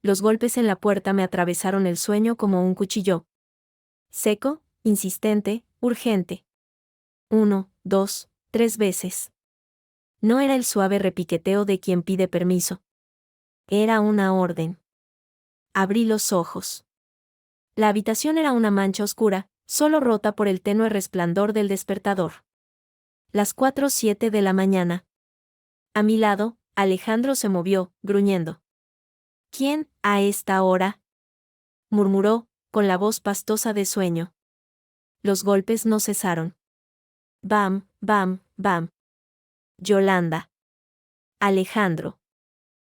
los golpes en la puerta me atravesaron el sueño como un cuchillo. Seco, insistente, urgente. 1, 2, 3 veces. No era el suave repiqueteo de quien pide permiso. Era una orden. Abrí los ojos. La habitación era una mancha oscura, solo rota por el tenue resplandor del despertador. Las 4:07 de la mañana. A mi lado, Alejandro se movió, gruñendo. ¿Quién, a esta hora? Murmuró, con la voz pastosa de sueño. Los golpes no cesaron. Bam, bam, bam. Yolanda. Alejandro.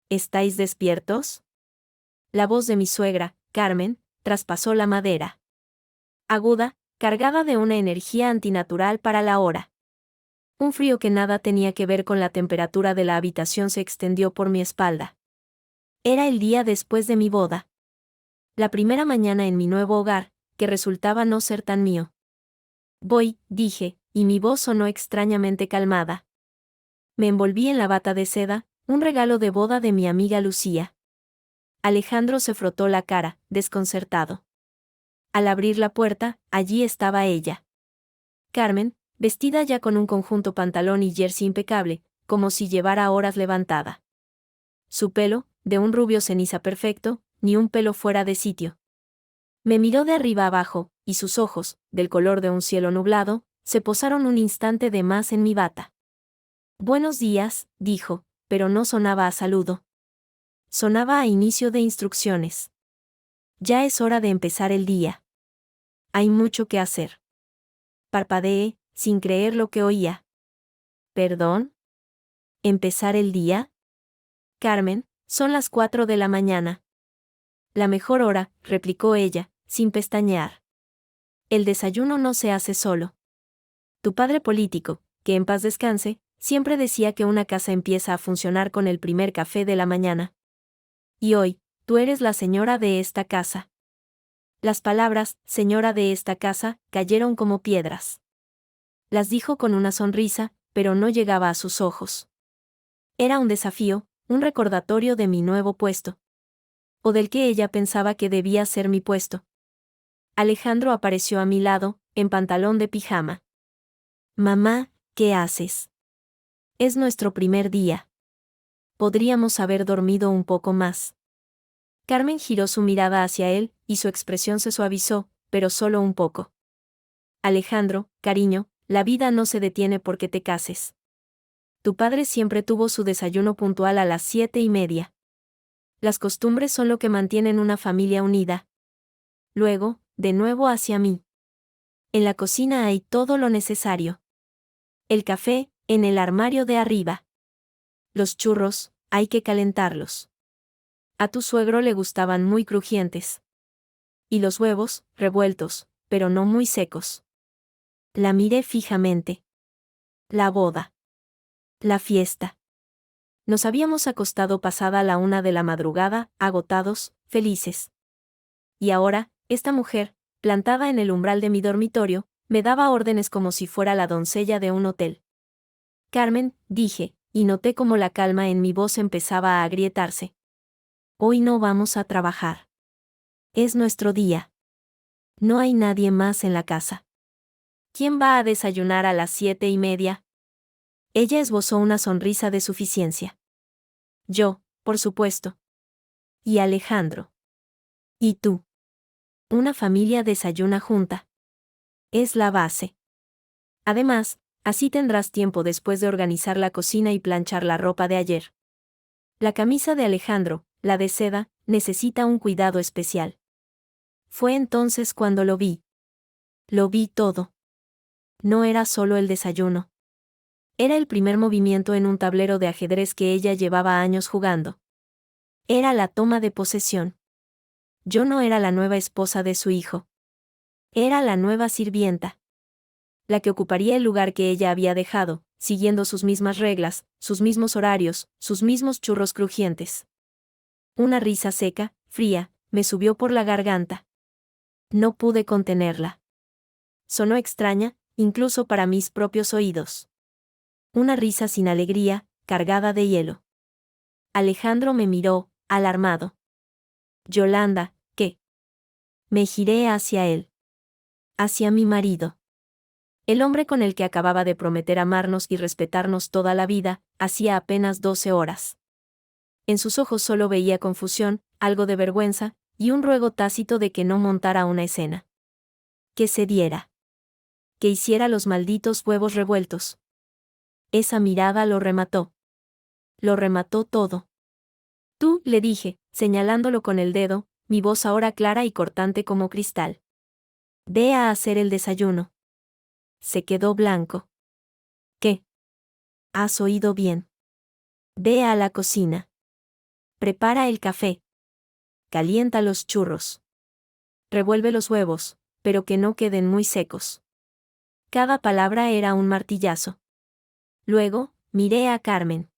¿Estáis despiertos? La voz de mi suegra, Carmen, traspasó la madera. Aguda, cargada de una energía antinatural para la hora. Un frío que nada tenía que ver con la temperatura de la habitación se extendió por mi espalda. Era el día después de mi boda. La primera mañana en mi nuevo hogar, que resultaba no ser tan mío. Voy, dije, y mi voz sonó extrañamente calmada. Me envolví en la bata de seda, un regalo de boda de mi amiga Lucía. Alejandro se frotó la cara, desconcertado. Al abrir la puerta, allí estaba ella. Carmen, vestida ya con un conjunto pantalón y jersey impecable, como si llevara horas levantada. Su pelo, de un rubio ceniza perfecto, ni un pelo fuera de sitio. Me miró de arriba abajo, y sus ojos, del color de un cielo nublado, se posaron un instante de más en mi bata. Buenos días, dijo, pero no sonaba a saludo. Sonaba a inicio de instrucciones. Ya es hora de empezar el día. Hay mucho que hacer. Parpadeé, sin creer lo que oía. ¿Perdón? ¿Empezar el día? Carmen, son las 4 de la mañana. La mejor hora, replicó ella, sin pestañear. El desayuno no se hace solo. Tu padre político, que en paz descanse, siempre decía que una casa empieza a funcionar con el primer café de la mañana. Y hoy, tú eres la señora de esta casa. Las palabras, señora de esta casa, cayeron como piedras. Las dijo con una sonrisa, pero no llegaba a sus ojos. Era un desafío, un recordatorio de mi nuevo puesto. O del que ella pensaba que debía ser mi puesto. Alejandro apareció a mi lado, en pantalón de pijama. Mamá, ¿qué haces? Es nuestro primer día. Podríamos haber dormido un poco más. Carmen giró su mirada hacia él, y su expresión se suavizó, pero solo un poco. Alejandro, cariño, la vida no se detiene porque te cases. Tu padre siempre tuvo su desayuno puntual a las 7:30. Las costumbres son lo que mantienen una familia unida. Luego, de nuevo hacia mí. En la cocina hay todo lo necesario. El café, en el armario de arriba. Los churros, hay que calentarlos. A tu suegro le gustaban muy crujientes. Y los huevos, revueltos, pero no muy secos. La miré fijamente. La boda. La fiesta. Nos habíamos acostado pasada la 1 de la madrugada, agotados, felices. Y ahora, esta mujer, plantada en el umbral de mi dormitorio, me daba órdenes como si fuera la doncella de un hotel. Carmen, dije, y noté cómo la calma en mi voz empezaba a agrietarse. Hoy no vamos a trabajar. Es nuestro día. No hay nadie más en la casa. ¿Quién va a desayunar a las 7:30? Ella esbozó una sonrisa de suficiencia. Yo, por supuesto. Y Alejandro. ¿Y tú? Una familia desayuna junta. Es la base. Además, así tendrás tiempo después de organizar la cocina y planchar la ropa de ayer. La camisa de Alejandro, la de seda, necesita un cuidado especial. Fue entonces cuando lo vi. Lo vi todo. No era solo el desayuno. Era el primer movimiento en un tablero de ajedrez que ella llevaba años jugando. Era la toma de posesión. Yo no era la nueva esposa de su hijo. Era la nueva sirvienta. La que ocuparía el lugar que ella había dejado, siguiendo sus mismas reglas, sus mismos horarios, sus mismos churros crujientes. Una risa seca, fría, me subió por la garganta. No pude contenerla. Sonó extraña, incluso para mis propios oídos. Una risa sin alegría, cargada de hielo. Alejandro me miró, alarmado. Yolanda, ¿qué? Me giré hacia él. Hacia mi marido. El hombre con el que acababa de prometer amarnos y respetarnos toda la vida, hacía apenas 12 horas. En sus ojos solo veía confusión, algo de vergüenza, y un ruego tácito de que no montara una escena. Que se diera. Que hiciera los malditos huevos revueltos. Esa mirada lo remató. Lo remató todo. Tú, le dije, señalándolo con el dedo, mi voz ahora clara y cortante como cristal. Ve a hacer el desayuno. Se quedó blanco. ¿Qué? Has oído bien. Ve a la cocina. Prepara el café. Calienta los churros. Revuelve los huevos, pero que no queden muy secos. Cada palabra era un martillazo. Luego, miré a Carmen.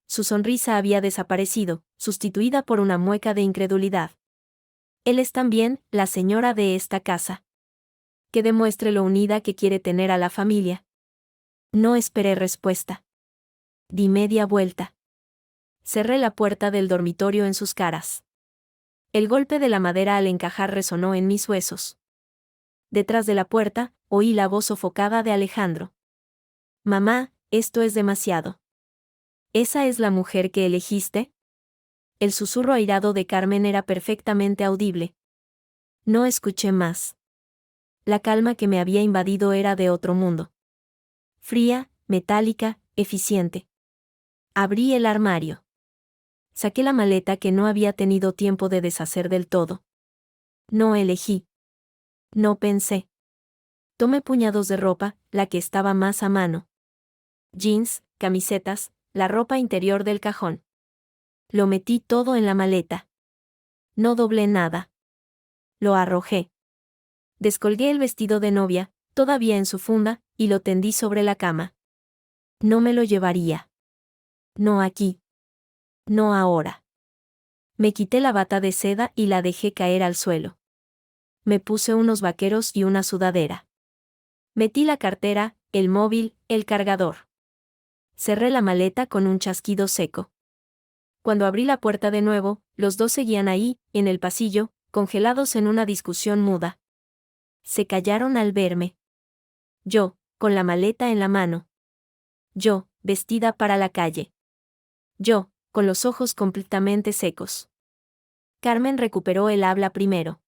Su sonrisa había desaparecido, sustituida por una mueca de incredulidad. Él es también la señora de esta casa. Que demuestre lo unida que quiere tener a la familia. No esperé respuesta. Di media vuelta. Cerré la puerta del dormitorio en sus caras. El golpe de la madera al encajar resonó en mis huesos. Detrás de la puerta, oí la voz sofocada de Alejandro. Mamá, esto es demasiado. ¿Esa es la mujer que elegiste? El susurro airado de Carmen era perfectamente audible. No escuché más. La calma que me había invadido era de otro mundo. Fría, metálica, eficiente. Abrí el armario. Saqué la maleta que no había tenido tiempo de deshacer del todo. No elegí. No pensé. Tomé puñados de ropa, la que estaba más a mano. Jeans, camisetas, la ropa interior del cajón. Lo metí todo en la maleta. No doblé nada. Lo arrojé. Descolgué el vestido de novia, todavía en su funda, y lo tendí sobre la cama. No me lo llevaría. No aquí. No ahora. Me quité la bata de seda y la dejé caer al suelo. Me puse unos vaqueros y una sudadera. Metí la cartera, el móvil, el cargador. Cerré la maleta con un chasquido seco. Cuando abrí la puerta de nuevo, los dos seguían ahí, en el pasillo, congelados en una discusión muda. Se callaron al verme. Yo, con la maleta en la mano. Yo, vestida para la calle. Yo, con los ojos completamente secos. Carmen recuperó el habla primero.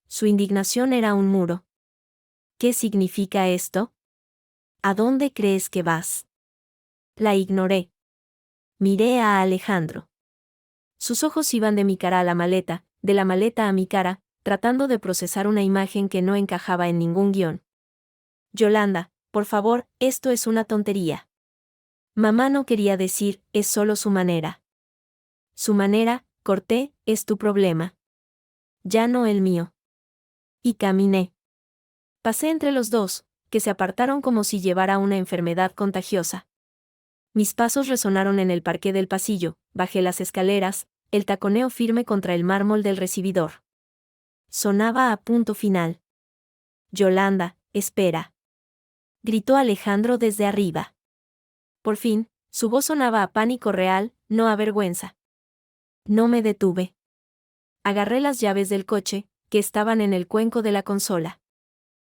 Su indignación era un muro. ¿Qué significa esto? ¿A dónde crees que vas? La ignoré. Miré a Alejandro. Sus ojos iban de mi cara a la maleta, de la maleta a mi cara, tratando de procesar una imagen que no encajaba en ningún guión. Yolanda, por favor, esto es una tontería. Mamá no quería decir, es solo su manera. Su manera, corté, es tu problema. Ya no el mío. Y caminé. Pasé entre los dos, que se apartaron como si llevara una enfermedad contagiosa. Mis pasos resonaron en el parqué del pasillo, bajé las escaleras, el taconeo firme contra el mármol del recibidor. Sonaba a punto final. Yolanda, espera. Gritó Alejandro desde arriba. Por fin, su voz sonaba a pánico real, no a vergüenza. No me detuve. Agarré las llaves del coche, que estaban en el cuenco de la consola.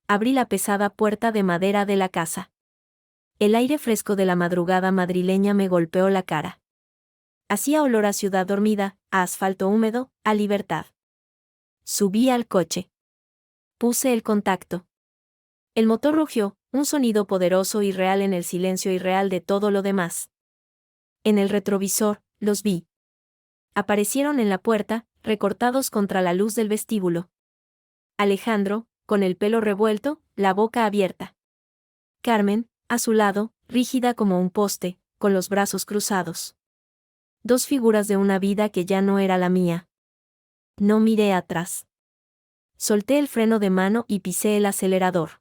Abrí la pesada puerta de madera de la casa. El aire fresco de la madrugada madrileña me golpeó la cara. Hacía olor a ciudad dormida, a asfalto húmedo, a libertad. Subí al coche. Puse el contacto. El motor rugió, un sonido poderoso y real en el silencio irreal de todo lo demás. En el retrovisor, los vi. Aparecieron en la puerta, recortados contra la luz del vestíbulo. Alejandro, con el pelo revuelto, la boca abierta. Carmen, a su lado, rígida como un poste, con los brazos cruzados. Dos figuras de una vida que ya no era la mía. No miré atrás. Solté el freno de mano y pisé el acelerador.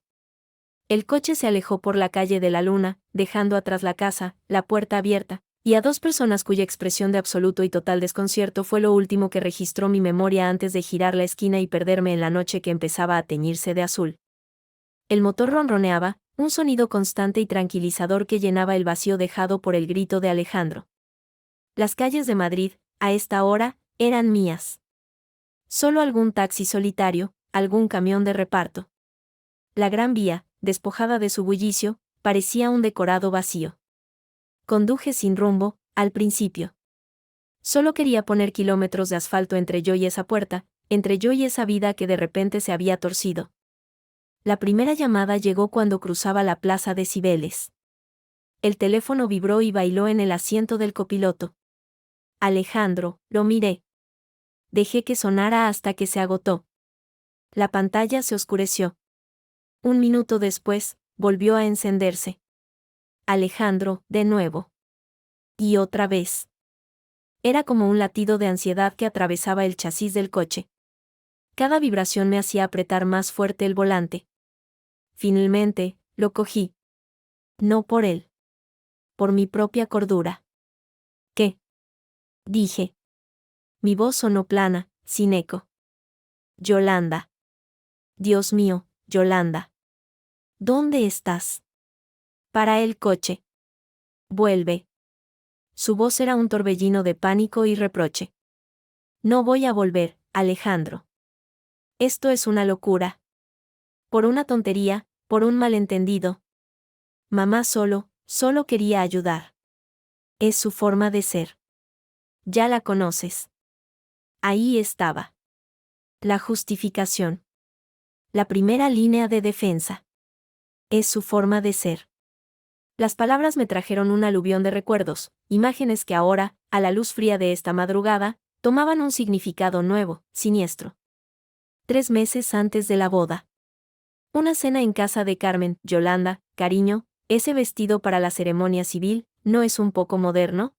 El coche se alejó por la calle de la Luna, dejando atrás la casa, la puerta abierta, y a dos personas cuya expresión de absoluto y total desconcierto fue lo último que registró mi memoria antes de girar la esquina y perderme en la noche que empezaba a teñirse de azul. El motor ronroneaba, un sonido constante y tranquilizador que llenaba el vacío dejado por el grito de Alejandro. Las calles de Madrid, a esta hora, eran mías. Solo algún taxi solitario, algún camión de reparto. La Gran Vía, despojada de su bullicio, parecía un decorado vacío. Conduje sin rumbo, al principio. Solo quería poner kilómetros de asfalto entre yo y esa puerta, entre yo y esa vida que de repente se había torcido. La primera llamada llegó cuando cruzaba la plaza de Cibeles. El teléfono vibró y bailó en el asiento del copiloto. Alejandro, lo miré. Dejé que sonara hasta que se agotó. La pantalla se oscureció. Un minuto después, volvió a encenderse. Alejandro, de nuevo. Y otra vez. Era como un latido de ansiedad que atravesaba el chasis del coche. Cada vibración me hacía apretar más fuerte el volante. Finalmente, lo cogí. No por él. Por mi propia cordura. ¿Qué? Dije. Mi voz sonó plana, sin eco. Yolanda. Dios mío, Yolanda. ¿Dónde estás? Para el coche. Vuelve. Su voz era un torbellino de pánico y reproche. No voy a volver, Alejandro. Esto es una locura. Por una tontería, por un malentendido. Mamá solo quería ayudar. Es su forma de ser. Ya la conoces. Ahí estaba. La justificación. La primera línea de defensa. Es su forma de ser. Las palabras me trajeron un aluvión de recuerdos, imágenes que ahora, a la luz fría de esta madrugada, tomaban un significado nuevo, siniestro. 3 meses antes de la boda. Una cena en casa de Carmen. Yolanda, cariño, ese vestido para la ceremonia civil, ¿no es un poco moderno?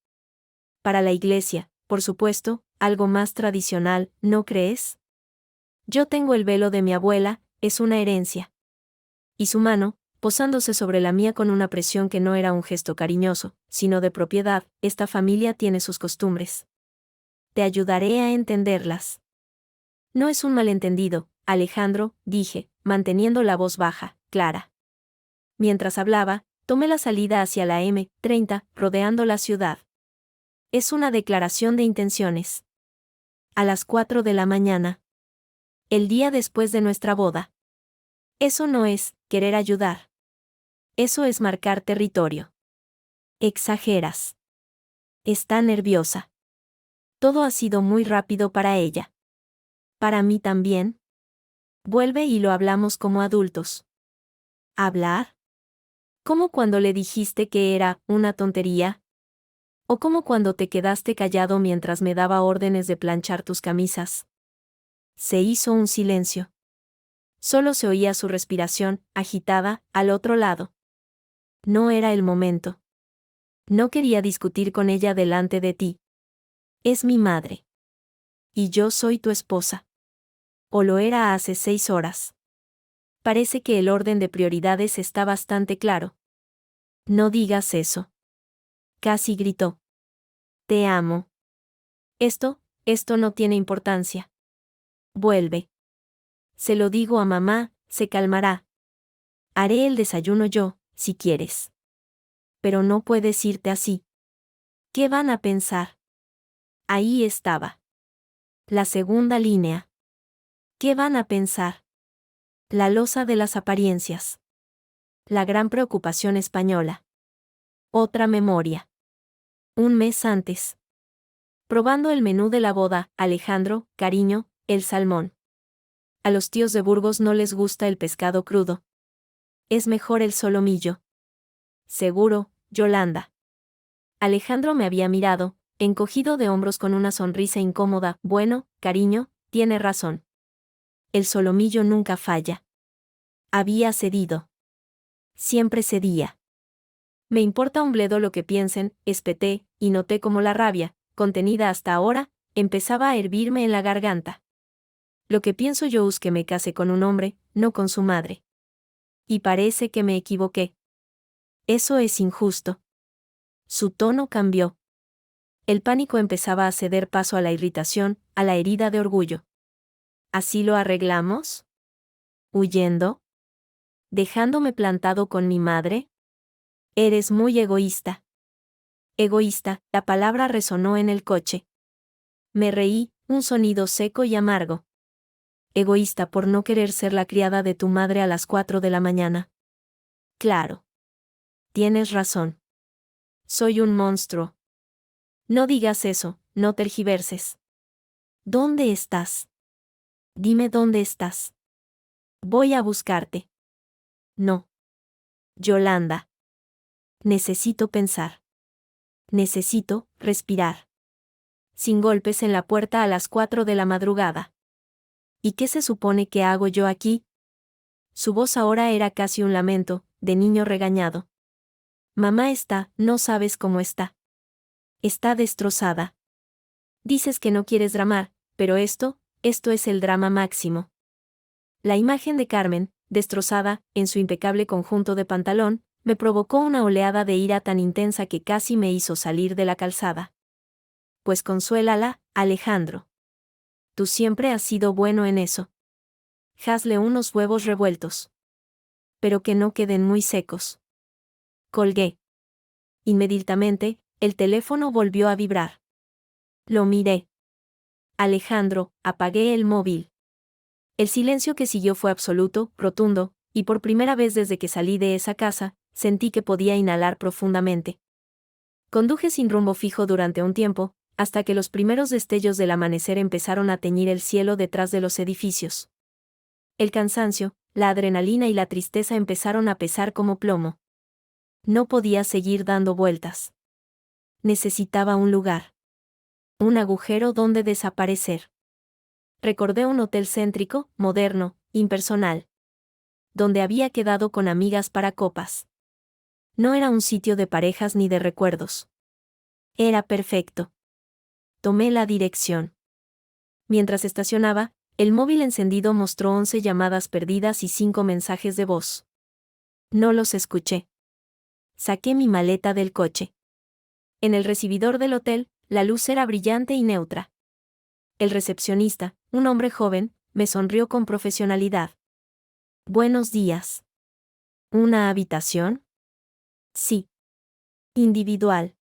Para la iglesia, por supuesto, algo más tradicional, ¿no crees? Yo tengo el velo de mi abuela, es una herencia. Y su mano, posándose sobre la mía con una presión que no era un gesto cariñoso, sino de propiedad, esta familia tiene sus costumbres. Te ayudaré a entenderlas. No es un malentendido, Alejandro, dije, manteniendo la voz baja, clara. Mientras hablaba, tomé la salida hacia la M30, rodeando la ciudad. Es una declaración de intenciones. A las 4 de la mañana. El día después de nuestra boda. Eso no es querer ayudar. Eso es marcar territorio. Exageras. Está nerviosa. Todo ha sido muy rápido para ella. Para mí también. Vuelve y lo hablamos como adultos. ¿Hablar? ¿Cómo cuando le dijiste que era una tontería? ¿O como cuando te quedaste callado mientras me daba órdenes de planchar tus camisas? Se hizo un silencio. Solo se oía su respiración, agitada, al otro lado. No era el momento. No quería discutir con ella delante de ti. Es mi madre. Y yo soy tu esposa. O lo era hace 6 horas. Parece que el orden de prioridades está bastante claro. No digas eso. Casi gritó. Te amo. Esto no tiene importancia. Vuelve. Se lo digo a mamá, se calmará. Haré el desayuno yo, si quieres. Pero no puedes irte así. ¿Qué van a pensar? Ahí estaba. La segunda línea. ¿Qué van a pensar? La losa de las apariencias. La gran preocupación española. Otra memoria. Un mes antes. Probando el menú de la boda, Alejandro, cariño, el salmón. A los tíos de Burgos no les gusta el pescado crudo. Es mejor el solomillo. Seguro, Yolanda. Alejandro me había mirado, encogido de hombros con una sonrisa incómoda. Bueno, cariño, tiene razón. El solomillo nunca falla. Había cedido. Siempre cedía. Me importa un bledo lo que piensen, espeté, y noté cómo la rabia, contenida hasta ahora, empezaba a hervirme en la garganta. Lo que pienso yo es que me case con un hombre, no con su madre. Y parece que me equivoqué. Eso es injusto. Su tono cambió. El pánico empezaba a ceder paso a la irritación, a la herida de orgullo. ¿Así lo arreglamos? ¿Huyendo? ¿Dejándome plantado con mi madre? Eres muy egoísta. Egoísta, la palabra resonó en el coche. Me reí, un sonido seco y amargo. Egoísta por no querer ser la criada de tu madre a las 4 de la mañana. Claro. Tienes razón. Soy un monstruo. No digas eso, no tergiverses. ¿Dónde estás? Dime dónde estás. Voy a buscarte. No. Yolanda. Necesito pensar. Necesito respirar. Sin golpes en la puerta a las 4 de la madrugada. ¿Y qué se supone que hago yo aquí? Su voz ahora era casi un lamento, de niño regañado. Mamá no sabes cómo está. Está destrozada. Dices que no quieres dramar, pero esto es el drama máximo. La imagen de Carmen, destrozada, en su impecable conjunto de pantalón, me provocó una oleada de ira tan intensa que casi me hizo salir de la calzada. Pues consuélala, Alejandro. Tú siempre has sido bueno en eso. Hazle unos huevos revueltos. Pero que no queden muy secos. Colgué. Inmediatamente, el teléfono volvió a vibrar. Lo miré. Alejandro, apagué el móvil. El silencio que siguió fue absoluto, rotundo, y por primera vez desde que salí de esa casa, sentí que podía inhalar profundamente. Conduje sin rumbo fijo durante un tiempo, hasta que los primeros destellos del amanecer empezaron a teñir el cielo detrás de los edificios. El cansancio, la adrenalina y la tristeza empezaron a pesar como plomo. No podía seguir dando vueltas. Necesitaba un lugar. Un agujero donde desaparecer. Recordé un hotel céntrico, moderno, impersonal. Donde había quedado con amigas para copas. No era un sitio de parejas ni de recuerdos. Era perfecto. Tomé la dirección. Mientras estacionaba, el móvil encendido mostró 11 llamadas perdidas y 5 mensajes de voz. No los escuché. Saqué mi maleta del coche. En el recibidor del hotel, la luz era brillante y neutra. El recepcionista, un hombre joven, me sonrió con profesionalidad. Buenos días. ¿Una habitación? Sí. Individual.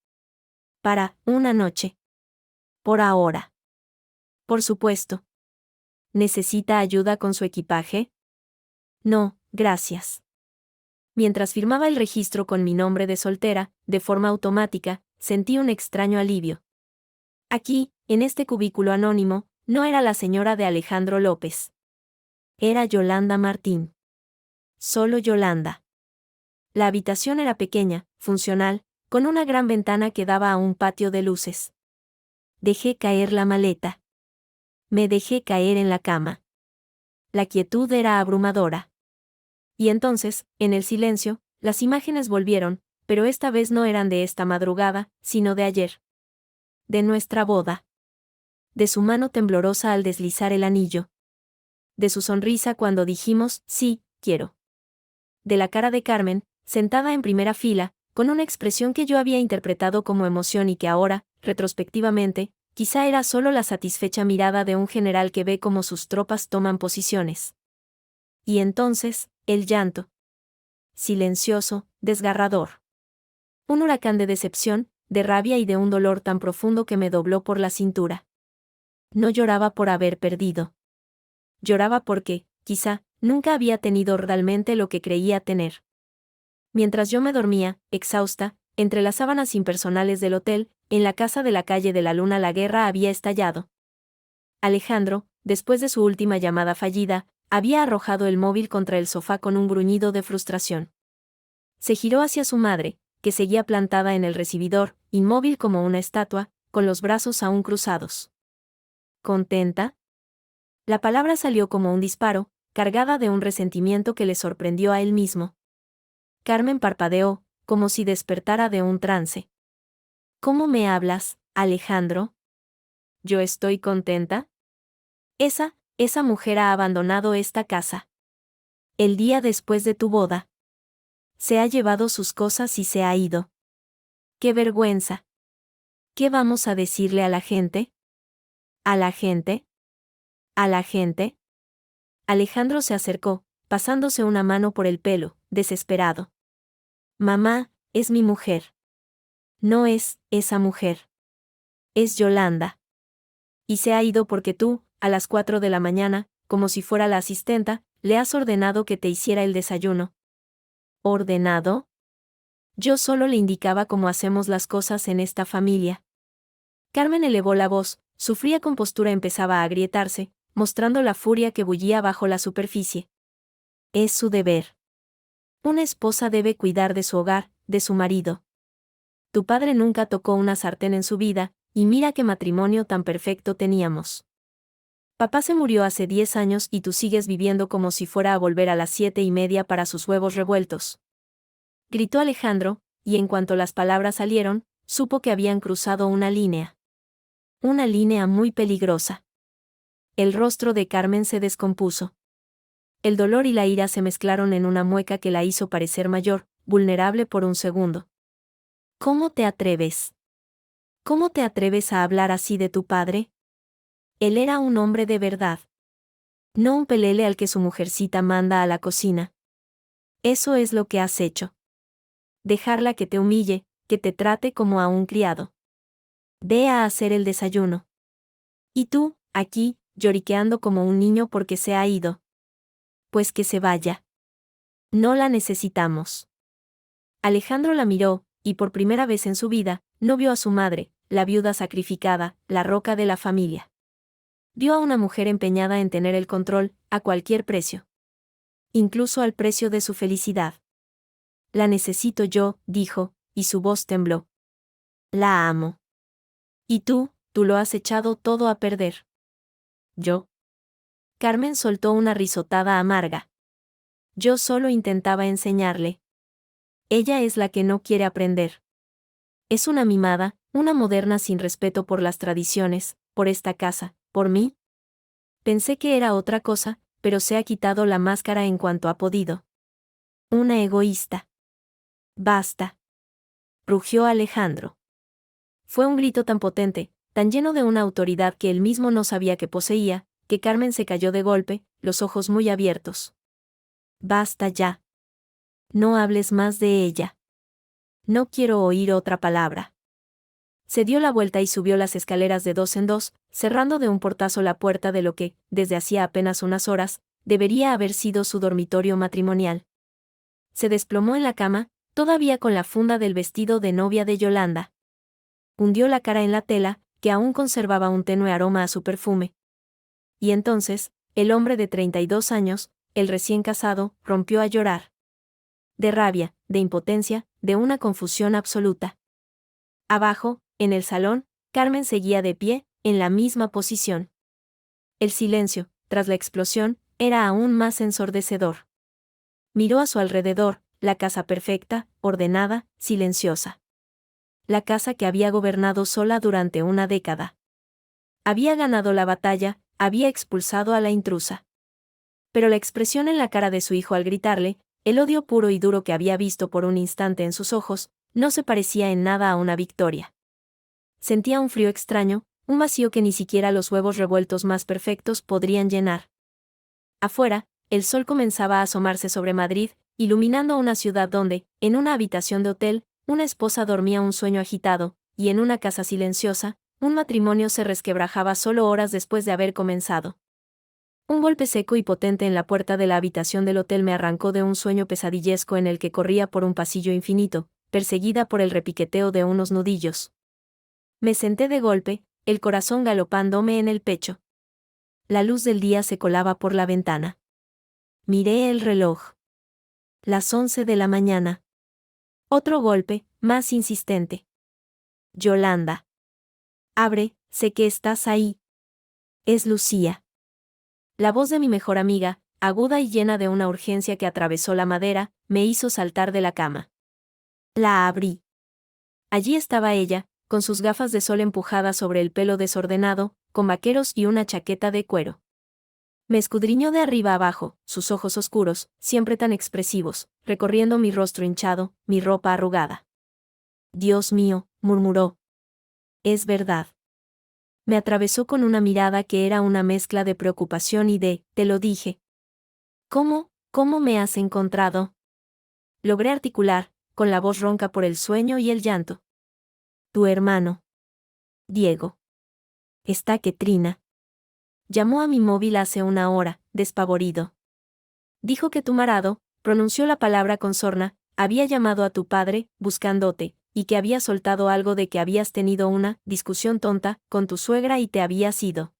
Para una noche. Por ahora. Por supuesto. ¿Necesita ayuda con su equipaje? No, gracias. Mientras firmaba el registro con mi nombre de soltera, de forma automática, sentí un extraño alivio. Aquí, en este cubículo anónimo, no era la señora de Alejandro López. Era Yolanda Martín. Solo Yolanda. La habitación era pequeña, funcional, con una gran ventana que daba a un patio de luces. Dejé caer la maleta. Me dejé caer en la cama. La quietud era abrumadora. Y entonces, en el silencio, las imágenes volvieron, pero esta vez no eran de esta madrugada, sino de ayer. De nuestra boda. De su mano temblorosa al deslizar el anillo. De su sonrisa cuando dijimos, sí, quiero. De la cara de Carmen, sentada en primera fila, con una expresión que yo había interpretado como emoción y que ahora, retrospectivamente, quizá era solo la satisfecha mirada de un general que ve cómo sus tropas toman posiciones. Y entonces, el llanto. Silencioso, desgarrador. Un huracán de decepción, de rabia y de un dolor tan profundo que me dobló por la cintura. No lloraba por haber perdido. Lloraba porque, quizá, nunca había tenido realmente lo que creía tener. Mientras yo me dormía, exhausta, entre las sábanas impersonales del hotel, en la casa de la calle de la Luna la guerra había estallado. Alejandro, después de su última llamada fallida, había arrojado el móvil contra el sofá con un gruñido de frustración. Se giró hacia su madre, que seguía plantada en el recibidor, inmóvil como una estatua, con los brazos aún cruzados. ¿Contenta? La palabra salió como un disparo, cargada de un resentimiento que le sorprendió a él mismo. Carmen parpadeó, como si despertara de un trance. ¿Cómo me hablas, Alejandro? ¿Yo estoy contenta? Esa mujer ha abandonado esta casa. El día después de tu boda. Se ha llevado sus cosas y se ha ido. ¡Qué vergüenza! ¿Qué vamos a decirle a la gente? ¿A la gente? ¿A la gente? Alejandro se acercó, pasándose una mano por el pelo, desesperado. Mamá, es mi mujer. No es esa mujer. Es Yolanda. y se ha ido porque tú, a las 4 de la mañana, como si fuera la asistenta, le has ordenado que te hiciera el desayuno. ¿Ordenado? Yo solo le indicaba cómo hacemos las cosas en esta familia. Carmen elevó la voz, su fría compostura empezaba a agrietarse, mostrando la furia que bullía bajo la superficie. Es su deber. Una esposa debe cuidar de su hogar, de su marido. Tu padre nunca tocó una sartén en su vida, y mira qué matrimonio tan perfecto teníamos. Papá se murió hace 10 años y tú sigues viviendo como si fuera a volver a las 7:30 para sus huevos revueltos. Gritó Alejandro, y en cuanto las palabras salieron, supo que habían cruzado una línea. Una línea muy peligrosa. El rostro de Carmen se descompuso. El dolor y la ira se mezclaron en una mueca que la hizo parecer mayor, vulnerable por un segundo. ¿Cómo te atreves? ¿Cómo te atreves a hablar así de tu padre? Él era un hombre de verdad. No un pelele al que su mujercita manda a la cocina. Eso es lo que has hecho. Dejarla que te humille, que te trate como a un criado. Ve a hacer el desayuno. Y tú, aquí, lloriqueando como un niño porque se ha ido. Pues que se vaya. No la necesitamos. Alejandro la miró, y por primera vez en su vida, no vio a su madre, la viuda sacrificada, la roca de la familia. Vio a una mujer empeñada en tener el control, a cualquier precio. Incluso al precio de su felicidad. La necesito yo, dijo, y su voz tembló. La amo. Y tú lo has echado todo a perder. ¿Yo? Carmen soltó una risotada amarga. Yo solo intentaba enseñarle. Ella es la que no quiere aprender. Es una mimada, una moderna sin respeto por las tradiciones, por esta casa, por mí. Pensé que era otra cosa, pero se ha quitado la máscara en cuanto ha podido. Una egoísta. Basta. Rugió Alejandro. Fue un grito tan potente, tan lleno de una autoridad que él mismo no sabía que poseía, que Carmen se cayó de golpe, los ojos muy abiertos. Basta ya. No hables más de ella. No quiero oír otra palabra. Se dio la vuelta y subió las escaleras de 2 en 2, cerrando de un portazo la puerta de lo que, desde hacía apenas unas horas, debería haber sido su dormitorio matrimonial. Se desplomó en la cama, todavía con la funda del vestido de novia de Yolanda. Hundió la cara en la tela, que aún conservaba un tenue aroma a su perfume. Y entonces, el hombre de 32 años, el recién casado, rompió a llorar. De rabia, de impotencia, de una confusión absoluta. Abajo, en el salón, Carmen seguía de pie, en la misma posición. El silencio, tras la explosión, era aún más ensordecedor. Miró a su alrededor, la casa perfecta, ordenada, silenciosa. La casa que había gobernado sola durante una década. Había ganado la batalla, había expulsado a la intrusa. Pero la expresión en la cara de su hijo al gritarle, el odio puro y duro que había visto por un instante en sus ojos, no se parecía en nada a una victoria. Sentía un frío extraño, un vacío que ni siquiera los huevos revueltos más perfectos podrían llenar. Afuera, el sol comenzaba a asomarse sobre Madrid, iluminando una ciudad donde, en una habitación de hotel, una esposa dormía un sueño agitado, y en una casa silenciosa, un matrimonio se resquebrajaba solo horas después de haber comenzado. Un golpe seco y potente en la puerta de la habitación del hotel me arrancó de un sueño pesadillesco en el que corría por un pasillo infinito, perseguida por el repiqueteo de unos nudillos. Me senté de golpe, el corazón galopándome en el pecho. La luz del día se colaba por la ventana. Miré el reloj. Las 11 de la mañana. Otro golpe, más insistente. Yolanda. Abre, sé que estás ahí. Es Lucía. La voz de mi mejor amiga, aguda y llena de una urgencia que atravesó la madera, me hizo saltar de la cama. La abrí. Allí estaba ella, con sus gafas de sol empujadas sobre el pelo desordenado, con vaqueros y una chaqueta de cuero. Me escudriñó de arriba abajo, sus ojos oscuros, siempre tan expresivos, recorriendo mi rostro hinchado, mi ropa arrugada. Dios mío, murmuró. Es verdad. Me atravesó con una mirada que era una mezcla de preocupación y de, te lo dije. ¿Cómo me has encontrado? Logré articular, con la voz ronca por el sueño y el llanto. Tu hermano. Diego. Está Ketrina. Llamó a mi móvil hace una hora, despavorido. Dijo que tu marado, pronunció la palabra con sorna, había llamado a tu padre, buscándote, y que había soltado algo de que habías tenido una discusión tonta con tu suegra y te habías ido.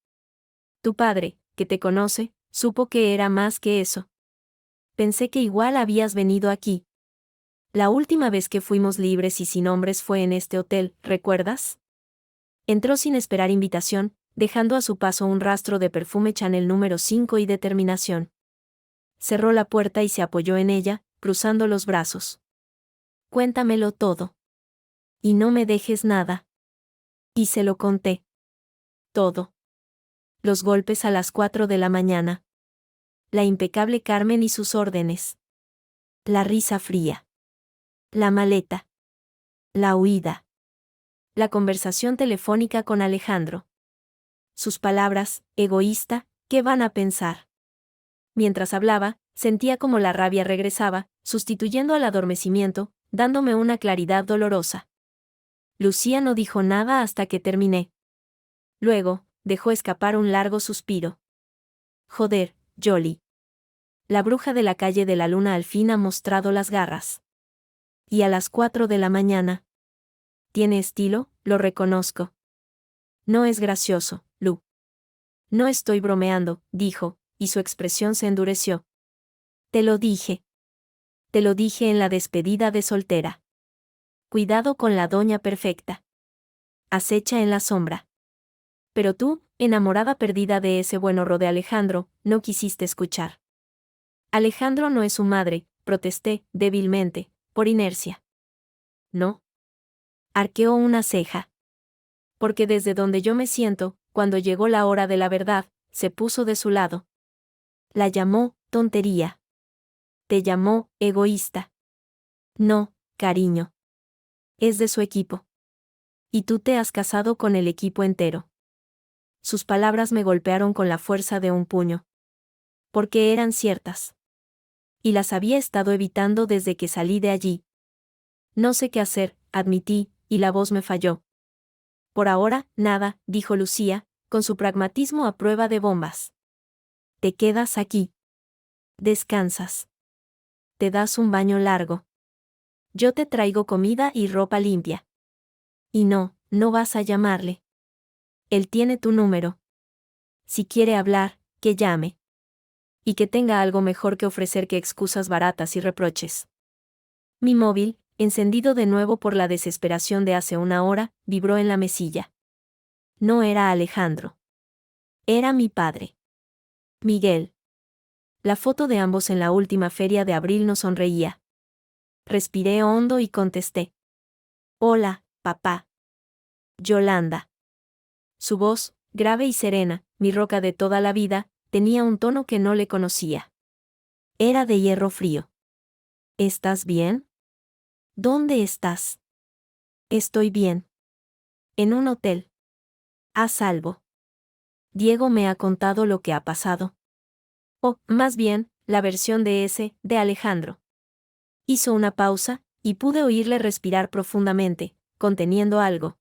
Tu padre, que te conoce, supo que era más que eso. Pensé que igual habías venido aquí. La última vez que fuimos libres y sin hombres fue en este hotel, ¿recuerdas? Entró sin esperar invitación, dejando a su paso un rastro de perfume Chanel número 5 y determinación. Cerró la puerta y se apoyó en ella, cruzando los brazos. Cuéntamelo todo. Y no me dejes nada. Y se lo conté. Todo. Los golpes a las 4 de la mañana. La impecable Carmen y sus órdenes. La risa fría. La maleta. La huida. La conversación telefónica con Alejandro. Sus palabras, egoísta, ¿qué van a pensar? Mientras hablaba, sentía como la rabia regresaba, sustituyendo al adormecimiento, dándome una claridad dolorosa. Lucía no dijo nada hasta que terminé. Luego, dejó escapar un largo suspiro. Joder, Jolly. La bruja de la calle de la luna al fin ha mostrado las garras. Y a las 4 de la mañana. Tiene estilo, lo reconozco. No es gracioso, Lu. No estoy bromeando, dijo, y su expresión se endureció. Te lo dije. Te lo dije en la despedida de soltera. Cuidado con la doña perfecta. Acecha en la sombra. Pero tú, enamorada perdida de ese buen horror de Alejandro, no quisiste escuchar. Alejandro no es su madre, protesté, débilmente, por inercia. No. Arqueó una ceja. Porque desde donde yo me siento, cuando llegó la hora de la verdad, se puso de su lado. La llamó tontería. Te llamó egoísta. No, cariño. Es de su equipo. Y tú te has casado con el equipo entero. Sus palabras me golpearon con la fuerza de un puño. Porque eran ciertas. Y las había estado evitando desde que salí de allí. No sé qué hacer, admití, y la voz me falló. Por ahora, nada, dijo Lucía, con su pragmatismo a prueba de bombas. Te quedas aquí. Descansas. Te das un baño largo. Yo te traigo comida y ropa limpia. Y no, no vas a llamarle. Él tiene tu número. Si quiere hablar, que llame. Y que tenga algo mejor que ofrecer que excusas baratas y reproches. Mi móvil, encendido de nuevo por la desesperación de hace una hora, vibró en la mesilla. No era Alejandro. Era mi padre. Miguel. La foto de ambos en la última feria de abril nos sonreía. Respiré hondo y contesté. Hola, papá. Yolanda. Su voz, grave y serena, mi roca de toda la vida, tenía un tono que no le conocía. Era de hierro frío. ¿Estás bien? ¿Dónde estás? Estoy bien. En un hotel. A salvo. Diego me ha contado lo que ha pasado. O, más bien, la versión de Alejandro. Hizo una pausa, y pude oírle respirar profundamente, conteniendo algo.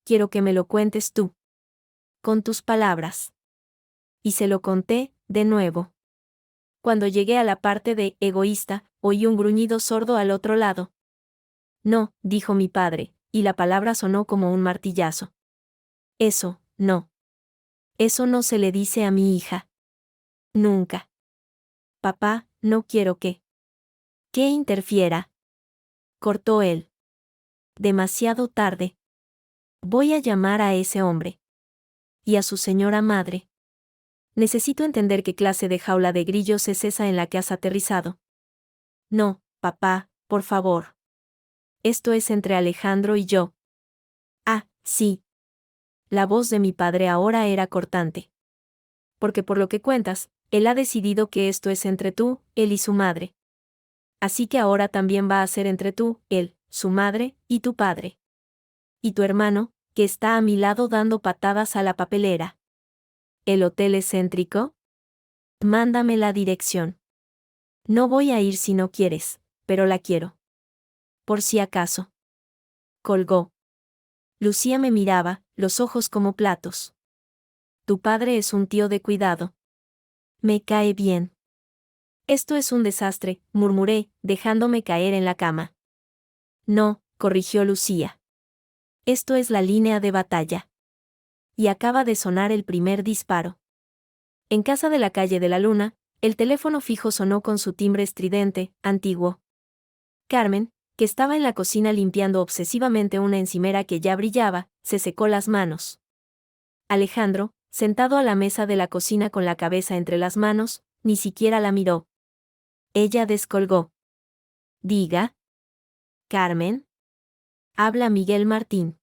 Quiero que me lo cuentes tú. Con tus palabras. Y se lo conté, de nuevo. Cuando llegué a la parte de egoísta, oí un gruñido sordo al otro lado. No, dijo mi padre, y la palabra sonó como un martillazo. Eso, no. Eso no se le dice a mi hija. Nunca. Papá, no quiero que interfiera. Cortó él. Demasiado tarde. Voy a llamar a ese hombre. Y a su señora madre. Necesito entender qué clase de jaula de grillos es esa en la que has aterrizado. No, papá, por favor. Esto es entre Alejandro y yo. Ah, sí. La voz de mi padre ahora era cortante. Porque por lo que cuentas, él ha decidido que esto es entre tú, él y su madre. Así que ahora también va a ser entre tú, él, su madre, y tu padre. Y tu hermano, que está a mi lado dando patadas a la papelera. ¿El hotel es céntrico? Mándame la dirección. No voy a ir si no quieres, pero la quiero. Por si acaso. Colgó. Lucía me miraba, los ojos como platos. tu padre es un tío de cuidado. Me cae bien. Esto es un desastre, murmuré, dejándome caer en la cama. No, corrigió Lucía. Esto es la línea de batalla. Y acaba de sonar el primer disparo. En casa de la calle de la Luna, el teléfono fijo sonó con su timbre estridente, antiguo. Carmen, que estaba en la cocina limpiando obsesivamente una encimera que ya brillaba, se secó las manos. Alejandro, sentado a la mesa de la cocina con la cabeza entre las manos, ni siquiera la miró. Ella descolgó. Diga. Carmen. Habla Miguel Martín.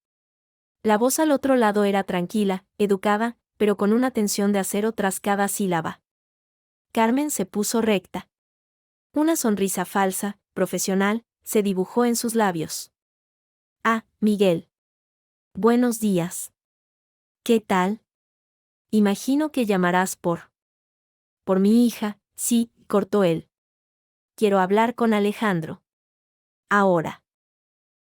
La voz al otro lado era tranquila, educada, pero con una tensión de acero tras cada sílaba. Carmen se puso recta. Una sonrisa falsa, profesional, se dibujó en sus labios. Ah, Miguel. Buenos días. ¿Qué tal? Imagino que llamarás por mi hija, sí, cortó él. Quiero hablar con Alejandro. Ahora.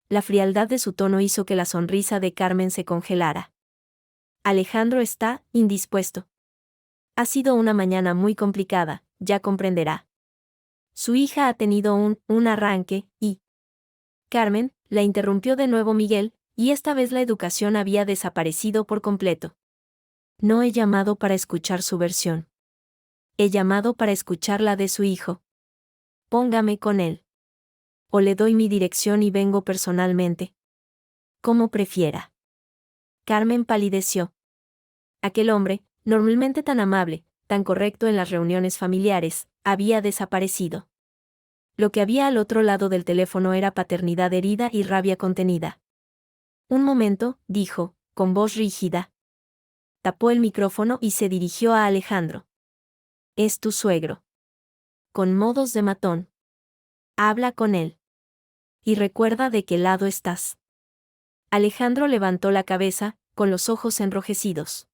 La frialdad de su tono hizo que la sonrisa de Carmen se congelara. Alejandro está indispuesto. Ha sido una mañana muy complicada, ya comprenderá. Su hija ha tenido un arranque, y... Carmen, la interrumpió de nuevo Miguel, y esta vez la educación había desaparecido por completo. No he llamado para escuchar su versión. He llamado para escuchar la de su hijo. Póngame con él. O le doy mi dirección y vengo personalmente. Como prefiera. Carmen palideció. Aquel hombre, normalmente tan amable, tan correcto en las reuniones familiares, había desaparecido. Lo que había al otro lado del teléfono era paternidad herida y rabia contenida. Un momento, dijo, con voz rígida. Tapó el micrófono y se dirigió a Alejandro. Es tu suegro. Con modos de matón. Habla con él. Y recuerda de qué lado estás. Alejandro levantó la cabeza, con los ojos enrojecidos.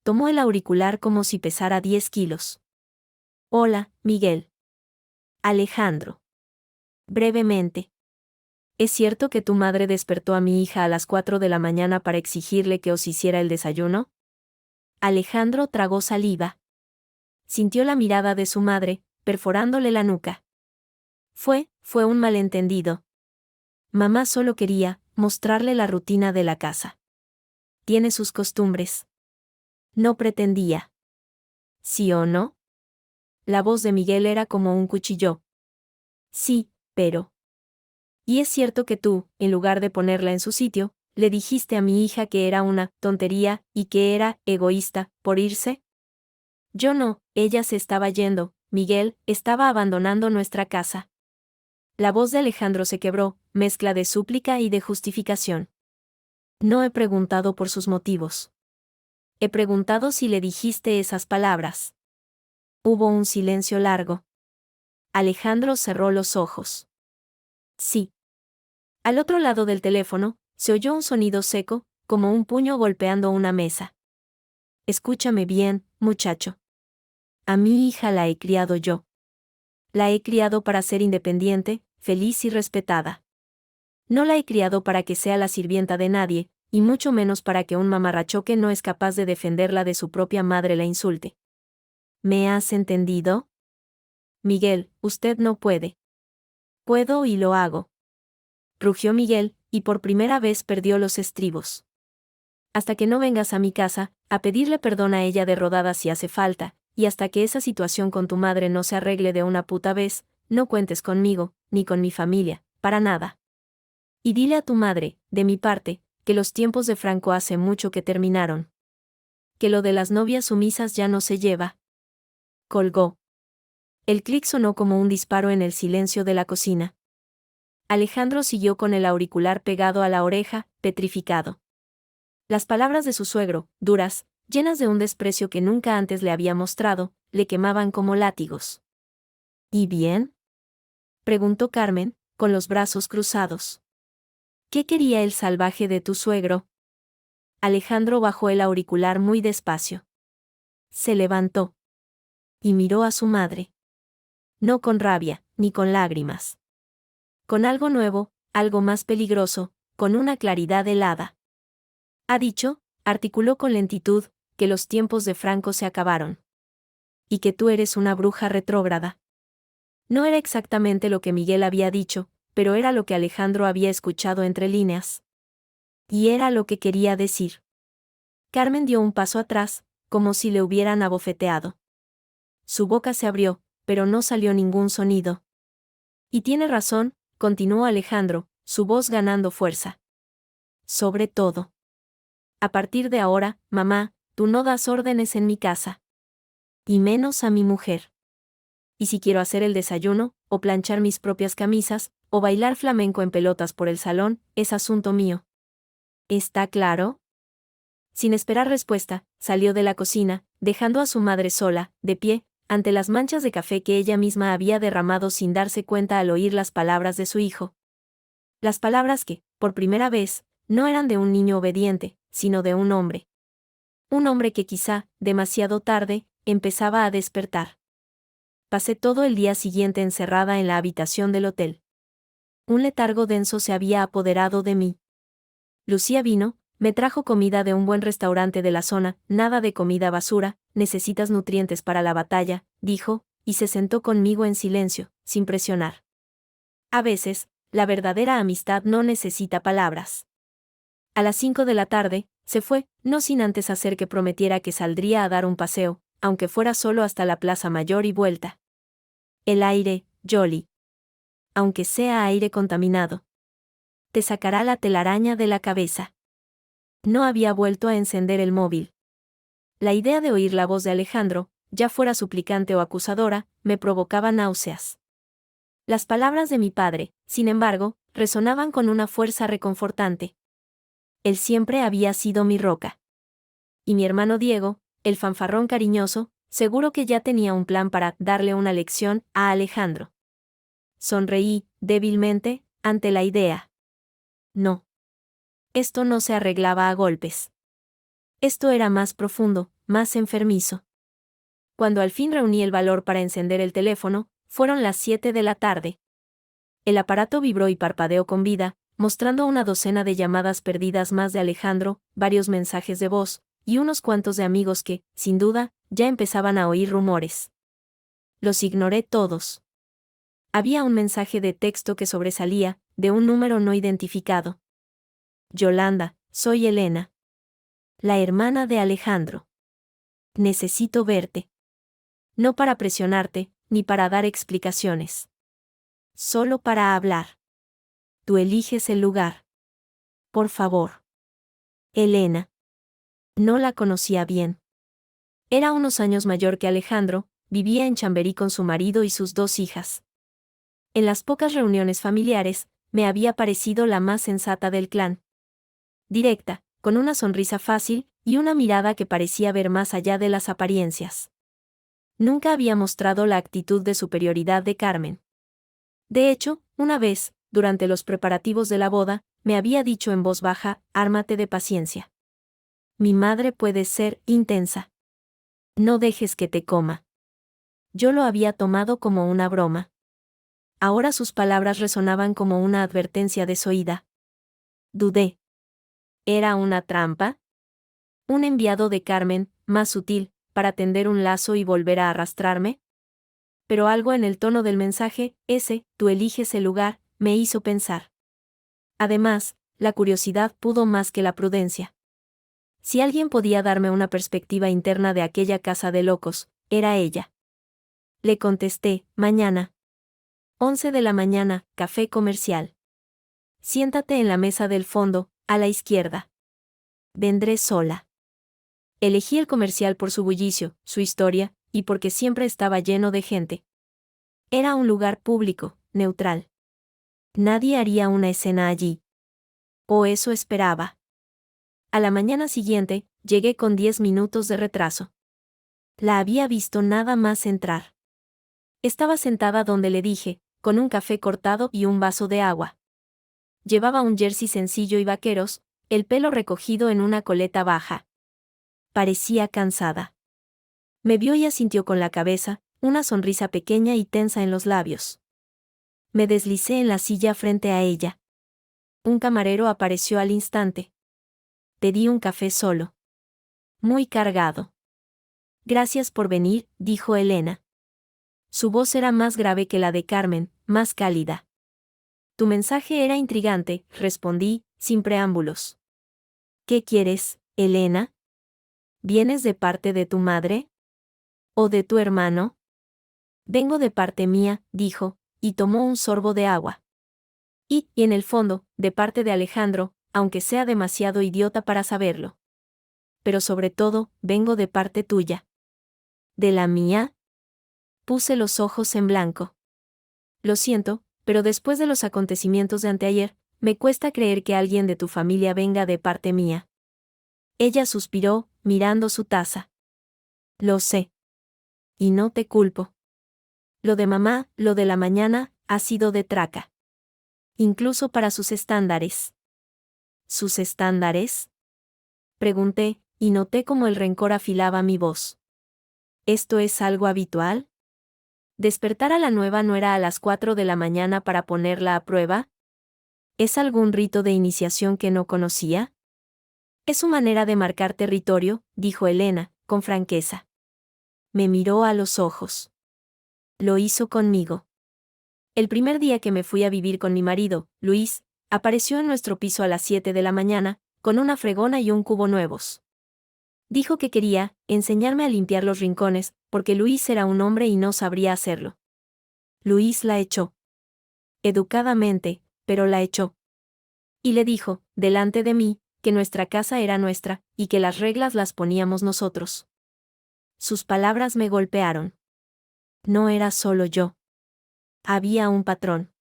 Tomó el auricular como si pesara 10 kilos. Hola, Miguel. Alejandro. Brevemente. ¿Es cierto que tu madre despertó a mi hija a las 4 de la mañana para exigirle que os hiciera el desayuno? Alejandro tragó saliva. Sintió la mirada de su madre, perforándole la nuca. Fue un malentendido. Mamá solo quería mostrarle la rutina de la casa. Tiene sus costumbres. No pretendía. ¿Sí o no? La voz de Miguel era como un cuchillo. Sí, pero... Y es cierto que tú, en lugar de ponerla en su sitio, le dijiste a mi hija que era una tontería y que era egoísta por irse. Yo no, ella se estaba yendo, Miguel, estaba abandonando nuestra casa. La voz de Alejandro se quebró, mezcla de súplica y de justificación. No he preguntado por sus motivos. He preguntado si le dijiste esas palabras. Hubo un silencio largo. Alejandro cerró los ojos. Sí. Al otro lado del teléfono, se oyó un sonido seco, como un puño golpeando una mesa. Escúchame bien, muchacho. A mi hija la he criado yo. La he criado para ser independiente, feliz y respetada. No la he criado para que sea la sirvienta de nadie, y mucho menos para que un mamarracho que no es capaz de defenderla de su propia madre la insulte. ¿Me has entendido? Miguel, usted no puede. Puedo y lo hago. Rugió Miguel, y por primera vez perdió los estribos. Hasta que no vengas a mi casa, a pedirle perdón a ella de rodadas si hace falta, y hasta que esa situación con tu madre no se arregle de una puta vez, no cuentes conmigo, ni con mi familia, para nada. Y dile a tu madre, de mi parte, que los tiempos de Franco hace mucho que terminaron. Que lo de las novias sumisas ya no se lleva. Colgó. El clic sonó como un disparo en el silencio de la cocina. Alejandro siguió con el auricular pegado a la oreja, petrificado. Las palabras de su suegro, duras, llenas de un desprecio que nunca antes le había mostrado, le quemaban como látigos. ¿Y bien? Preguntó Carmen, con los brazos cruzados. ¿Qué quería el salvaje de tu suegro? Alejandro bajó el auricular muy despacio. Se levantó. Y miró a su madre. No con rabia, ni con lágrimas. Con algo nuevo, algo más peligroso, con una claridad helada. Ha dicho, articuló con lentitud, que los tiempos de Franco se acabaron. Y que tú eres una bruja retrógrada. No era exactamente lo que Miguel había dicho, pero era lo que Alejandro había escuchado entre líneas. Y era lo que quería decir. Carmen dio un paso atrás, como si le hubieran abofeteado. Su boca se abrió, pero no salió ningún sonido. Y tiene razón, continuó Alejandro, su voz ganando fuerza. Sobre todo. A partir de ahora, mamá, tú no das órdenes en mi casa. Y menos a mi mujer. Y si quiero hacer el desayuno, o planchar mis propias camisas, o bailar flamenco en pelotas por el salón, es asunto mío. ¿Está claro? Sin esperar respuesta, salió de la cocina, dejando a su madre sola, de pie, ante las manchas de café que ella misma había derramado sin darse cuenta al oír las palabras de su hijo. Las palabras que, por primera vez, no eran de un niño obediente, sino de un hombre. Un hombre que quizá, demasiado tarde, empezaba a despertar. Pasé todo el día siguiente encerrada en la habitación del hotel. Un letargo denso se había apoderado de mí. Lucía vino, me trajo comida de un buen restaurante de la zona, nada de comida basura, necesitas nutrientes para la batalla, dijo, y se sentó conmigo en silencio, sin presionar. A veces, la verdadera amistad no necesita palabras. A las 5 de la tarde, se fue, no sin antes hacer que prometiera que saldría a dar un paseo, aunque fuera solo hasta la Plaza Mayor y vuelta. El aire, Jolly. Aunque sea aire contaminado. Te sacará la telaraña de la cabeza. No había vuelto a encender el móvil. La idea de oír la voz de Alejandro, ya fuera suplicante o acusadora, me provocaba náuseas. Las palabras de mi padre, sin embargo, resonaban con una fuerza reconfortante. Él siempre había sido mi roca. Y mi hermano Diego, el fanfarrón cariñoso, seguro que ya tenía un plan para darle una lección a Alejandro. Sonreí, débilmente, ante la idea. No. Esto no se arreglaba a golpes. Esto era más profundo, más enfermizo. Cuando al fin reuní el valor para encender el teléfono, fueron las 7 de la tarde. El aparato vibró y parpadeó con vida, mostrando una docena de llamadas perdidas más de Alejandro, varios mensajes de voz, y unos cuantos de amigos que, sin duda, ya empezaban a oír rumores. Los ignoré todos. Había un mensaje de texto que sobresalía, de un número no identificado. Yolanda, soy Elena. La hermana de Alejandro. Necesito verte. No para presionarte, ni para dar explicaciones. Solo para hablar. Tú eliges el lugar. Por favor. Elena. No la conocía bien. Era unos años mayor que Alejandro, vivía en Chamberí con su marido y sus 2 hijas. En las pocas reuniones familiares, me había parecido la más sensata del clan. Directa, con una sonrisa fácil, y una mirada que parecía ver más allá de las apariencias. Nunca había mostrado la actitud de superioridad de Carmen. De hecho, una vez, durante los preparativos de la boda, me había dicho en voz baja, ármate de paciencia. Mi madre puede ser intensa. No dejes que te coma. Yo lo había tomado como una broma. Ahora sus palabras resonaban como una advertencia desoída. Dudé. ¿Era una trampa? ¿Un enviado de Carmen, más sutil, para tender un lazo y volver a arrastrarme? Pero algo en el tono del mensaje, tú eliges el lugar, me hizo pensar. Además, la curiosidad pudo más que la prudencia. Si alguien podía darme una perspectiva interna de aquella casa de locos, era ella. Le contesté, mañana. 11 de la mañana, café comercial. Siéntate en la mesa del fondo, a la izquierda. Vendré sola. Elegí el comercial por su bullicio, su historia, y porque siempre estaba lleno de gente. Era un lugar público, neutral. Nadie haría una escena allí. O eso esperaba. A la mañana siguiente, llegué con 10 minutos de retraso. La había visto nada más entrar. Estaba sentada donde le dije, con un café cortado y un vaso de agua. Llevaba un jersey sencillo y vaqueros, el pelo recogido en una coleta baja. Parecía cansada. Me vio y asintió con la cabeza, una sonrisa pequeña y tensa en los labios. Me deslicé en la silla frente a ella. Un camarero apareció al instante. Pedí un café solo. Muy cargado. Gracias por venir, dijo Elena. Su voz era más grave que la de Carmen, más cálida. Tu mensaje era intrigante, respondí, sin preámbulos. ¿Qué quieres, Elena? ¿Vienes de parte de tu madre? ¿O de tu hermano? Vengo de parte mía, dijo, y tomó un sorbo de agua. Y en el fondo, de parte de Alejandro, aunque sea demasiado idiota para saberlo. Pero sobre todo, vengo de parte tuya. ¿De la mía? Puse los ojos en blanco. Lo siento, pero después de los acontecimientos de anteayer, me cuesta creer que alguien de tu familia venga de parte mía. Ella suspiró, mirando su taza. Lo sé. Y no te culpo. Lo de mamá, lo de la mañana, ha sido de traca. Incluso para sus estándares. ¿Sus estándares? Pregunté, y noté cómo el rencor afilaba mi voz. ¿Esto es algo habitual? ¿Despertar a la nueva no era a las 4 de la mañana para ponerla a prueba? ¿Es algún rito de iniciación que no conocía? Es su manera de marcar territorio, dijo Elena, con franqueza. Me miró a los ojos. Lo hizo conmigo. El primer día que me fui a vivir con mi marido, Luis, apareció en nuestro piso a las 7 de la mañana, con una fregona y un cubo nuevos. Dijo que quería enseñarme a limpiar los rincones, porque Luis era un hombre y no sabría hacerlo. Luis la echó. Educadamente, pero la echó. Y le dijo, delante de mí, que nuestra casa era nuestra, y que las reglas las poníamos nosotros. Sus palabras me golpearon. No era solo yo. Había un patrón.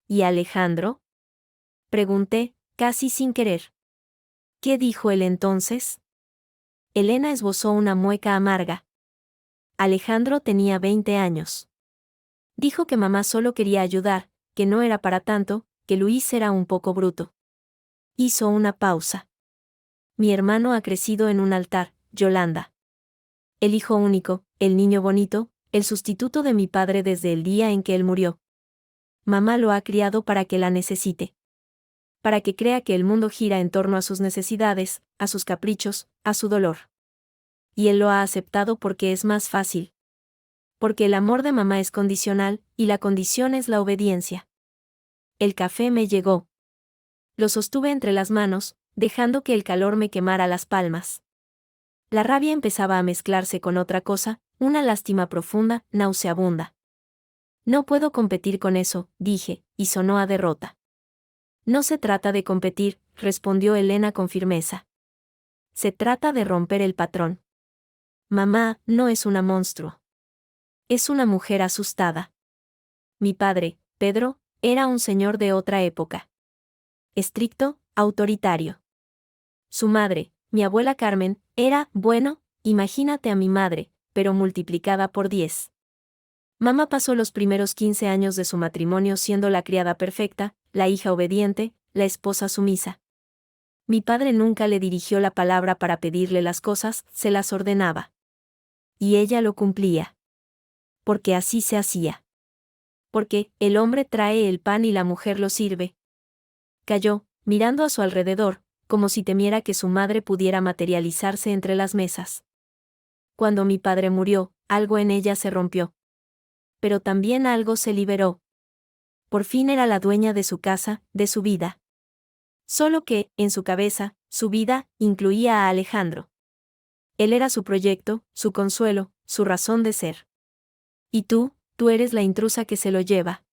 ¿Y Alejandro? Pregunté, casi sin querer. ¿Qué dijo él entonces? Elena esbozó una mueca amarga. Alejandro tenía 20 años. Dijo que mamá solo quería ayudar, que no era para tanto, que Luis era un poco bruto. Hizo una pausa. Mi hermano ha crecido en un altar, Yolanda. El hijo único, el niño bonito, el sustituto de mi padre desde el día en que él murió. Mamá lo ha criado para que la necesite. Para que crea que el mundo gira en torno a sus necesidades, a sus caprichos, a su dolor. Y él lo ha aceptado porque es más fácil. Porque el amor de mamá es condicional, y la condición es la obediencia. El café me llegó. Lo sostuve entre las manos, dejando que el calor me quemara las palmas. La rabia empezaba a mezclarse con otra cosa, una lástima profunda, nauseabunda. No puedo competir con eso, dije, y sonó a derrota. No se trata de competir, respondió Elena con firmeza. Se trata de romper el patrón. Mamá no es una monstruo. Es una mujer asustada. Mi padre, Pedro, era un señor de otra época. Estricto, autoritario. Su madre, mi abuela Carmen, era, bueno, imagínate a mi madre, pero multiplicada por 10. Mamá pasó los primeros 15 años de su matrimonio siendo la criada perfecta, la hija obediente, la esposa sumisa. Mi padre nunca le dirigió la palabra para pedirle las cosas, se las ordenaba. Y ella lo cumplía. Porque así se hacía. Porque el hombre trae el pan y la mujer lo sirve. Calló, mirando a su alrededor, como si temiera que su madre pudiera materializarse entre las mesas. Cuando mi padre murió, algo en ella se rompió. Pero también algo se liberó. Por fin era la dueña de su casa, de su vida. Solo que, en su cabeza, su vida incluía a Alejandro. Él era su proyecto, su consuelo, su razón de ser. Y tú eres la intrusa que se lo lleva.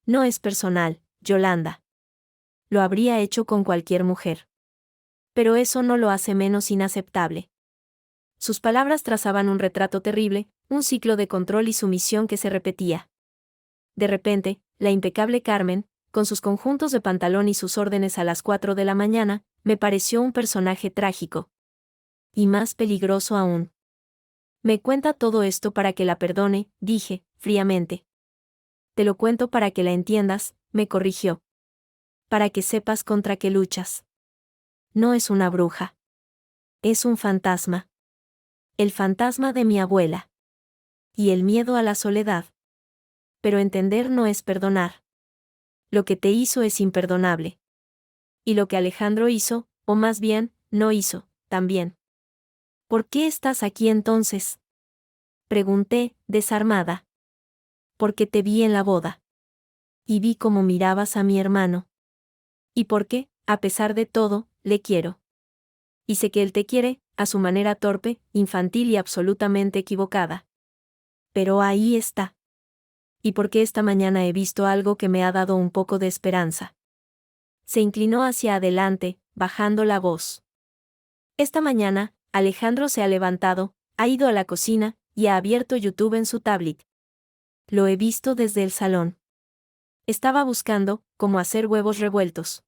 No es personal, Yolanda. Lo habría hecho con cualquier mujer. Pero eso no lo hace menos inaceptable. Sus palabras trazaban un retrato terrible, un ciclo de control y sumisión que se repetía. De repente, la impecable Carmen, con sus conjuntos de pantalón y sus órdenes a las 4 de la mañana, me pareció un personaje trágico. Y más peligroso aún. Me cuenta todo esto para que la perdone, dije, fríamente. Te lo cuento para que la entiendas, me corrigió. Para que sepas contra qué luchas. No es una bruja. Es un fantasma. El fantasma de mi abuela. Y el miedo a la soledad. Pero entender no es perdonar. Lo que te hizo es imperdonable. Y lo que Alejandro hizo, o más bien, no hizo, también. ¿Por qué estás aquí entonces? Pregunté, desarmada. Porque te vi en la boda. Y vi cómo mirabas a mi hermano. Y porque, a pesar de todo, le quiero. Y sé que él te quiere, a su manera torpe, infantil y absolutamente equivocada. Pero ahí está. Y porque esta mañana he visto algo que me ha dado un poco de esperanza. Se inclinó hacia adelante, bajando la voz. Esta mañana, Alejandro se ha levantado, ha ido a la cocina, y ha abierto YouTube en su tablet. Lo he visto desde el salón. Estaba buscando cómo hacer huevos revueltos.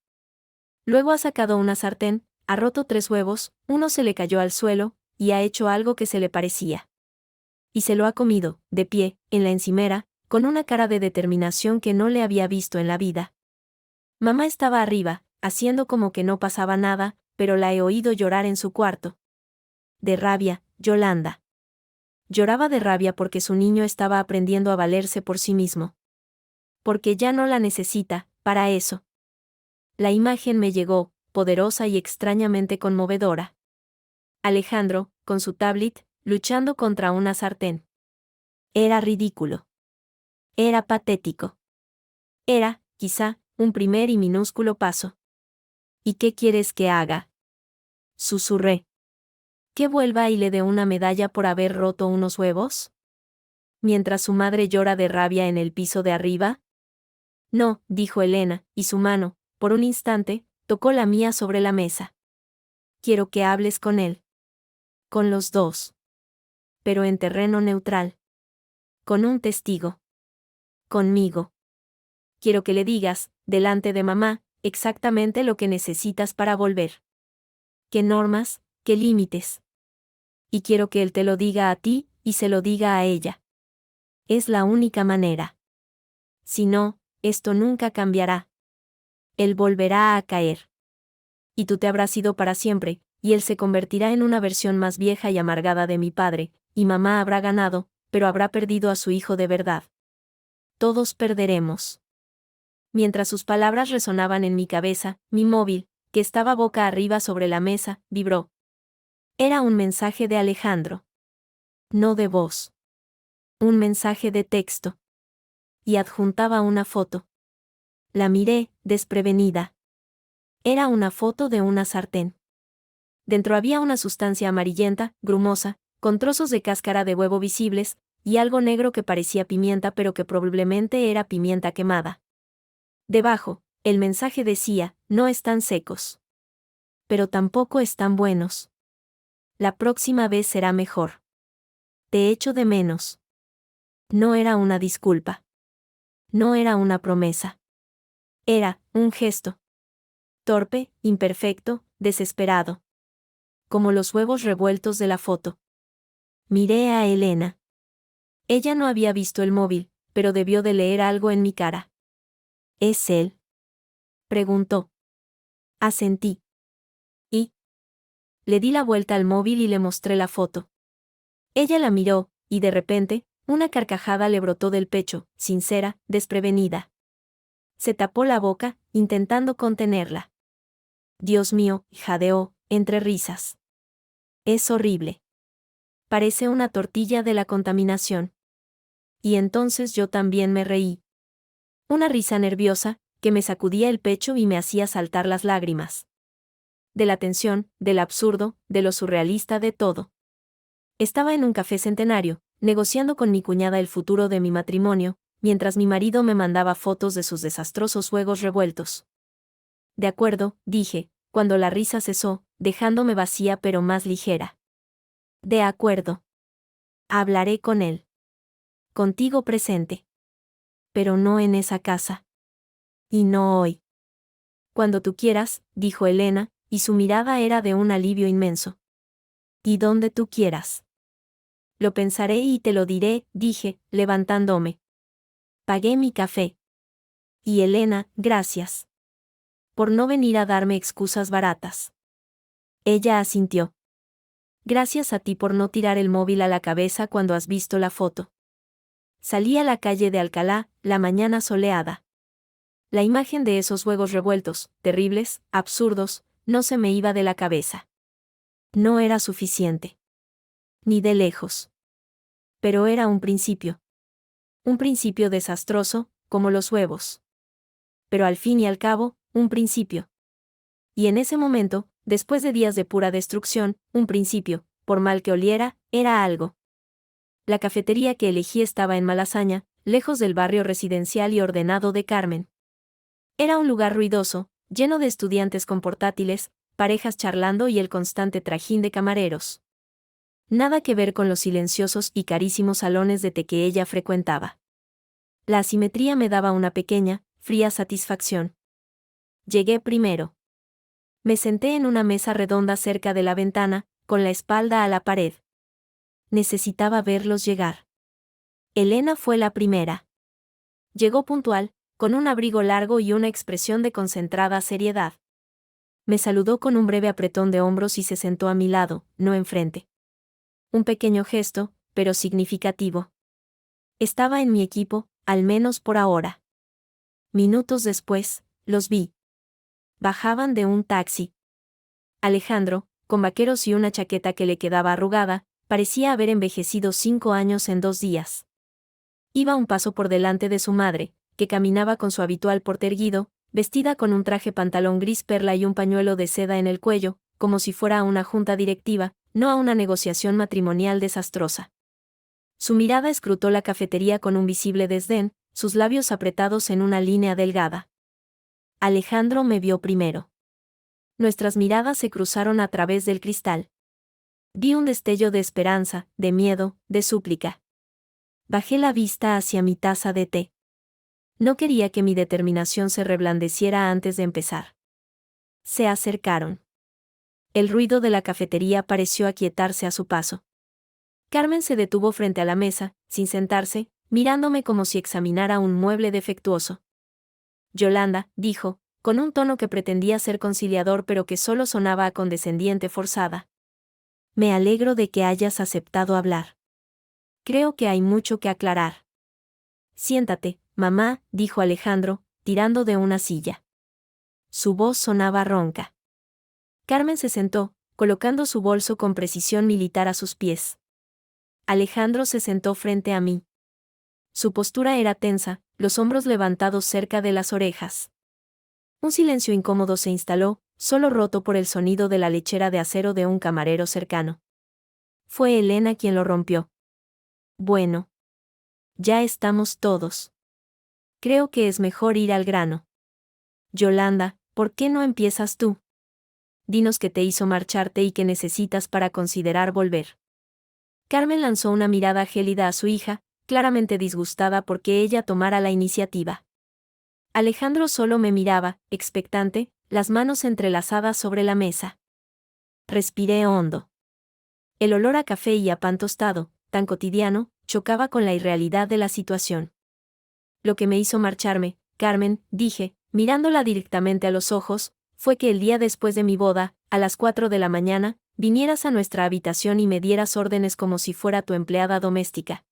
Luego ha sacado una sartén, ha roto 3 huevos, uno se le cayó al suelo, y ha hecho algo que se le parecía. Y se lo ha comido, de pie, en la encimera, con una cara de determinación que no le había visto en la vida. Mamá estaba arriba, haciendo como que no pasaba nada, pero la he oído llorar en su cuarto. De rabia, Yolanda. Lloraba de rabia porque su niño estaba aprendiendo a valerse por sí mismo. Porque ya no la necesita, para eso. La imagen me llegó, poderosa y extrañamente conmovedora. Alejandro, con su tablet, luchando contra una sartén. Era ridículo. Era patético. Era, quizá, un primer y minúsculo paso. ¿Y qué quieres que haga? Susurré. ¿Que vuelva y le dé una medalla por haber roto unos huevos? Mientras su madre llora de rabia en el piso de arriba. No, dijo Elena, y su mano, por un instante, tocó la mía sobre la mesa. Quiero que hables con él. Con los dos. Pero en terreno neutral. Con un testigo. Conmigo. Quiero que le digas, delante de mamá, exactamente lo que necesitas para volver. ¿Qué normas, qué límites? Y quiero que él te lo diga a ti, y se lo diga a ella. Es la única manera. Si no, esto nunca cambiará. Él volverá a caer. Y tú te habrás ido para siempre, y él se convertirá en una versión más vieja y amargada de mi padre, y mamá habrá ganado, pero habrá perdido a su hijo de verdad. Todos perderemos. Mientras sus palabras resonaban en mi cabeza, mi móvil, que estaba boca arriba sobre la mesa, vibró. Era un mensaje de Alejandro. No de voz. Un mensaje de texto. Y adjuntaba una foto. La miré, desprevenida. Era una foto de una sartén. Dentro había una sustancia amarillenta, grumosa, con trozos de cáscara de huevo visibles, y algo negro que parecía pimienta pero que probablemente era pimienta quemada. Debajo, el mensaje decía, no están secos. Pero tampoco están buenos. La próxima vez será mejor. Te echo de menos. No era una disculpa. No era una promesa. Era un gesto. Torpe, imperfecto, desesperado. Como los huevos revueltos de la foto. Miré a Elena. Ella no había visto el móvil, pero debió de leer algo en mi cara. ¿Es él? Preguntó. Asentí. ¿Y? Le di la vuelta al móvil y le mostré la foto. Ella la miró, y de repente, una carcajada le brotó del pecho, sincera, desprevenida. Se tapó la boca, intentando contenerla. Dios mío, jadeó, entre risas. Es horrible. Parece una tortilla de la contaminación. Y entonces yo también me reí. Una risa nerviosa, que me sacudía el pecho y me hacía saltar las lágrimas. De la tensión, del absurdo, de lo surrealista de todo. Estaba en un café centenario, negociando con mi cuñada el futuro de mi matrimonio, mientras mi marido me mandaba fotos de sus desastrosos huevos revueltos. De acuerdo, dije, cuando la risa cesó, dejándome vacía pero más ligera. De acuerdo. Hablaré con él. Contigo presente. Pero no en esa casa. Y no hoy. Cuando tú quieras, dijo Elena, y su mirada era de un alivio inmenso. Y donde tú quieras. Lo pensaré y te lo diré, dije, levantándome. Pagué mi café. Y Elena, gracias. Por no venir a darme excusas baratas. Ella asintió. Gracias a ti por no tirar el móvil a la cabeza cuando has visto la foto. Salí a la calle de Alcalá, la mañana soleada. La imagen de esos huevos revueltos, terribles, absurdos, no se me iba de la cabeza. No era suficiente. ni de lejos. Pero era un principio. Un principio desastroso, como los huevos. Pero al fin y al cabo, un principio. Y en ese momento, después de días de pura destrucción, un principio, por mal que oliera, era algo. La cafetería que elegí estaba en Malasaña, lejos del barrio residencial y ordenado de Carmen. Era un lugar ruidoso, lleno de estudiantes con portátiles, parejas charlando y el constante trajín de camareros. Nada que ver con los silenciosos y carísimos salones de té que ella frecuentaba. La asimetría me daba una pequeña, fría satisfacción. Llegué primero. Me senté en una mesa redonda cerca de la ventana, con la espalda a la pared. Necesitaba verlos llegar. Elena fue la primera. Llegó puntual, con un abrigo largo y una expresión de concentrada seriedad. Me saludó con un breve apretón de hombros y se sentó a mi lado, no enfrente. Un pequeño gesto, pero significativo. Estaba en mi equipo, al menos por ahora. Minutos después, los vi. Bajaban de un taxi. Alejandro, con vaqueros y una chaqueta que le quedaba arrugada, parecía haber envejecido 5 años en 2 días. Iba un paso por delante de su madre, que caminaba con su habitual porte erguido, vestida con un traje pantalón gris perla y un pañuelo de seda en el cuello, como si fuera a una junta directiva, no a una negociación matrimonial desastrosa. Su mirada escrutó la cafetería con un visible desdén, sus labios apretados en una línea delgada. Alejandro me vio primero. Nuestras miradas se cruzaron a través del cristal. Vi un destello de esperanza, de miedo, de súplica. Bajé la vista hacia mi taza de té. No quería que mi determinación se reblandeciera antes de empezar. Se acercaron. El ruido de la cafetería pareció aquietarse a su paso. Carmen se detuvo frente a la mesa, sin sentarse, mirándome como si examinara un mueble defectuoso. Yolanda, dijo, con un tono que pretendía ser conciliador pero que solo sonaba a condescendiente forzada. Me alegro de que hayas aceptado hablar. Creo que hay mucho que aclarar. Siéntate, mamá, dijo Alejandro, tirando de una silla. Su voz sonaba ronca. Carmen se sentó, colocando su bolso con precisión militar a sus pies. Alejandro se sentó frente a mí. Su postura era tensa, los hombros levantados cerca de las orejas. Un silencio incómodo se instaló, solo roto por el sonido de la lechera de acero de un camarero cercano. Fue Elena quien lo rompió. Bueno. Ya estamos todos. Creo que es mejor ir al grano. Yolanda, ¿por qué no empiezas tú? Dinos qué te hizo marcharte y qué necesitas para considerar volver. Carmen lanzó una mirada gélida a su hija, claramente disgustada porque ella tomara la iniciativa. Alejandro solo me miraba, expectante, las manos entrelazadas sobre la mesa. Respiré hondo. El olor a café y a pan tostado, tan cotidiano, chocaba con la irrealidad de la situación. Lo que me hizo marcharme, Carmen, dije, mirándola directamente a los ojos, fue que el día después de mi boda, a las 4 de la mañana, vinieras a nuestra habitación y me dieras órdenes como si fuera tu empleada doméstica.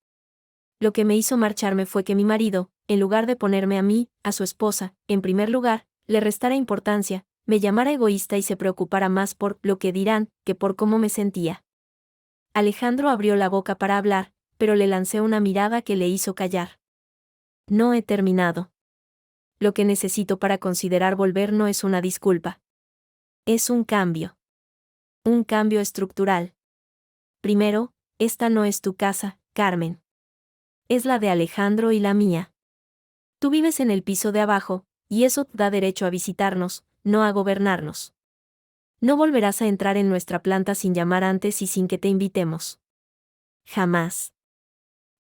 Lo que me hizo marcharme fue que mi marido, en lugar de ponerme a mí, a su esposa, en primer lugar, le restara importancia, me llamara egoísta y se preocupara más por lo que dirán que por cómo me sentía. Alejandro abrió la boca para hablar, pero le lancé una mirada que le hizo callar. No he terminado. Lo que necesito para considerar volver no es una disculpa. Es un cambio. Un cambio estructural. Primero, esta no es tu casa, Carmen. Es la de Alejandro y la mía. Tú vives en el piso de abajo, y eso te da derecho a visitarnos, no a gobernarnos. No volverás a entrar en nuestra planta sin llamar antes y sin que te invitemos. Jamás.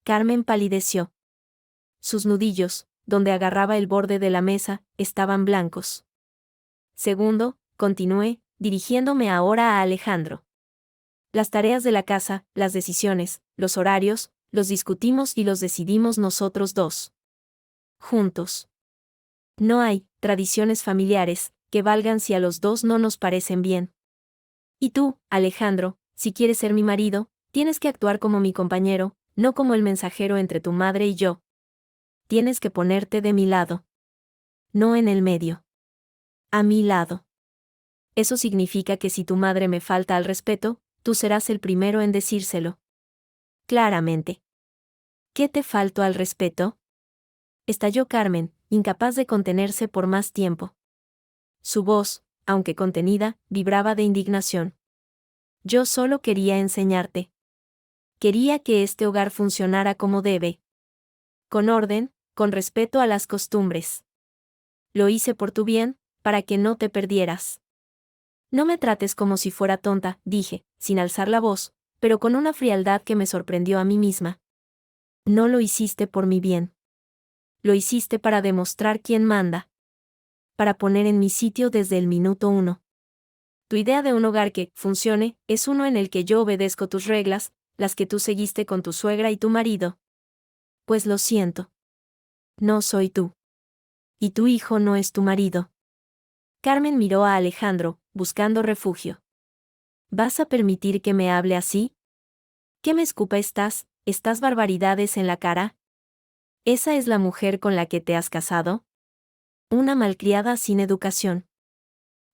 Carmen palideció. Sus nudillos, donde agarraba el borde de la mesa, estaban blancos. Segundo, continué, dirigiéndome ahora a Alejandro. Las tareas de la casa, las decisiones, los horarios, los discutimos y los decidimos nosotros dos. Juntos. No hay tradiciones familiares que valgan si a los dos no nos parecen bien. Y tú, Alejandro, si quieres ser mi marido, tienes que actuar como mi compañero, no como el mensajero entre tu madre y yo. Tienes que ponerte de mi lado. No en el medio. A mi lado. Eso significa que si tu madre me falta al respeto, tú serás el primero en decírselo. Claramente. ¿Qué te faltó al respeto? Estalló Carmen, incapaz de contenerse por más tiempo. Su voz, aunque contenida, vibraba de indignación. Yo solo quería enseñarte. Quería que este hogar funcionara como debe. Con orden, con respeto a las costumbres. Lo hice por tu bien, para que no te perdieras. No me trates como si fuera tonta, dije, sin alzar la voz, pero con una frialdad que me sorprendió a mí misma. No lo hiciste por mi bien. Lo hiciste para demostrar quién manda. Para poner en mi sitio desde el minuto 1. Tu idea de un hogar que funcione es uno en el que yo obedezco tus reglas, las que tú seguiste con tu suegra y tu marido. Pues lo siento. No soy tú. Y tu hijo no es tu marido. Carmen miró a Alejandro, buscando refugio. ¿Vas a permitir que me hable así? ¿Qué me escupa estas barbaridades en la cara? ¿Esa es la mujer con la que te has casado? Una malcriada sin educación.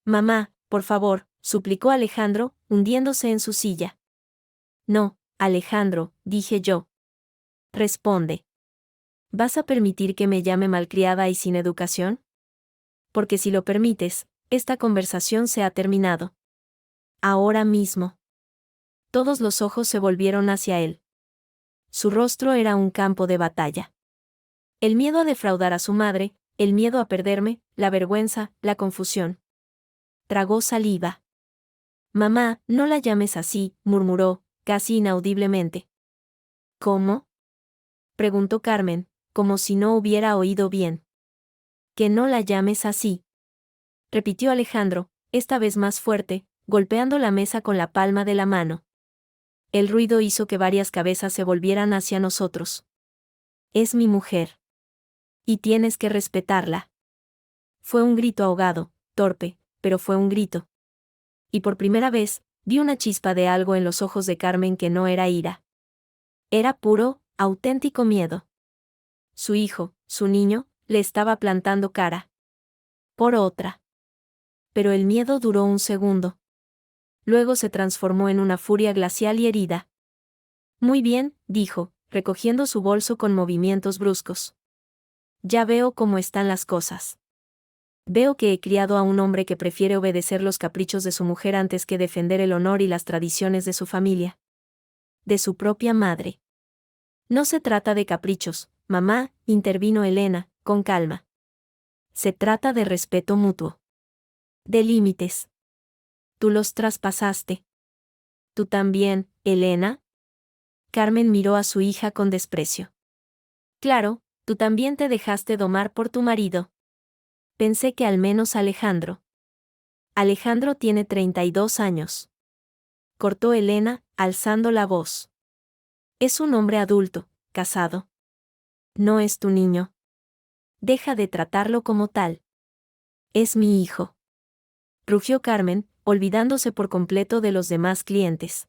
Mamá, por favor, suplicó Alejandro, hundiéndose en su silla. No, Alejandro, dije yo. Responde. ¿Vas a permitir que me llame malcriada y sin educación? Porque si lo permites, esta conversación se ha terminado. Ahora mismo. Todos los ojos se volvieron hacia él. Su rostro era un campo de batalla. El miedo a defraudar a su madre, el miedo a perderme, la vergüenza, la confusión. Tragó saliva. Mamá, no la llames así, murmuró, casi inaudiblemente. ¿Cómo? Preguntó Carmen, como si no hubiera oído bien. Que no la llames así. Repitió Alejandro, esta vez más fuerte, golpeando la mesa con la palma de la mano. El ruido hizo que varias cabezas se volvieran hacia nosotros. Es mi mujer. Y tienes que respetarla. Fue un grito ahogado, torpe, pero fue un grito. Y por primera vez, vi una chispa de algo en los ojos de Carmen que no era ira. Era puro, auténtico miedo. Su hijo, su niño, le estaba plantando cara. Por otra. Pero el miedo duró un segundo. Luego se transformó en una furia glacial y herida. Muy bien, dijo, recogiendo su bolso con movimientos bruscos. Ya veo cómo están las cosas. Veo que he criado a un hombre que prefiere obedecer los caprichos de su mujer antes que defender el honor y las tradiciones de su familia. De su propia madre. No se trata de caprichos, mamá, intervino Elena, con calma. Se trata de respeto mutuo. De límites. Tú los traspasaste. ¿Tú también, Elena? Carmen miró a su hija con desprecio. Claro, tú también te dejaste domar por tu marido. Pensé que al menos Alejandro. Alejandro tiene 32 años. Cortó Elena, alzando la voz. Es un hombre adulto, casado. No es tu niño. Deja de tratarlo como tal. Es mi hijo. Rugió Carmen, olvidándose por completo de los demás clientes.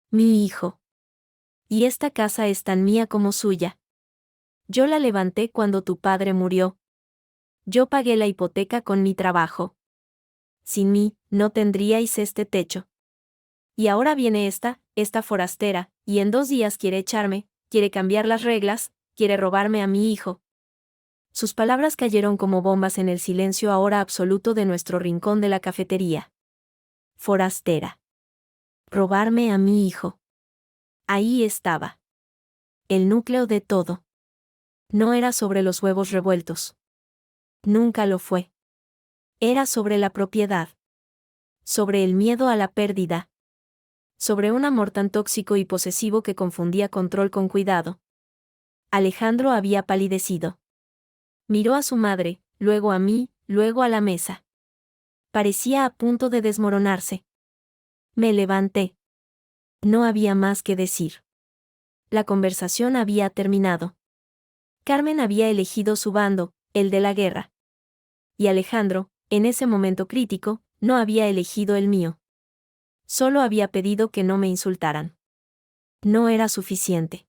Mi hijo. Y esta casa es tan mía como suya. Yo la levanté cuando tu padre murió. Yo pagué la hipoteca con mi trabajo. Sin mí, no tendríais este techo. Y ahora viene esta forastera, y en 2 días quiere echarme, quiere cambiar las reglas, quiere robarme a mi hijo. Sus palabras cayeron como bombas en el silencio ahora absoluto de nuestro rincón de la cafetería. Forastera. Robarme a mi hijo. Ahí estaba. El núcleo de todo. No era sobre los huevos revueltos. Nunca lo fue. Era sobre la propiedad. Sobre el miedo a la pérdida. Sobre un amor tan tóxico y posesivo que confundía control con cuidado. Alejandro había palidecido. Miró a su madre, luego a mí, luego a la mesa. Parecía a punto de desmoronarse. Me levanté. No había más que decir. La conversación había terminado. Carmen había elegido su bando, el de la guerra. Y Alejandro, en ese momento crítico, no había elegido el mío. Solo había pedido que no me insultaran. No era suficiente.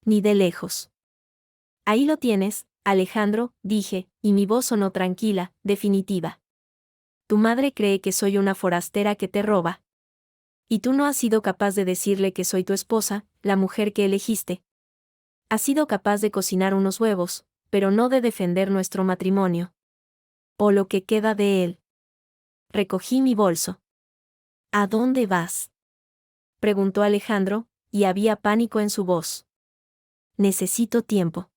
Ni de lejos. Ahí lo tienes, Alejandro, dije, y mi voz sonó tranquila, definitiva. Tu madre cree que soy una forastera que te roba. Y tú no has sido capaz de decirle que soy tu esposa, la mujer que elegiste. Has sido capaz de cocinar unos huevos, pero no de defender nuestro matrimonio. O lo que queda de él. Recogí mi bolso. ¿A dónde vas?, preguntó Alejandro, y había pánico en su voz. Necesito tiempo.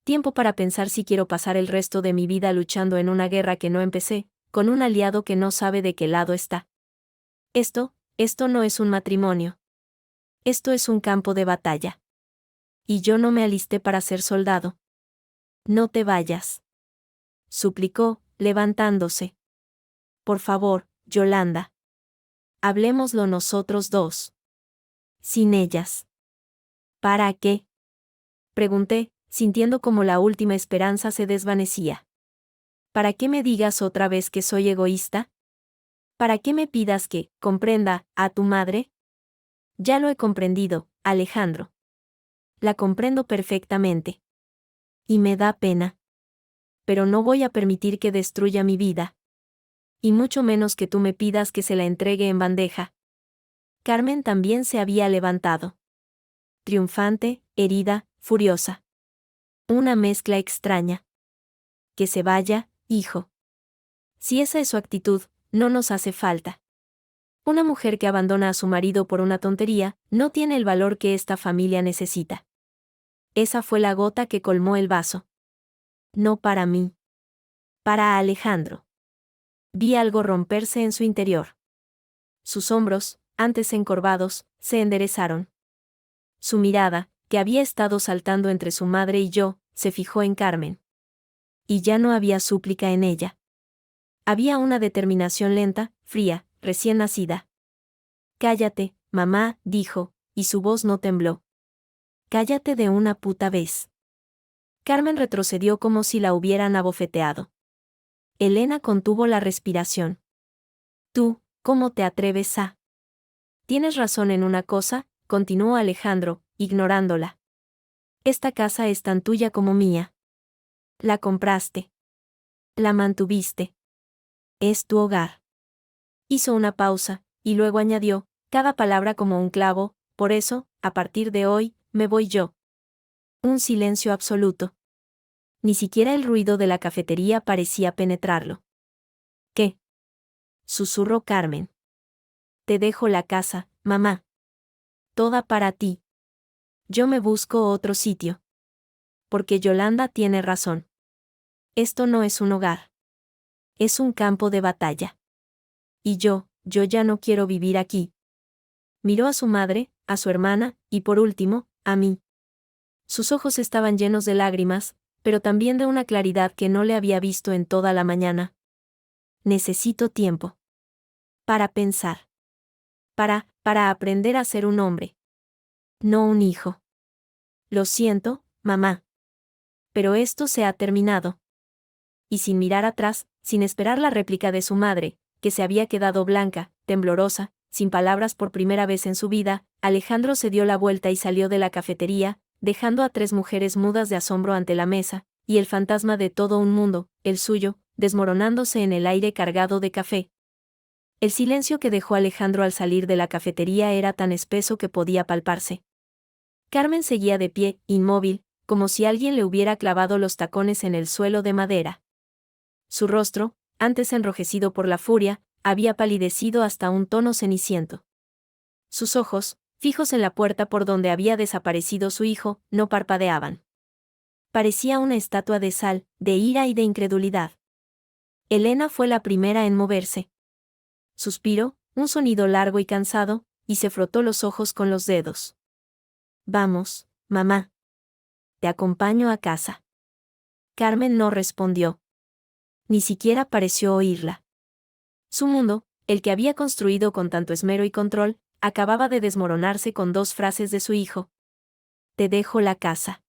Tiempo para pensar si quiero pasar el resto de mi vida luchando en una guerra que no empecé, con un aliado que no sabe de qué lado está. Esto no es un matrimonio. Esto es un campo de batalla. Y yo no me alisté para ser soldado. No te vayas, suplicó, levantándose. Por favor, Yolanda. Hablemoslo nosotros dos. Sin ellas. ¿Para qué?, pregunté, sintiendo como la última esperanza se desvanecía. ¿Para qué me digas otra vez que soy egoísta? ¿Para qué me pidas que comprenda a tu madre? Ya lo he comprendido, Alejandro. La comprendo perfectamente. Y me da pena. Pero no voy a permitir que destruya mi vida. Y mucho menos que tú me pidas que se la entregue en bandeja. Carmen también se había levantado. Triunfante, herida, furiosa. Una mezcla extraña. Que se vaya, hijo. Si esa es su actitud, no nos hace falta. Una mujer que abandona a su marido por una tontería, no tiene el valor que esta familia necesita. Esa fue la gota que colmó el vaso. No para mí. Para Alejandro. Vi algo romperse en su interior. Sus hombros, antes encorvados, se enderezaron. Su mirada, que había estado saltando entre su madre y yo, se fijó en Carmen. Y ya no había súplica en ella. Había una determinación lenta, fría, recién nacida. Cállate, mamá, dijo, y su voz no tembló. Cállate de una puta vez. Carmen retrocedió como si la hubieran abofeteado. Elena contuvo la respiración. Tú, ¿cómo te atreves a? Tienes razón en una cosa, continuó Alejandro, ignorándola. Esta casa es tan tuya como mía. La compraste. La mantuviste. Es tu hogar. Hizo una pausa, y luego añadió, cada palabra como un clavo, por eso, a partir de hoy, me voy yo. Un silencio absoluto. Ni siquiera el ruido de la cafetería parecía penetrarlo. ¿Qué?, susurró Carmen. Te dejo la casa, mamá. Toda para ti. Yo me busco otro sitio. Porque Yolanda tiene razón. Esto no es un hogar. Es un campo de batalla. Y yo ya no quiero vivir aquí. Miró a su madre, a su hermana, y por último, a mí. Sus ojos estaban llenos de lágrimas, pero también de una claridad que no le había visto en toda la mañana. Necesito tiempo. Para pensar. Para aprender a ser un hombre. No un hijo. Lo siento, mamá. Pero esto se ha terminado. Y sin mirar atrás, sin esperar la réplica de su madre, que se había quedado blanca, temblorosa, sin palabras por primera vez en su vida, Alejandro se dio la vuelta y salió de la cafetería, dejando a 3 mujeres mudas de asombro ante la mesa, y el fantasma de todo un mundo, el suyo, desmoronándose en el aire cargado de café. El silencio que dejó Alejandro al salir de la cafetería era tan espeso que podía palparse. Carmen seguía de pie, inmóvil, como si alguien le hubiera clavado los tacones en el suelo de madera. Su rostro, antes enrojecido por la furia, había palidecido hasta un tono ceniciento. Sus ojos, fijos en la puerta por donde había desaparecido su hijo, no parpadeaban. Parecía una estatua de sal, de ira y de incredulidad. Elena fue la primera en moverse. Suspiró, un sonido largo y cansado, y se frotó los ojos con los dedos. Vamos, mamá. Te acompaño a casa. Carmen no respondió. Ni siquiera pareció oírla. Su mundo, el que había construido con tanto esmero y control, acababa de desmoronarse con 2 frases de su hijo. Te dejo la casa.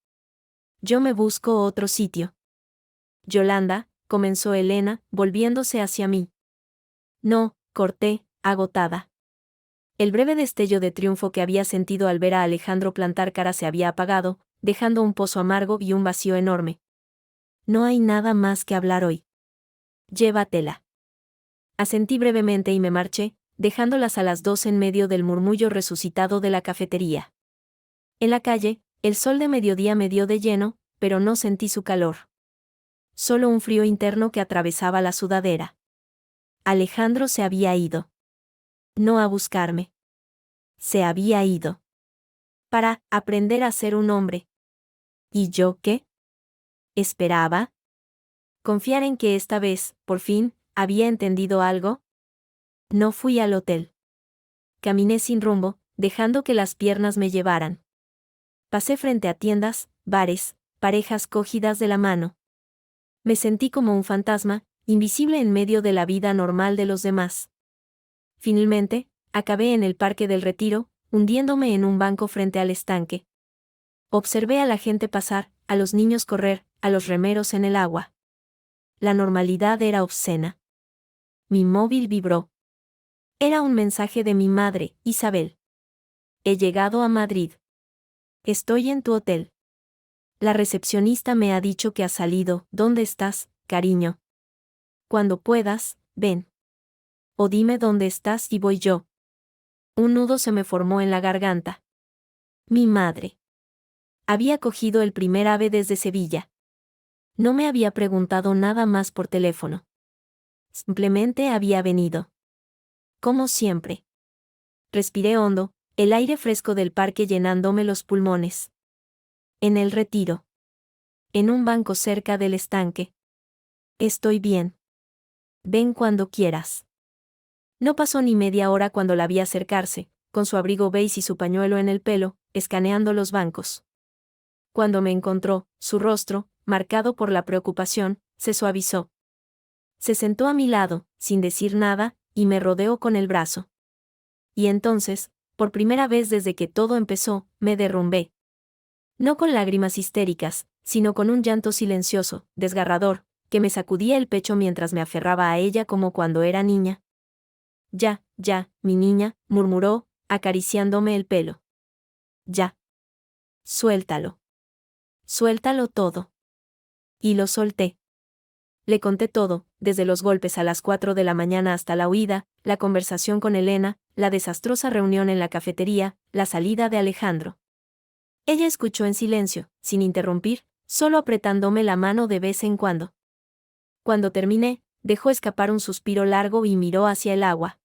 Yo me busco otro sitio. Yolanda, comenzó Elena, volviéndose hacia mí. No, corté, agotada. El breve destello de triunfo que había sentido al ver a Alejandro plantar cara se había apagado, dejando un pozo amargo y un vacío enorme. No hay nada más que hablar hoy. Llévatela. Asentí brevemente y me marché, dejándolas a las 2 en medio del murmullo resucitado de la cafetería. En la calle, el sol de mediodía me dio de lleno, pero no sentí su calor. Solo un frío interno que atravesaba la sudadera. Alejandro se había ido. No a buscarme. Se había ido. Para aprender a ser un hombre. ¿Y yo qué? ¿Esperaba? ¿Confiar en que esta vez, por fin, había entendido algo? No fui al hotel. Caminé sin rumbo, dejando que las piernas me llevaran. Pasé frente a tiendas, bares, parejas cogidas de la mano. Me sentí como un fantasma, invisible en medio de la vida normal de los demás. Finalmente, acabé en el Parque del Retiro, hundiéndome en un banco frente al estanque. Observé a la gente pasar, a los niños correr, a los remeros en el agua. La normalidad era obscena. Mi móvil vibró. Era un mensaje de mi madre, Isabel. He llegado a Madrid. Estoy en tu hotel. La recepcionista me ha dicho que has salido. ¿Dónde estás, cariño? Cuando puedas, ven. O dime dónde estás y voy yo. Un nudo se me formó en la garganta. Mi madre. Había cogido el primer ave desde Sevilla. No me había preguntado nada más por teléfono. Simplemente había venido. Como siempre. Respiré hondo, el aire fresco del parque llenándome los pulmones. En el Retiro. En un banco cerca del estanque. Estoy bien. Ven cuando quieras. No pasó ni media hora cuando la vi acercarse, con su abrigo beige y su pañuelo en el pelo, escaneando los bancos. Cuando me encontró, su rostro, marcado por la preocupación, se suavizó. Se sentó a mi lado, sin decir nada, y me rodeó con el brazo. Y entonces, por primera vez desde que todo empezó, me derrumbé. No con lágrimas histéricas, sino con un llanto silencioso, desgarrador, que me sacudía el pecho mientras me aferraba a ella como cuando era niña. Ya, mi niña, murmuró, acariciándome el pelo. Ya. Suéltalo. Suéltalo todo. Y lo solté. Le conté todo, desde los golpes a las 4 de la mañana hasta la huida, la conversación con Elena, la desastrosa reunión en la cafetería, la salida de Alejandro. Ella escuchó en silencio, sin interrumpir, solo apretándome la mano de vez en cuando. Cuando terminé, dejó escapar un suspiro largo y miró hacia el agua.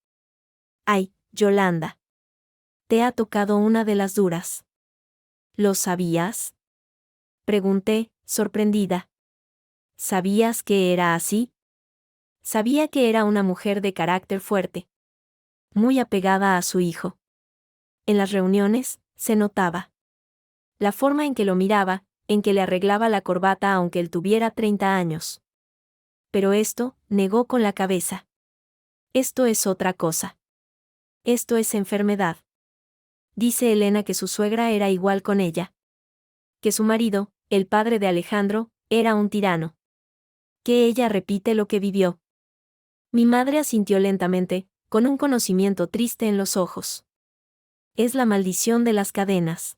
Ay, Yolanda. Te ha tocado una de las duras. ¿Lo sabías? Pregunté, sorprendida. ¿Sabías que era así? Sabía que era una mujer de carácter fuerte. Muy apegada a su hijo. En las reuniones, se notaba. La forma en que lo miraba, en que le arreglaba la corbata aunque él tuviera 30 años. Pero esto, negó con la cabeza. Esto es otra cosa. Esto es enfermedad. Dice Elena que su suegra era igual con ella. Que su marido, el padre de Alejandro, era un tirano. Que ella repite lo que vivió. Mi madre asintió lentamente, con un conocimiento triste en los ojos. Es la maldición de las cadenas.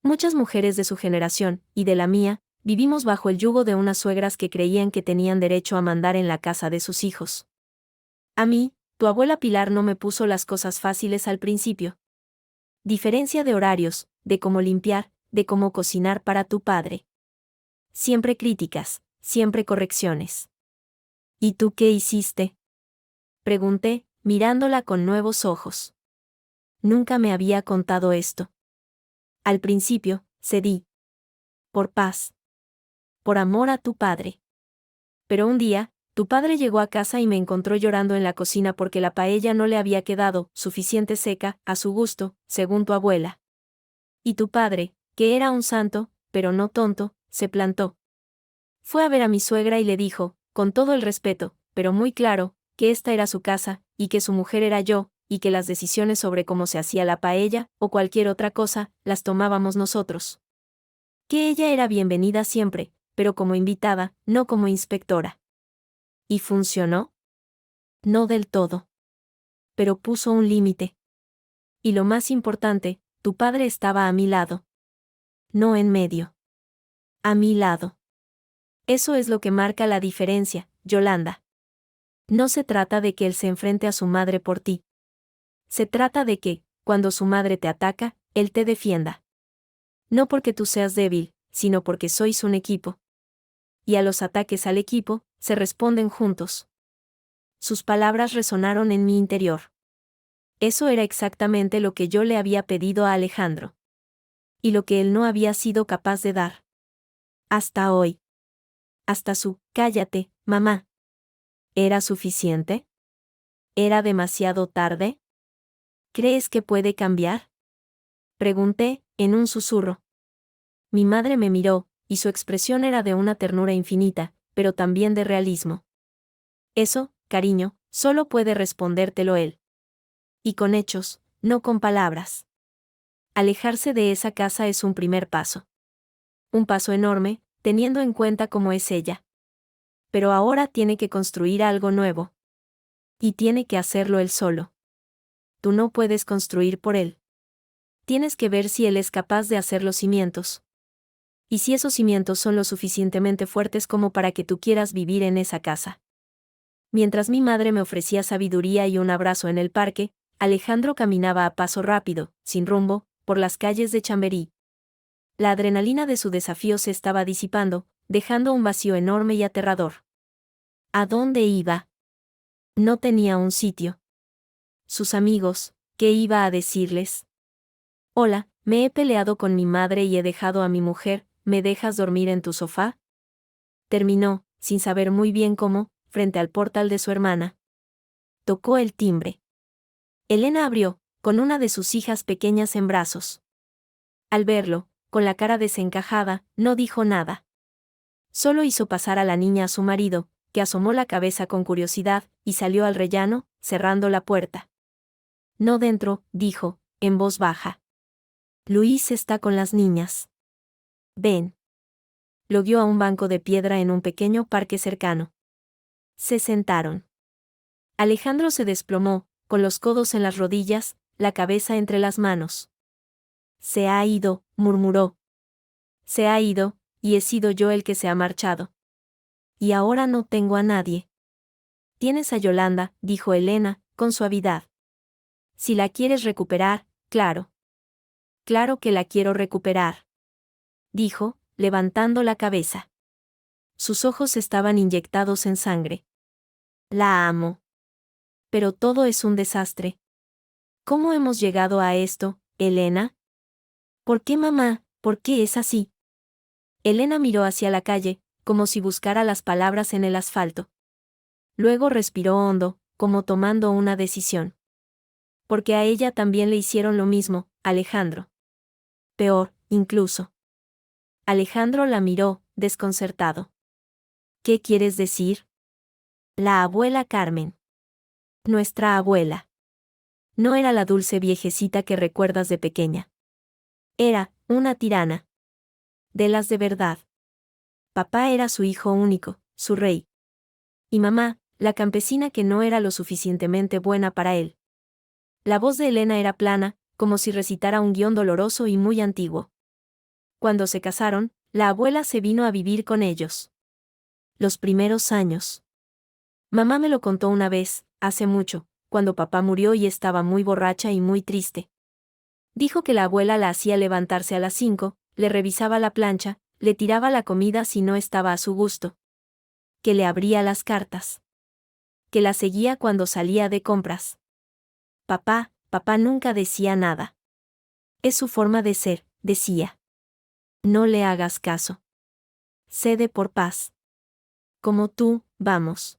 Muchas mujeres de su generación, y de la mía, vivimos bajo el yugo de unas suegras que creían que tenían derecho a mandar en la casa de sus hijos. A mí, tu abuela Pilar no me puso las cosas fáciles al principio. Diferencia de horarios, de cómo limpiar, de cómo cocinar para tu padre. Siempre críticas, siempre correcciones. ¿Y tú qué hiciste? Pregunté, mirándola con nuevos ojos. Nunca me había contado esto. Al principio, cedí. Por paz. Por amor a tu padre. Pero un día, tu padre llegó a casa y me encontró llorando en la cocina porque la paella no le había quedado suficiente seca, a su gusto, según tu abuela. Y tu padre, que era un santo, pero no tonto, se plantó. Fue a ver a mi suegra y le dijo, con todo el respeto, pero muy claro, que esta era su casa, y que su mujer era yo, y que las decisiones sobre cómo se hacía la paella, o cualquier otra cosa, las tomábamos nosotros. Que ella era bienvenida siempre, pero como invitada, no como inspectora. ¿Y funcionó? No del todo. Pero puso un límite. Y lo más importante, tu padre estaba a mi lado. No en medio. A mi lado. Eso es lo que marca la diferencia, Yolanda. No se trata de que él se enfrente a su madre por ti. Se trata de que, cuando su madre te ataca, él te defienda. No porque tú seas débil, sino porque sois un equipo. Y a los ataques al equipo, se responden juntos. Sus palabras resonaron en mi interior. Eso era exactamente lo que yo le había pedido a Alejandro. Y lo que él no había sido capaz de dar. Hasta hoy. Hasta su, cállate, mamá. ¿Era suficiente? ¿Era demasiado tarde? ¿Crees que puede cambiar? Pregunté, en un susurro. Mi madre me miró, y su expresión era de una ternura infinita, pero también de realismo. Eso, cariño, solo puede respondértelo él. Y con hechos, no con palabras. Alejarse de esa casa es un primer paso. Un paso enorme, teniendo en cuenta cómo es ella. Pero ahora tiene que construir algo nuevo. Y tiene que hacerlo él solo. Tú no puedes construir por él. Tienes que ver si él es capaz de hacer los cimientos. Y si esos cimientos son lo suficientemente fuertes como para que tú quieras vivir en esa casa. Mientras mi madre me ofrecía sabiduría y un abrazo en el parque, Alejandro caminaba a paso rápido, sin rumbo, por las calles de Chamberí. La adrenalina de su desafío se estaba disipando, dejando un vacío enorme y aterrador. ¿A dónde iba? No tenía un sitio. Sus amigos, ¿qué iba a decirles? Hola, me he peleado con mi madre y he dejado a mi mujer, ¿me dejas dormir en tu sofá? Terminó, sin saber muy bien cómo, frente al portal de su hermana. Tocó el timbre. Elena abrió, con una de sus hijas pequeñas en brazos. Al verlo, con la cara desencajada, no dijo nada. Solo hizo pasar a la niña a su marido, que asomó la cabeza con curiosidad, y salió al rellano, cerrando la puerta. No dentro, dijo, en voz baja. Luis está con las niñas. Ven. Lo guió a un banco de piedra en un pequeño parque cercano. Se sentaron. Alejandro se desplomó, con los codos en las rodillas, la cabeza entre las manos. Se ha ido, murmuró. Se ha ido, y he sido yo el que se ha marchado. Y ahora no tengo a nadie. Tienes a Yolanda, dijo Elena, con suavidad. Si la quieres recuperar, claro. Claro que la quiero recuperar. Dijo, levantando la cabeza. Sus ojos estaban inyectados en sangre. La amo. Pero todo es un desastre. ¿Cómo hemos llegado a esto, Elena? ¿Por qué mamá? ¿Por qué es así? Elena miró hacia la calle, como si buscara las palabras en el asfalto. Luego respiró hondo, como tomando una decisión. Porque a ella también le hicieron lo mismo, Alejandro. Peor, incluso. Alejandro la miró, desconcertado. ¿Qué quieres decir? La abuela Carmen. Nuestra abuela. No era la dulce viejecita que recuerdas de pequeña. Era, una tirana. De las de verdad. Papá era su hijo único, su rey. Y mamá, la campesina que no era lo suficientemente buena para él. La voz de Elena era plana, como si recitara un guión doloroso y muy antiguo. Cuando se casaron, la abuela se vino a vivir con ellos. Los primeros años. Mamá me lo contó una vez, hace mucho, cuando papá murió y estaba muy borracha y muy triste. Dijo que la abuela la hacía levantarse a las 5, le revisaba la plancha, le tiraba la comida si no estaba a su gusto. Que le abría las cartas. Que la seguía cuando salía de compras. Papá nunca decía nada. Es su forma de ser, decía. No le hagas caso. Cede por paz. Como tú, vamos.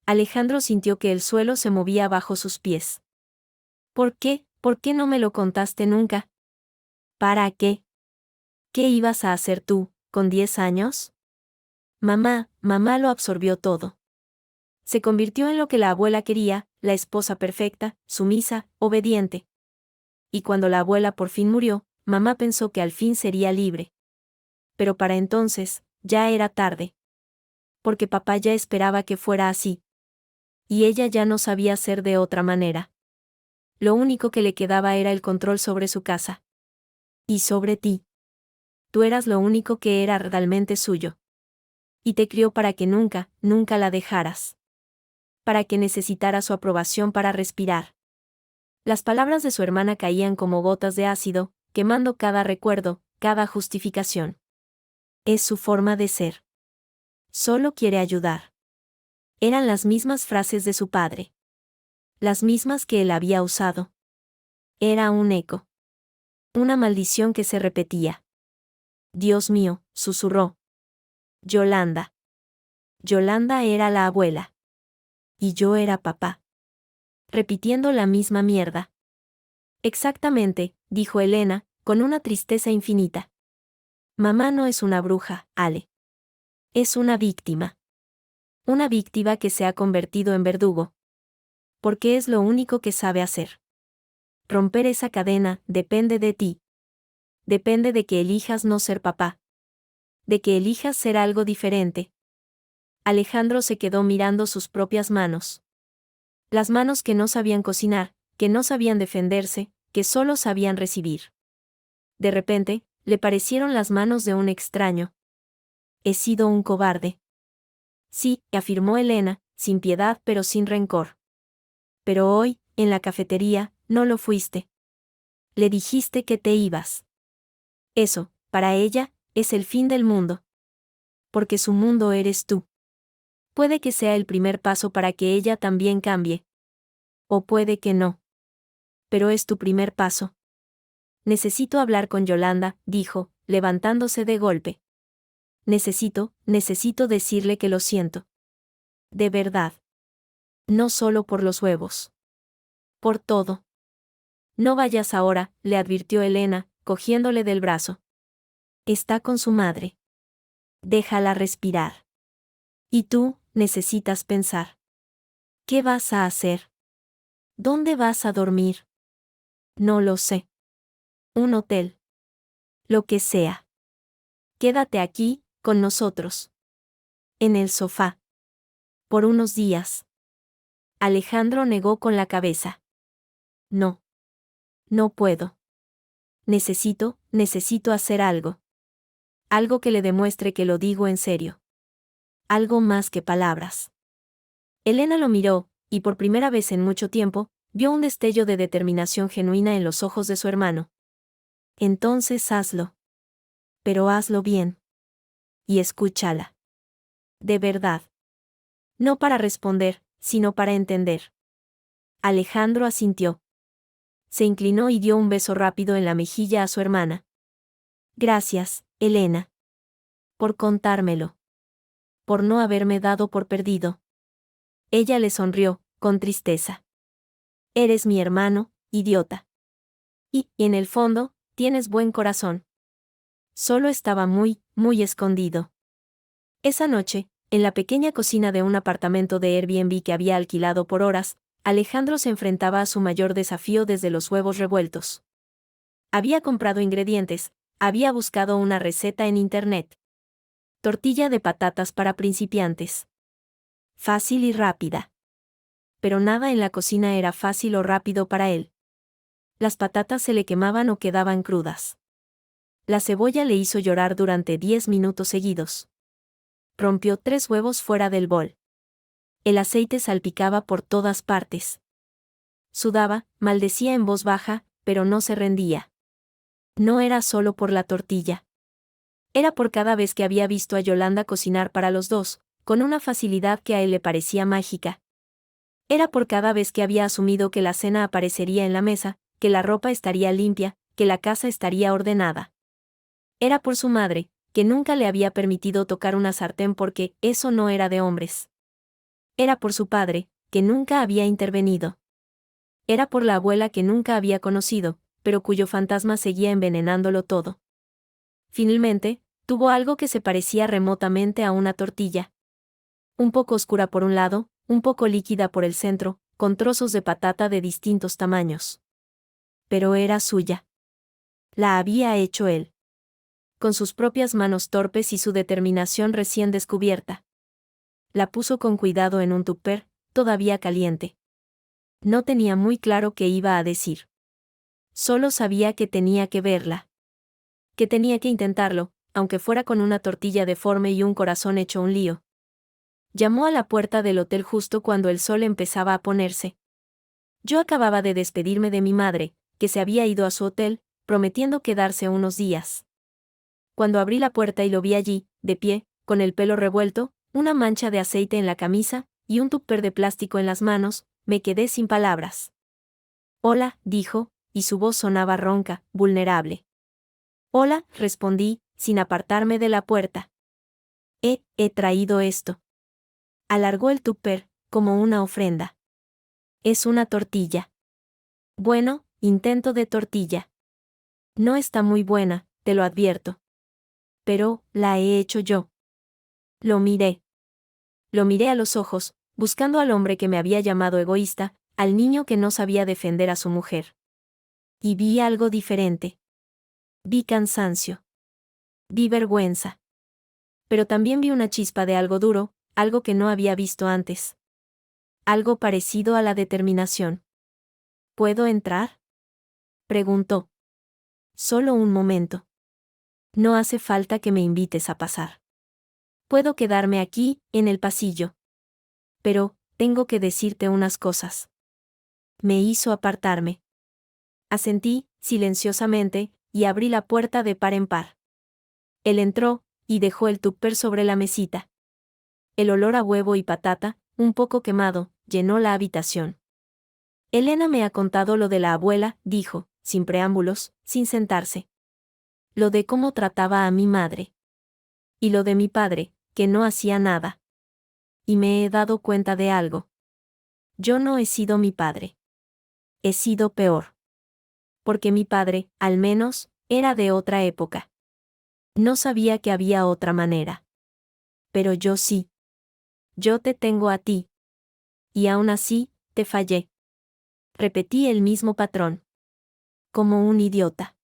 Alejandro sintió que el suelo se movía bajo sus pies. ¿Por qué? ¿Por qué no me lo contaste nunca? ¿Para qué? ¿Qué ibas a hacer tú, con 10 años? Mamá lo absorbió todo. Se convirtió en lo que la abuela quería, la esposa perfecta, sumisa, obediente. Y cuando la abuela por fin murió, mamá pensó que al fin sería libre. Pero para entonces, ya era tarde. Porque papá ya esperaba que fuera así. Y ella ya no sabía ser de otra manera. Lo único que le quedaba era el control sobre su casa. Y sobre ti. Tú eras lo único que era realmente suyo. Y te crió para que nunca la dejaras. Para que necesitara su aprobación para respirar. Las palabras de su hermana caían como gotas de ácido, quemando cada recuerdo, cada justificación. Es su forma de ser. Solo quiere ayudar. Eran las mismas frases de su padre. Las mismas que él había usado. Era un eco. Una maldición que se repetía. Dios mío, susurró. Yolanda. Yolanda era la abuela. Y yo era papá. Repitiendo la misma mierda. Exactamente, dijo Elena, con una tristeza infinita. Mamá no es una bruja, Ale. Es una víctima. Una víctima que se ha convertido en verdugo. Porque es lo único que sabe hacer. Romper esa cadena depende de ti. Depende de que elijas no ser papá. De que elijas ser algo diferente. Alejandro se quedó mirando sus propias manos. Las manos que no sabían cocinar, que no sabían defenderse, que solo sabían recibir. De repente, le parecieron las manos de un extraño. He sido un cobarde. Sí, afirmó Elena, sin piedad pero sin rencor. Pero hoy, en la cafetería, no lo fuiste. Le dijiste que te ibas. Eso, para ella, es el fin del mundo. Porque su mundo eres tú. Puede que sea el primer paso para que ella también cambie. O puede que no. Pero es tu primer paso. Necesito hablar con Yolanda, dijo, levantándose de golpe. Necesito decirle que lo siento. De verdad. No solo por los huevos. Por todo. No vayas ahora, le advirtió Elena, cogiéndole del brazo. Está con su madre. Déjala respirar. Y tú, necesitas pensar. ¿Qué vas a hacer? ¿Dónde vas a dormir? No lo sé. Un hotel. Lo que sea. Quédate aquí, con nosotros. En el sofá. Por unos días. Alejandro negó con la cabeza. No. No puedo. Necesito hacer algo. Algo que le demuestre que lo digo en serio. Algo más que palabras. Elena lo miró, y por primera vez en mucho tiempo, vio un destello de determinación genuina en los ojos de su hermano. Entonces hazlo. Pero hazlo bien. Y escúchala. De verdad. No para responder, sino para entender. Alejandro asintió. Se inclinó y dio un beso rápido en la mejilla a su hermana. Gracias, Elena. Por contármelo. Por no haberme dado por perdido. Ella le sonrió, con tristeza. Eres mi hermano, idiota. Y, en el fondo, tienes buen corazón. Solo estaba muy escondido. Esa noche, en la pequeña cocina de un apartamento de Airbnb que había alquilado por horas, Alejandro se enfrentaba a su mayor desafío desde los huevos revueltos. Había comprado ingredientes, había buscado una receta en internet. Tortilla de patatas para principiantes. Fácil y rápida. Pero nada en la cocina era fácil o rápido para él. Las patatas se le quemaban o quedaban crudas. La cebolla le hizo llorar durante 10 minutos seguidos. Rompió 3 huevos fuera del bol. El aceite salpicaba por todas partes. Sudaba, maldecía en voz baja, pero no se rendía. No era solo por la tortilla. Era por cada vez que había visto a Yolanda cocinar para los dos, con una facilidad que a él le parecía mágica. Era por cada vez que había asumido que la cena aparecería en la mesa, que la ropa estaría limpia, que la casa estaría ordenada. Era por su madre, que nunca le había permitido tocar una sartén porque eso no era de hombres. Era por su padre, que nunca había intervenido. Era por la abuela que nunca había conocido, pero cuyo fantasma seguía envenenándolo todo. Finalmente, tuvo algo que se parecía remotamente a una tortilla. Un poco oscura por un lado, un poco líquida por el centro, con trozos de patata de distintos tamaños. Pero era suya. La había hecho él. Con sus propias manos torpes y su determinación recién descubierta. La puso con cuidado en un tupper, todavía caliente. No tenía muy claro qué iba a decir. Solo sabía que tenía que verla. Que tenía que intentarlo, aunque fuera con una tortilla deforme y un corazón hecho un lío. Llamó a la puerta del hotel justo cuando el sol empezaba a ponerse. Yo acababa de despedirme de mi madre, que se había ido a su hotel, prometiendo quedarse unos días. Cuando abrí la puerta y lo vi allí, de pie, con el pelo revuelto, una mancha de aceite en la camisa, y un tupper de plástico en las manos, me quedé sin palabras. Hola, dijo, y su voz sonaba ronca, vulnerable. Hola, respondí, sin apartarme de la puerta. He traído esto. Alargó el tupper, como una ofrenda. Es una tortilla. Bueno, intento de tortilla. No está muy buena, te lo advierto. Pero, la he hecho yo. Lo miré. Lo miré a los ojos, buscando al hombre que me había llamado egoísta, al niño que no sabía defender a su mujer. Y vi algo diferente. Vi cansancio. Vi vergüenza. Pero también vi una chispa de algo duro, algo que no había visto antes. Algo parecido a la determinación. ¿Puedo entrar?, preguntó. Solo un momento. No hace falta que me invites a pasar. Puedo quedarme aquí, en el pasillo. Pero, tengo que decirte unas cosas. Me hizo apartarme. Asentí, silenciosamente, y abrí la puerta de par en par. Él entró, y dejó el tupper sobre la mesita. El olor a huevo y patata, un poco quemado, llenó la habitación. Elena me ha contado lo de la abuela, dijo, sin preámbulos, sin sentarse. Lo de cómo trataba a mi madre. Y lo de mi padre, que no hacía nada. Y me he dado cuenta de algo. Yo no he sido mi padre. He sido peor. Porque mi padre, al menos, era de otra época. No sabía que había otra manera. Pero yo sí. Yo te tengo a ti. Y aún así, te fallé. Repetí el mismo patrón. Como un idiota.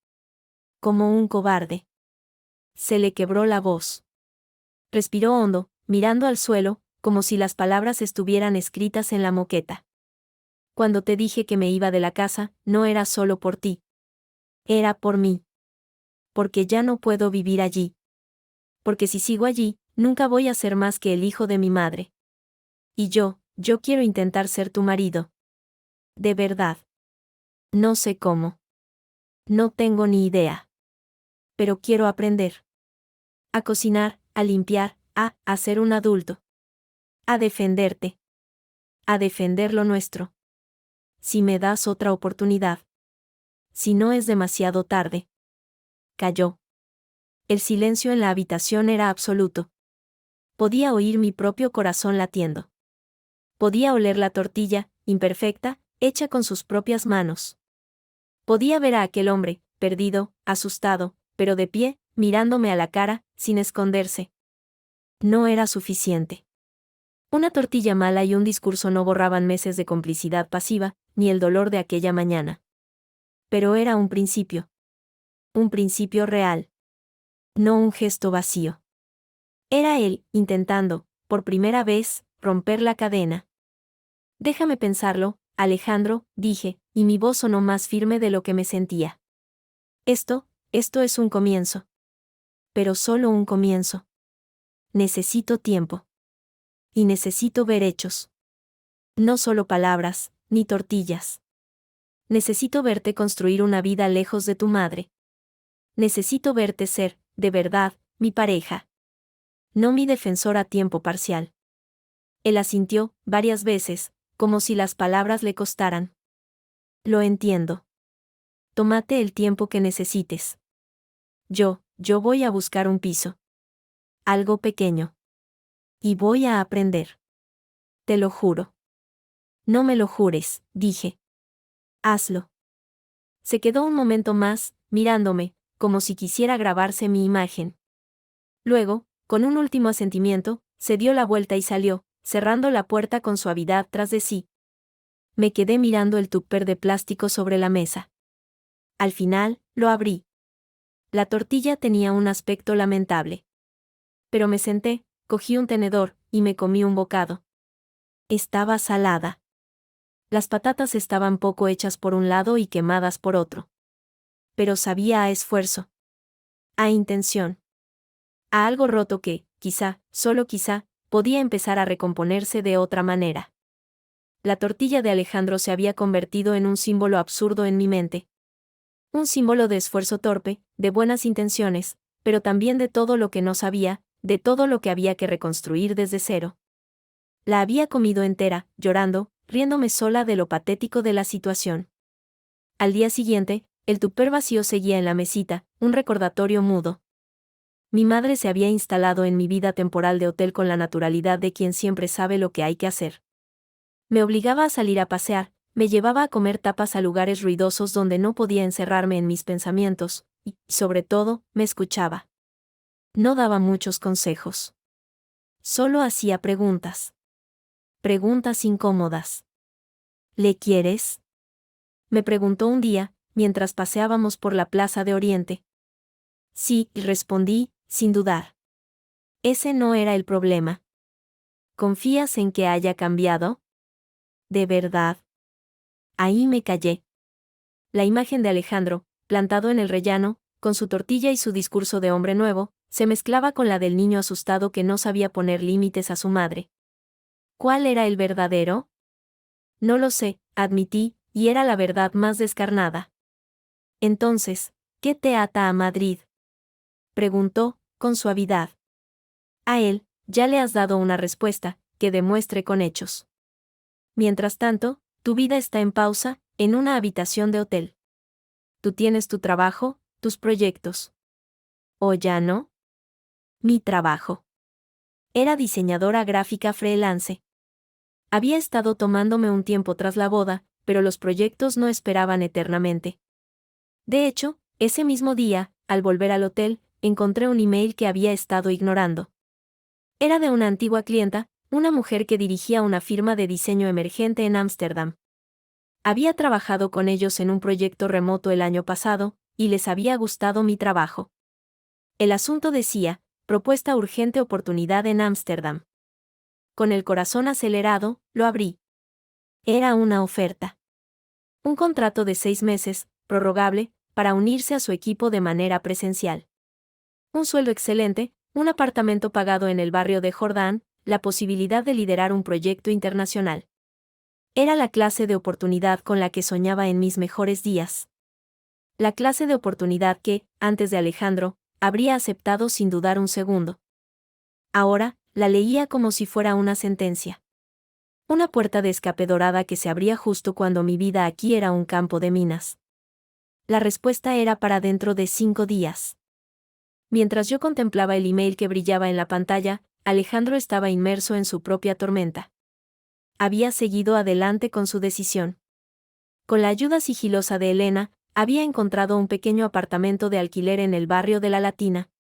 Como un cobarde. Se le quebró la voz. Respiró hondo, mirando al suelo, como si las palabras estuvieran escritas en la moqueta. Cuando te dije que me iba de la casa, no era solo por ti. Era por mí. Porque ya no puedo vivir allí. Porque si sigo allí, nunca voy a ser más que el hijo de mi madre. Y yo quiero intentar ser tu marido. De verdad. No sé cómo. No tengo ni idea. Pero quiero aprender. A cocinar, a limpiar, a ser un adulto. A defenderte. A defender lo nuestro. Si me das otra oportunidad. Si no es demasiado tarde. Calló. El silencio en la habitación era absoluto. Podía oír mi propio corazón latiendo. Podía oler la tortilla, imperfecta, hecha con sus propias manos. Podía ver a aquel hombre, perdido, asustado, pero de pie, mirándome a la cara, sin esconderse. No era suficiente. Una tortilla mala y un discurso no borraban meses de complicidad pasiva, ni el dolor de aquella mañana. Pero era un principio. Un principio real. No un gesto vacío. Era él, intentando, por primera vez, romper la cadena. Déjame pensarlo, Alejandro, dije, y mi voz sonó más firme de lo que me sentía. Esto es un comienzo. Pero solo un comienzo. Necesito tiempo. Y necesito ver hechos. No solo palabras, ni tortillas. Necesito verte construir una vida lejos de tu madre. Necesito verte ser, de verdad, mi pareja. No mi defensor a tiempo parcial. Él asintió, varias veces, como si las palabras le costaran. Lo entiendo. Tómate el tiempo que necesites. Yo voy a buscar un piso. Algo pequeño. Y voy a aprender. Te lo juro. No me lo jures, dije. Hazlo. Se quedó un momento más, mirándome, como si quisiera grabarse mi imagen. Luego, con un último asentimiento, se dio la vuelta y salió, cerrando la puerta con suavidad tras de sí. Me quedé mirando el tupper de plástico sobre la mesa. Al final, lo abrí. La tortilla tenía un aspecto lamentable. Pero me senté, cogí un tenedor, y me comí un bocado. Estaba salada. Las patatas estaban poco hechas por un lado y quemadas por otro. Pero sabía a esfuerzo. A intención. A algo roto que, quizá, solo quizá, podía empezar a recomponerse de otra manera. la tortilla de Alejandro se había convertido en un símbolo absurdo en mi mente. Un símbolo de esfuerzo torpe, de buenas intenciones, pero también de todo lo que no sabía, de todo lo que había que reconstruir desde cero. La había comido entera, llorando, riéndome sola de lo patético de la situación. Al día siguiente, el tupper vacío seguía en la mesita, un recordatorio mudo. Mi madre se había instalado en mi vida temporal de hotel con la naturalidad de quien siempre sabe lo que hay que hacer. Me obligaba a salir a pasear, me llevaba a comer tapas a lugares ruidosos donde no podía encerrarme en mis pensamientos, y, sobre todo, me escuchaba. No daba muchos consejos. Solo hacía preguntas. Preguntas incómodas. ¿Le quieres? Me preguntó un día, mientras paseábamos por la Plaza de Oriente. Sí, respondí, sin dudar. Ese no era el problema. ¿Confías en que haya cambiado? ¿De verdad? Ahí me callé. La imagen de Alejandro, plantado en el rellano, con su tortilla y su discurso de hombre nuevo, se mezclaba con la del niño asustado que no sabía poner límites a su madre. ¿Cuál era el verdadero? No lo sé, admití, y era la verdad más descarnada. Entonces, ¿qué te ata a Madrid? Preguntó, con suavidad. A él, ya le has dado una respuesta, que demuestre con hechos. Mientras tanto, tu vida está en pausa, en una habitación de hotel. Tú tienes tu trabajo, tus proyectos. ¿O ya no? Mi trabajo. Era diseñadora gráfica freelance. Había estado tomándome un tiempo tras la boda, pero los proyectos no esperaban eternamente. De hecho, ese mismo día, al volver al hotel, encontré un email que había estado ignorando. Era de una antigua clienta, una mujer que dirigía una firma de diseño emergente en Ámsterdam. Había trabajado con ellos en un proyecto remoto el año pasado, y les había gustado mi trabajo. El asunto decía, propuesta urgente oportunidad en Ámsterdam. Con el corazón acelerado, lo abrí. Era una oferta. Un contrato de 6 meses, prorrogable, para unirse a su equipo de manera presencial. Un sueldo excelente, un apartamento pagado en el barrio de Jordán, la posibilidad de liderar un proyecto internacional. Era la clase de oportunidad con la que soñaba en mis mejores días. La clase de oportunidad que, antes de Alejandro, habría aceptado sin dudar un segundo. Ahora, la leía como si fuera una sentencia. Una puerta de escape dorada que se abría justo cuando mi vida aquí era un campo de minas. La respuesta era para dentro de 5 días. Mientras yo contemplaba el email que brillaba en la pantalla, Alejandro estaba inmerso en su propia tormenta. Había seguido adelante con su decisión. Con la ayuda sigilosa de Elena, había encontrado un pequeño apartamento de alquiler en el barrio de la Latina.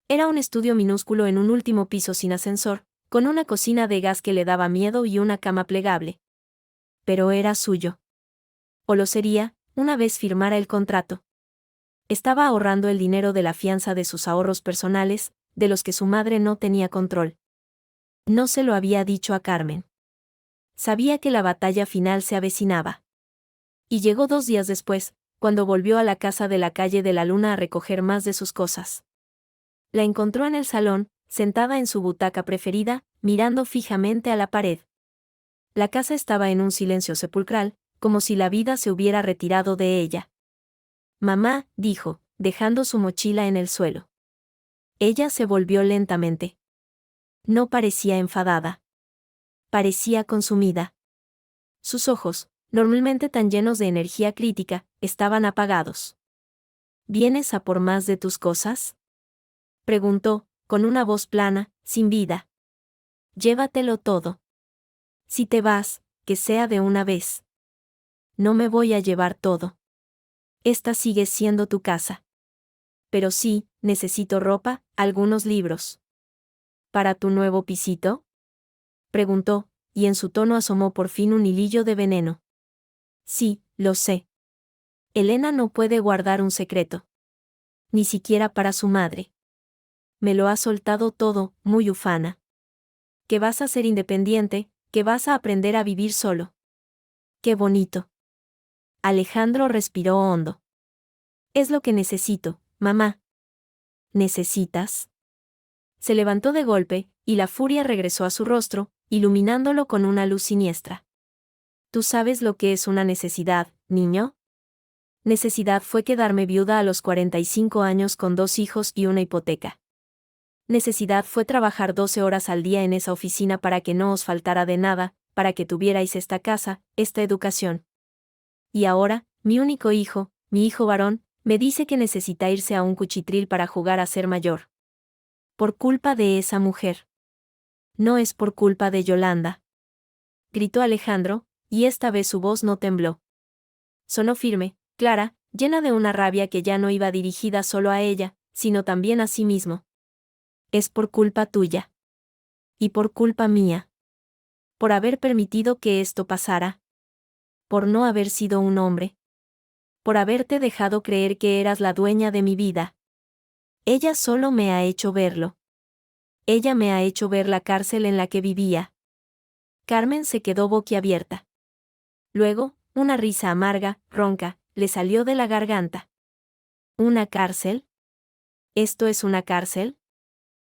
Era un estudio minúsculo en un último piso sin ascensor, con una cocina de gas que le daba miedo y una cama plegable. Pero era suyo. O lo sería, una vez firmara el contrato. Estaba ahorrando el dinero de la fianza de sus ahorros personales, de los que su madre no tenía control. No se lo había dicho a Carmen. Sabía que la batalla final se avecinaba. Y llegó 2 días después, cuando volvió a la casa de la calle de la Luna a recoger más de sus cosas. La encontró en el salón, sentada en su butaca preferida, mirando fijamente a la pared. La casa estaba en un silencio sepulcral, como si la vida se hubiera retirado de ella. Mamá, dijo, dejando su mochila en el suelo. Ella se volvió lentamente. No parecía enfadada. Parecía consumida. Sus ojos, normalmente tan llenos de energía crítica, estaban apagados. ¿Vienes a por más de tus cosas? Preguntó, con una voz plana, sin vida. Llévatelo todo. Si te vas, que sea de una vez. No me voy a llevar todo. Esta sigue siendo tu casa. Pero sí, necesito ropa, algunos libros. ¿Para tu nuevo pisito? Preguntó, y en su tono asomó por fin un hilillo de veneno. Sí, lo sé. Elena no puede guardar un secreto. Ni siquiera para su madre. Me lo ha soltado todo, muy ufana. Que vas a ser independiente, que vas a aprender a vivir solo. Qué bonito. Alejandro respiró hondo. Es lo que necesito, mamá. ¿Necesitas? Se levantó de golpe, y la furia regresó a su rostro, iluminándolo con una luz siniestra. ¿Tú sabes lo que es una necesidad, niño? Necesidad fue quedarme viuda a los 45 años con 2 hijos y una hipoteca. Necesidad fue trabajar 12 horas al día en esa oficina para que no os faltara de nada, para que tuvierais esta casa, esta educación. Y ahora, mi único hijo, mi hijo varón, me dice que necesita irse a un cuchitril para jugar a ser mayor. Por culpa de esa mujer. No es por culpa de Yolanda. Gritó Alejandro, y esta vez su voz no tembló. Sonó firme, clara, llena de una rabia que ya no iba dirigida solo a ella, sino también a sí mismo. Es por culpa tuya. Y por culpa mía. Por haber permitido que esto pasara. Por no haber sido un hombre. Por haberte dejado creer que eras la dueña de mi vida. Ella solo me ha hecho verlo. Ella me ha hecho ver la cárcel en la que vivía. Carmen se quedó boquiabierta. Luego, una risa amarga, ronca, le salió de la garganta. ¿Una cárcel? ¿Esto es una cárcel?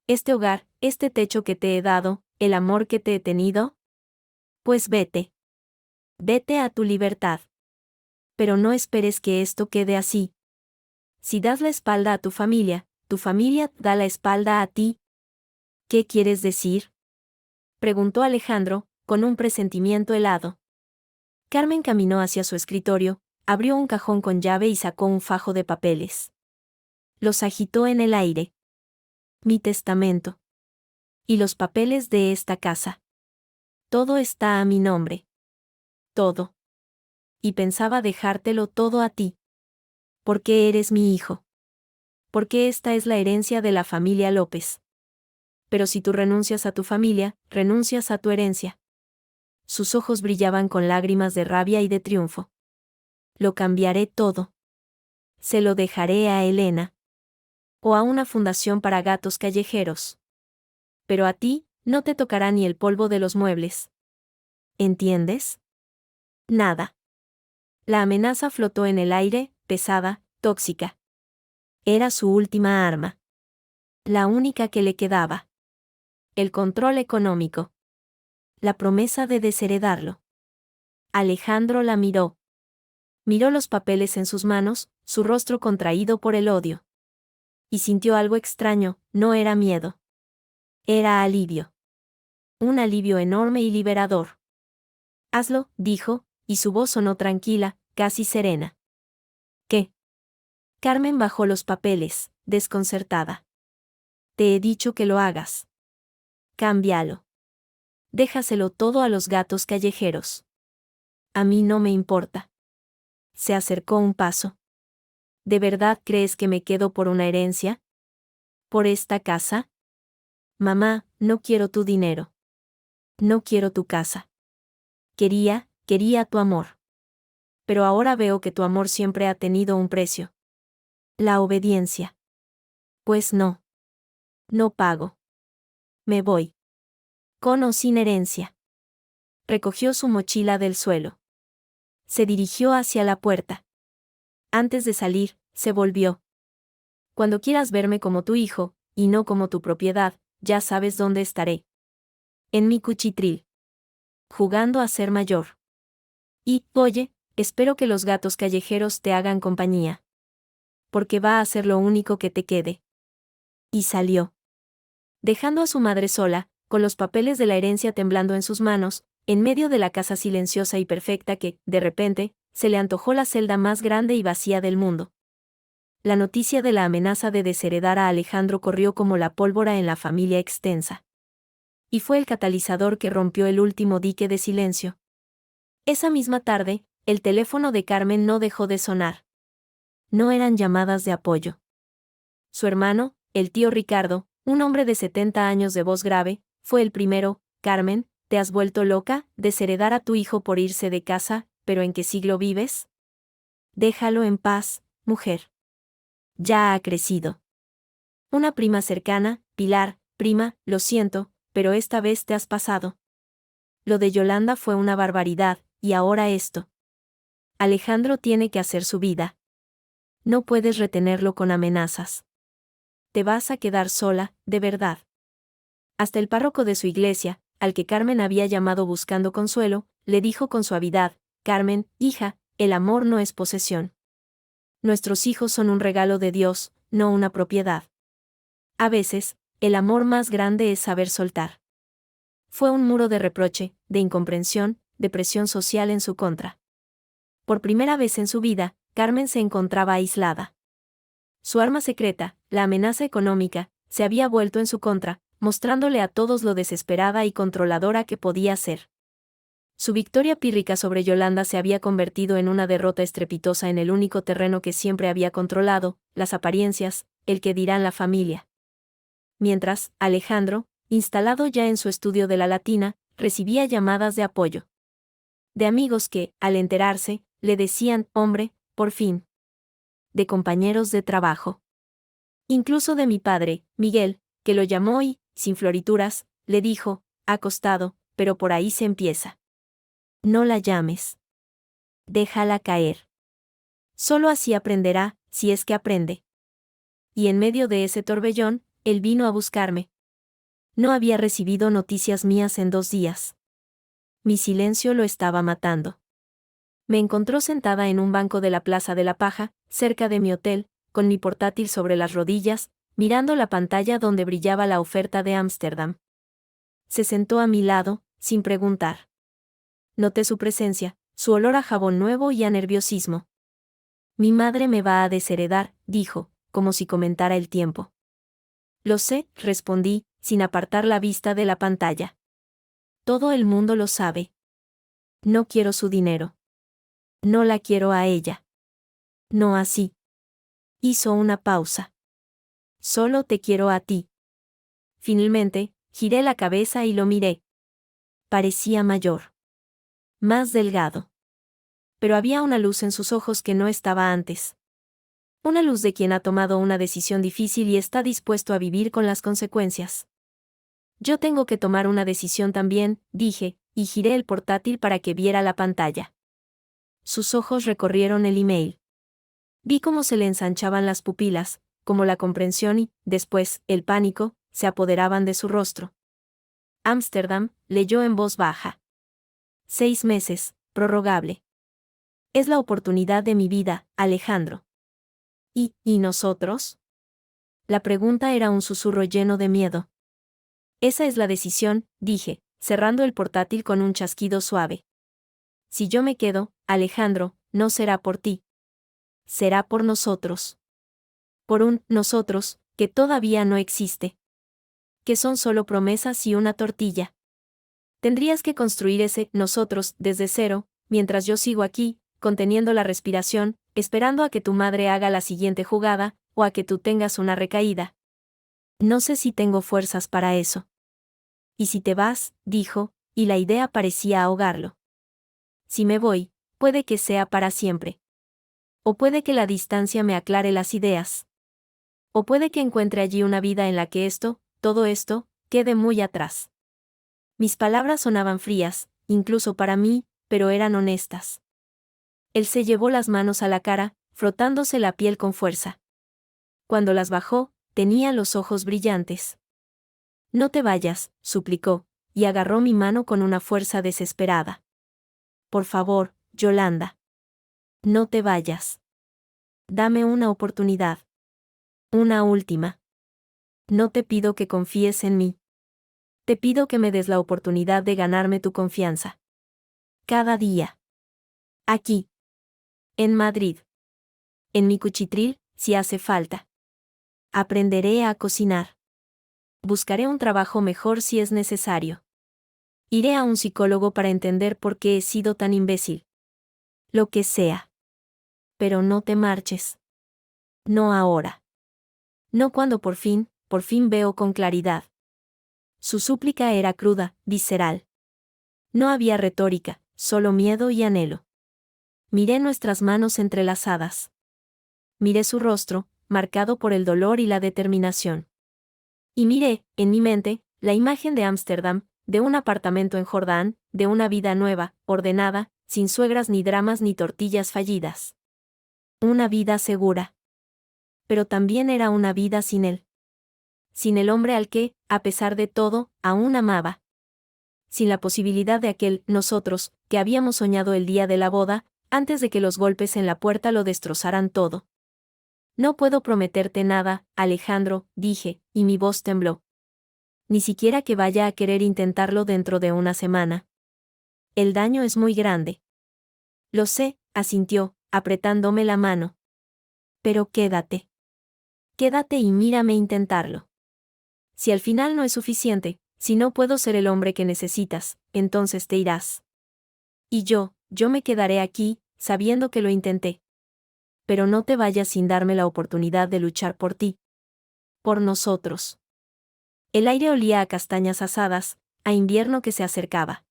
¿Este hogar, este techo que te he dado, el amor que te he tenido? Pues vete. Vete a tu libertad. Pero no esperes que esto quede así. Si das la espalda a tu familia da la espalda a ti. ¿Qué quieres decir? Preguntó Alejandro, con un presentimiento helado. Carmen caminó hacia su escritorio, abrió un cajón con llave y sacó un fajo de papeles. Los agitó en el aire. Mi testamento. Y los papeles de esta casa. Todo está a mi nombre. Todo. Y pensaba dejártelo todo a ti. Porque eres mi hijo. Porque esta es la herencia de la familia López. Pero si tú renuncias a tu familia, renuncias a tu herencia. Sus ojos brillaban con lágrimas de rabia y de triunfo. Lo cambiaré todo. Se lo dejaré a Elena. O a una fundación para gatos callejeros. Pero a ti, no te tocará ni el polvo de los muebles. ¿Entiendes? Nada. La amenaza flotó en el aire, pesada, tóxica. Era su última arma. La única que le quedaba. El control económico. La promesa de desheredarlo. Alejandro la miró. Miró los papeles en sus manos, su rostro contraído por el odio. Y sintió algo extraño, no era miedo. Era alivio. Un alivio enorme y liberador. Hazlo, dijo, y su voz sonó tranquila, casi serena. ¿Qué? Carmen bajó los papeles, desconcertada. Te he dicho que lo hagas. Cámbialo. Déjaselo todo a los gatos callejeros. A mí no me importa. Se acercó un paso. ¿De verdad crees que me quedo por una herencia? ¿Por esta casa? Mamá, no quiero tu dinero. No quiero tu casa. Quería tu amor. Pero ahora veo que tu amor siempre ha tenido un precio. La obediencia. Pues no. No pago. Me voy. Con o sin herencia. Recogió su mochila del suelo. Se dirigió hacia la puerta. Antes de salir, se volvió. Cuando quieras verme como tu hijo, y no como tu propiedad, ya sabes dónde estaré. En mi cuchitril. Jugando a ser mayor. Y, oye, espero que los gatos callejeros te hagan compañía. Porque va a ser lo único que te quede. Y salió. Dejando a su madre sola, con los papeles de la herencia temblando en sus manos, en medio de la casa silenciosa y perfecta que, de repente, se le antojó la celda más grande y vacía del mundo. La noticia de la amenaza de desheredar a Alejandro corrió como la pólvora en la familia extensa. Y fue el catalizador que rompió el último dique de silencio. Esa misma tarde, el teléfono de Carmen no dejó de sonar. No eran llamadas de apoyo. Su hermano, el tío Ricardo, un hombre de 70 años de voz grave, fue el primero. Carmen, ¿te has vuelto loca? ¿Desheredar a tu hijo por irse de casa? ¿Pero en qué siglo vives? Déjalo en paz, mujer. Ya ha crecido. Una prima cercana, Pilar, prima, lo siento, pero esta vez te has pasado. Lo de Yolanda fue una barbaridad, y ahora esto. Alejandro tiene que hacer su vida. No puedes retenerlo con amenazas. Te vas a quedar sola, de verdad. Hasta el párroco de su iglesia, al que Carmen había llamado buscando consuelo, le dijo con suavidad: Carmen, hija, el amor no es posesión. Nuestros hijos son un regalo de Dios, no una propiedad. A veces, el amor más grande es saber soltar. Fue un muro de reproche, de incomprensión, de presión social en su contra. Por primera vez en su vida, Carmen se encontraba aislada. Su arma secreta, la amenaza económica, se había vuelto en su contra, mostrándole a todos lo desesperada y controladora que podía ser. Su victoria pírrica sobre Yolanda se había convertido en una derrota estrepitosa en el único terreno que siempre había controlado, las apariencias, el que dirán la familia. Mientras, Alejandro, instalado ya en su estudio de la Latina, recibía llamadas de apoyo. De amigos que, al enterarse, le decían: hombre, por fin. De compañeros de trabajo. Incluso de mi padre, Miguel, que lo llamó y, sin florituras, le dijo: ha costado, pero por ahí se empieza. No la llames. Déjala caer. Solo así aprenderá, si es que aprende. Y en medio de ese torbellón, él vino a buscarme. No había recibido noticias mías en 2 días. Mi silencio lo estaba matando. Me encontró sentada en un banco de la Plaza de la Paja, cerca de mi hotel, con mi portátil sobre las rodillas, mirando la pantalla donde brillaba la oferta de Ámsterdam. Se sentó a mi lado, sin preguntar. Noté su presencia, su olor a jabón nuevo y a nerviosismo. Mi madre me va a desheredar, dijo, como si comentara el tiempo. Lo sé, respondí, sin apartar la vista de la pantalla. Todo el mundo lo sabe. No quiero su dinero. No la quiero a ella. No así. Hizo una pausa. Solo te quiero a ti. Finalmente, giré la cabeza y lo miré. Parecía mayor. Más delgado. Pero había una luz en sus ojos que no estaba antes. Una luz de quien ha tomado una decisión difícil y está dispuesto a vivir con las consecuencias. Yo tengo que tomar una decisión también, dije, y giré el portátil para que viera la pantalla. Sus ojos recorrieron el email. Vi cómo se le ensanchaban las pupilas, cómo la comprensión y, después, el pánico, se apoderaban de su rostro. Ámsterdam, leyó en voz baja. 6 meses, prorrogable. Es la oportunidad de mi vida, Alejandro. ¿Y nosotros? La pregunta era un susurro lleno de miedo. Esa es la decisión, dije, cerrando el portátil con un chasquido suave. Si yo me quedo, Alejandro, no será por ti. Será por nosotros. Por un nosotros, que todavía no existe. Que son solo promesas y una tortilla. Tendrías que construir ese nosotros desde cero, mientras yo sigo aquí, conteniendo la respiración, esperando a que tu madre haga la siguiente jugada, o a que tú tengas una recaída. No sé si tengo fuerzas para eso. Y si te vas, dijo, y la idea parecía ahogarlo. Si me voy, puede que sea para siempre. O puede que la distancia me aclare las ideas. O puede que encuentre allí una vida en la que todo esto, quede muy atrás. Mis palabras sonaban frías, incluso para mí, pero eran honestas. Él se llevó las manos a la cara, frotándose la piel con fuerza. Cuando las bajó, tenía los ojos brillantes. No te vayas, suplicó, y agarró mi mano con una fuerza desesperada. Por favor, Yolanda. No te vayas. Dame una oportunidad. Una última. No te pido que confíes en mí. Te pido que me des la oportunidad de ganarme tu confianza. Cada día. Aquí. En Madrid. En mi cuchitril, si hace falta. Aprenderé a cocinar. Buscaré un trabajo mejor si es necesario. Iré a un psicólogo para entender por qué he sido tan imbécil. Lo que sea. Pero no te marches. No ahora. No cuando por fin veo con claridad. Su súplica era cruda, visceral. No había retórica, solo miedo y anhelo. Miré nuestras manos entrelazadas. Miré su rostro, marcado por el dolor y la determinación. Y miré, en mi mente, la imagen de Ámsterdam, de un apartamento en Jordán, de una vida nueva, ordenada, sin suegras ni dramas ni tortillas fallidas. Una vida segura. Pero también era una vida sin él. Sin el hombre al que, a pesar de todo, aún amaba. sin la posibilidad de aquel nosotros que habíamos soñado el día de la boda, antes de que los golpes en la puerta lo destrozaran todo. No puedo prometerte nada, Alejandro, dije, y mi voz tembló. Ni siquiera que vaya a querer intentarlo dentro de una semana. El daño es muy grande. Lo sé, asintió, apretándome la mano. Pero quédate. Quédate y mírame intentarlo. Si al final no es suficiente, si no puedo ser el hombre que necesitas, entonces te irás. Y yo me quedaré aquí, sabiendo que lo intenté. Pero no te vayas sin darme la oportunidad de luchar por ti. Por nosotros. El aire olía a castañas asadas, a invierno que se acercaba.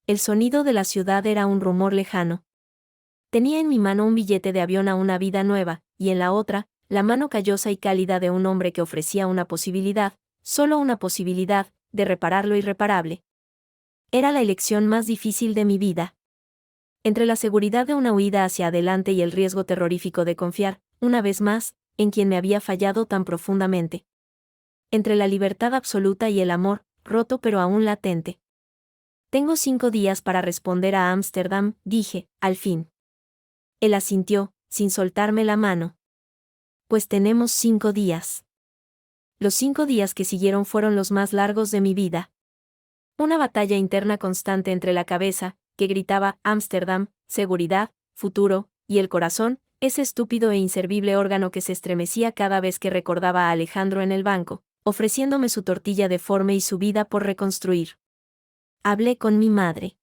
El sonido de la ciudad era un rumor lejano. Tenía en mi mano un billete de avión a una vida nueva, y en la otra, la mano callosa y cálida de un hombre que ofrecía una posibilidad, solo una posibilidad, de reparar lo irreparable. Era la elección más difícil de mi vida. Entre la seguridad de una huida hacia adelante y el riesgo terrorífico de confiar, una vez más, en quien me había fallado tan profundamente. Entre la libertad absoluta y el amor, roto pero aún latente. Tengo 5 días para responder a Ámsterdam, dije, al fin. Él asintió, sin soltarme la mano. Pues tenemos 5 días. Los 5 días que siguieron fueron los más largos de mi vida. Una batalla interna constante entre la cabeza, que gritaba Ámsterdam, seguridad, futuro, y el corazón, ese estúpido e inservible órgano que se estremecía cada vez que recordaba a Alejandro en el banco, ofreciéndome su tortilla deforme y su vida por reconstruir. Hablé con mi madre.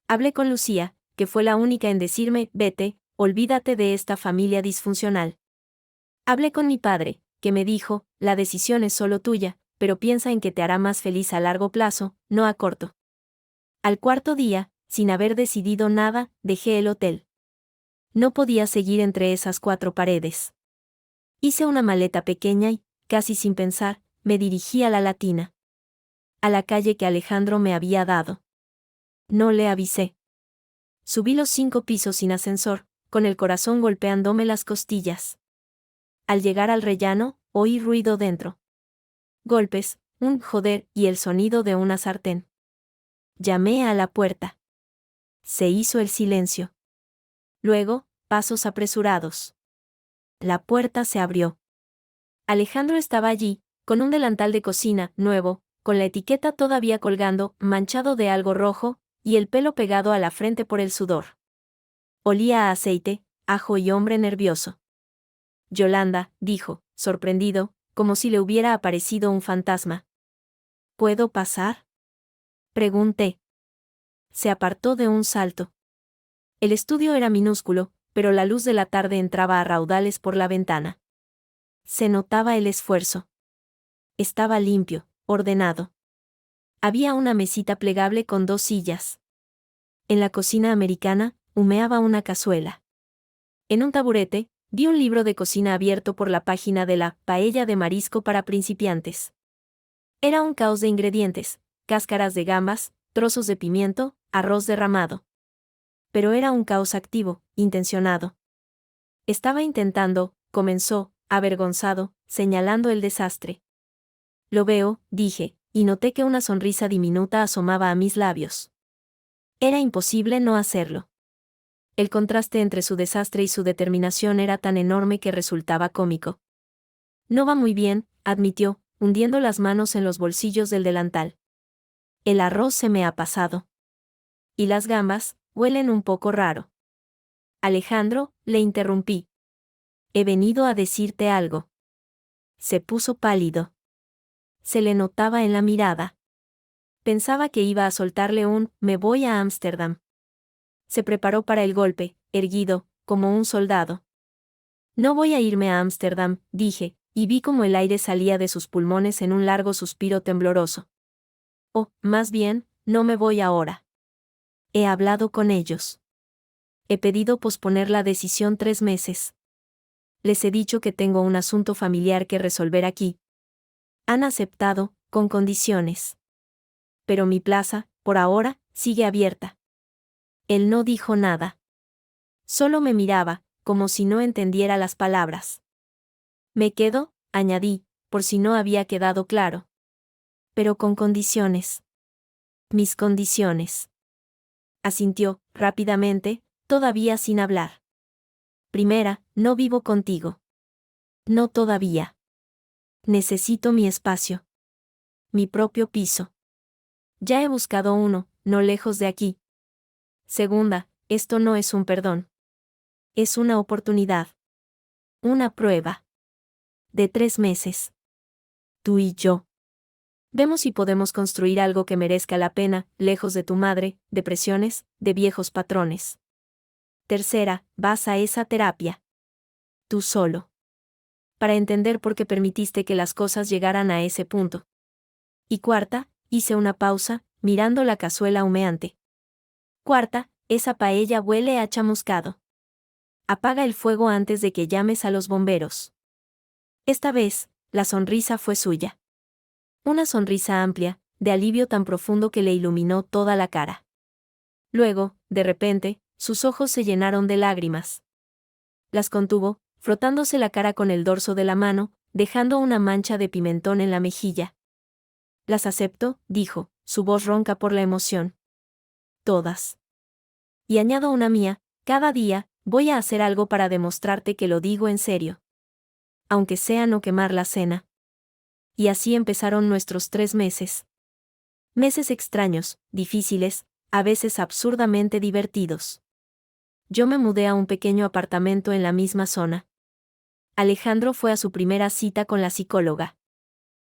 Hablé con Lucía, que fue la única en decirme, vete, olvídate de esta familia disfuncional. Hablé con mi padre, que me dijo, la decisión es solo tuya, pero piensa en que te hará más feliz a largo plazo, no a corto. Al cuarto día, sin haber decidido nada, dejé el hotel. No podía seguir entre esas 4 paredes. Hice una maleta pequeña y, casi sin pensar, me dirigí a la Latina. A la calle que Alejandro me había dado. No le avisé. Subí los 5 pisos sin ascensor, con el corazón golpeándome las costillas. Al llegar al rellano, oí ruido dentro. Golpes, un joder y el sonido de una sartén. Llamé a la puerta. Se hizo el silencio. Luego, pasos apresurados. La puerta se abrió. Alejandro estaba allí, con un delantal de cocina, nuevo, con la etiqueta todavía colgando, manchado de algo rojo, y el pelo pegado a la frente por el sudor. Olía a aceite, ajo y hombre nervioso. Yolanda, dijo, sorprendido, como si le hubiera aparecido un fantasma. ¿Puedo pasar? Pregunté. Se apartó de un salto. El estudio era minúsculo, pero la luz de la tarde entraba a raudales por la ventana. Se notaba el esfuerzo. Estaba limpio, ordenado. Había una mesita plegable con 2 sillas. En la cocina americana, humeaba una cazuela. En un taburete, vi un libro de cocina abierto por la página de la paella de marisco para principiantes. Era un caos de ingredientes, cáscaras de gambas, trozos de pimiento, arroz derramado. Pero era un caos activo, intencionado. Estaba intentando, comenzó, avergonzado, señalando el desastre. Lo veo, dije, y noté que una sonrisa diminuta asomaba a mis labios. Era imposible no hacerlo. El contraste entre su desastre y su determinación era tan enorme que resultaba cómico. No va muy bien, admitió, hundiendo las manos en los bolsillos del delantal. El arroz se me ha pasado. Y las gambas, huelen un poco raro. Alejandro, le interrumpí. He venido a decirte algo. Se puso pálido. Se le notaba en la mirada. Pensaba que iba a soltarle un «me voy a Ámsterdam». Se preparó para el golpe, erguido, como un soldado. No voy a irme a Ámsterdam, dije, y vi como el aire salía de sus pulmones en un largo suspiro tembloroso. O, más bien, no me voy ahora. He hablado con ellos. He pedido posponer la decisión 3 meses. Les he dicho que tengo un asunto familiar que resolver aquí. Han aceptado, con condiciones. Pero mi plaza, por ahora, sigue abierta. Él no dijo nada. Solo me miraba, como si no entendiera las palabras. Me quedo, añadí, por si no había quedado claro. Pero con condiciones. Mis condiciones. Asintió, rápidamente, todavía sin hablar. Primera, no vivo contigo. No todavía. Necesito mi espacio. Mi propio piso. Ya he buscado uno, no lejos de aquí. Segunda, esto no es un perdón. Es una oportunidad. Una prueba. De 3 meses. Tú y yo. Vemos si podemos construir algo que merezca la pena, lejos de tu madre, de presiones, de viejos patrones. Tercera, vas a esa terapia. Tú solo. Para entender por qué permitiste que las cosas llegaran a ese punto. Y cuarta, hice una pausa, mirando la cazuela humeante. Cuarta, esa paella huele a chamuscado. Apaga el fuego antes de que llames a los bomberos. Esta vez, la sonrisa fue suya. Una sonrisa amplia, de alivio tan profundo que le iluminó toda la cara. Luego, de repente, sus ojos se llenaron de lágrimas. Las contuvo, frotándose la cara con el dorso de la mano, dejando una mancha de pimentón en la mejilla. Las acepto, dijo, su voz ronca por la emoción. Todas. Y añado una mía, cada día, voy a hacer algo para demostrarte que lo digo en serio. Aunque sea no quemar la cena. Y así empezaron nuestros 3 meses. Meses extraños, difíciles, a veces absurdamente divertidos. Yo me mudé a un pequeño apartamento en la misma zona. Alejandro fue a su primera cita con la psicóloga.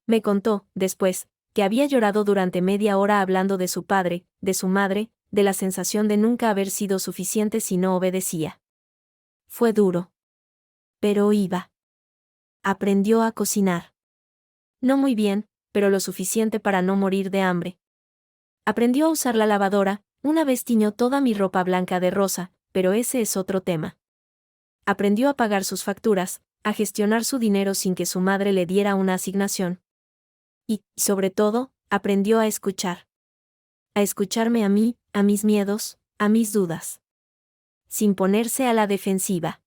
Me contó, después, que había llorado durante media hora hablando de su padre, de su madre, de la sensación de nunca haber sido suficiente si no obedecía. Fue duro. Pero iba. Aprendió a cocinar. No muy bien, pero lo suficiente para no morir de hambre. Aprendió a usar la lavadora, una vez tiñó toda mi ropa blanca de rosa, pero ese es otro tema. Aprendió a pagar sus facturas, a gestionar su dinero sin que su madre le diera una asignación. Y, sobre todo, aprendió a escuchar. A escucharme a mí, a mis miedos, a mis dudas. Sin ponerse a la defensiva.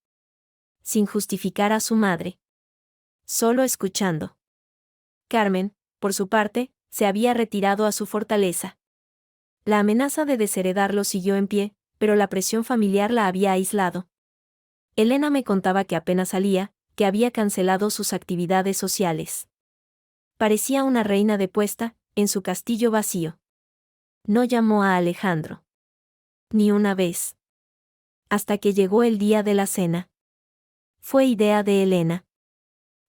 Sin justificar a su madre. Solo escuchando. Carmen, por su parte, se había retirado a su fortaleza. La amenaza de desheredarlo siguió en pie, pero la presión familiar la había aislado. Elena me contaba que apenas salía, que había cancelado sus actividades sociales. Parecía una reina depuesta, en su castillo vacío. No llamó a Alejandro. Ni una vez. Hasta que llegó el día de la cena. Fue idea de Elena.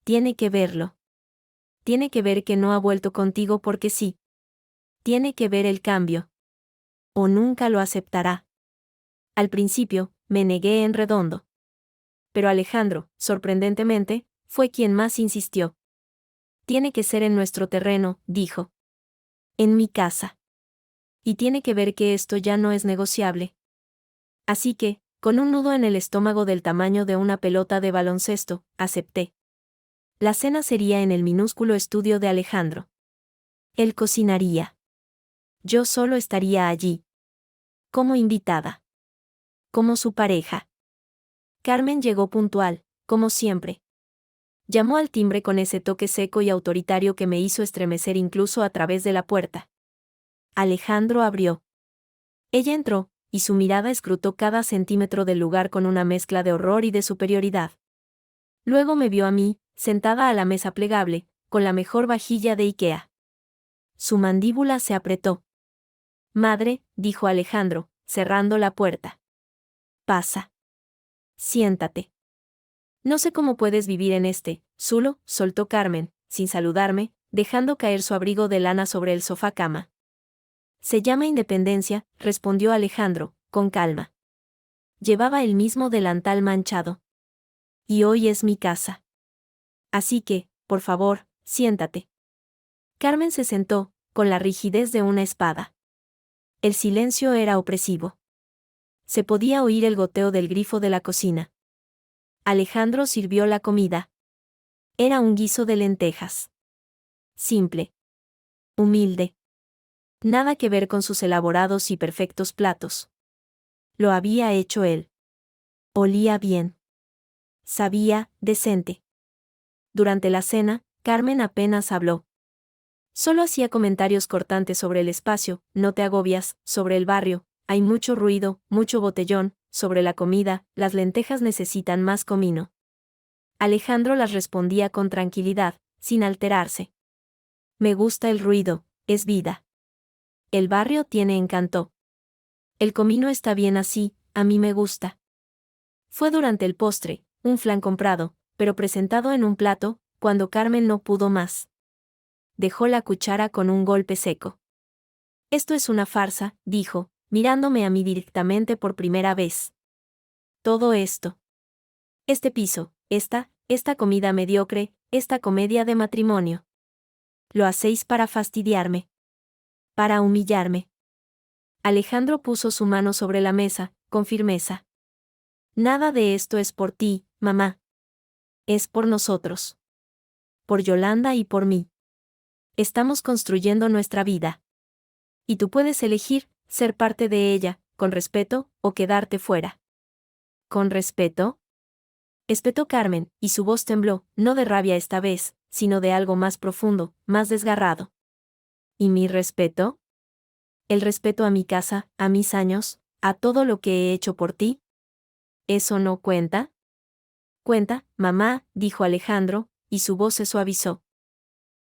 Tiene que verlo. Tiene que ver que no ha vuelto contigo porque sí. Tiene que ver el cambio. O nunca lo aceptará. Al principio, me negué en redondo. Pero Alejandro, sorprendentemente, fue quien más insistió. Tiene que ser en nuestro terreno, dijo. En mi casa. Y tiene que ver que esto ya no es negociable. Así que, con un nudo en el estómago del tamaño de una pelota de baloncesto, acepté. La cena sería en el minúsculo estudio de Alejandro. Él cocinaría. Yo solo estaría allí. Como invitada. Como su pareja. Carmen llegó puntual, como siempre. Llamó al timbre con ese toque seco y autoritario que me hizo estremecer incluso a través de la puerta. Alejandro abrió. Ella entró, y su mirada escrutó cada centímetro del lugar con una mezcla de horror y de superioridad. Luego me vio a mí, sentada a la mesa plegable, con la mejor vajilla de Ikea. Su mandíbula se apretó. Madre, dijo Alejandro, cerrando la puerta. Pasa. Siéntate. No sé cómo puedes vivir en este, Zulo, soltó Carmen, sin saludarme, dejando caer su abrigo de lana sobre el sofá cama. Se llama independencia, respondió Alejandro, con calma. Llevaba el mismo delantal manchado. Y hoy es mi casa. Así que, por favor, siéntate. Carmen se sentó, con la rigidez de una espada. El silencio era opresivo. Se podía oír el goteo del grifo de la cocina. Alejandro sirvió la comida. Era un guiso de lentejas. Simple. Humilde. Nada que ver con sus elaborados y perfectos platos. Lo había hecho él. Olía bien. Sabía, decente. Durante la cena, Carmen apenas habló. Solo hacía comentarios cortantes sobre el espacio, no te agobias, sobre el barrio, hay mucho ruido, mucho botellón, sobre la comida, las lentejas necesitan más comino. Alejandro las respondía con tranquilidad, sin alterarse. Me gusta el ruido, es vida. El barrio tiene encanto. El comino está bien así, a mí me gusta. Fue durante el postre, un flan comprado, pero presentado en un plato, cuando Carmen no pudo más. Dejó la cuchara con un golpe seco. Esto es una farsa, dijo, mirándome a mí directamente por primera vez. Todo esto. Este piso, esta comida mediocre, esta comedia de matrimonio. Lo hacéis para fastidiarme. Para humillarme. Alejandro puso su mano sobre la mesa, con firmeza. Nada de esto es por ti, mamá. Es por nosotros. Por Yolanda y por mí. Estamos construyendo nuestra vida. Y tú puedes elegir, ser parte de ella, con respeto, o quedarte fuera. ¿Con respeto? Espetó Carmen, y su voz tembló, no de rabia esta vez, sino de algo más profundo, más desgarrado. ¿Y mi respeto? ¿El respeto a mi casa, a mis años, a todo lo que he hecho por ti? ¿Eso no cuenta? Cuenta, mamá, dijo Alejandro, y su voz se suavizó.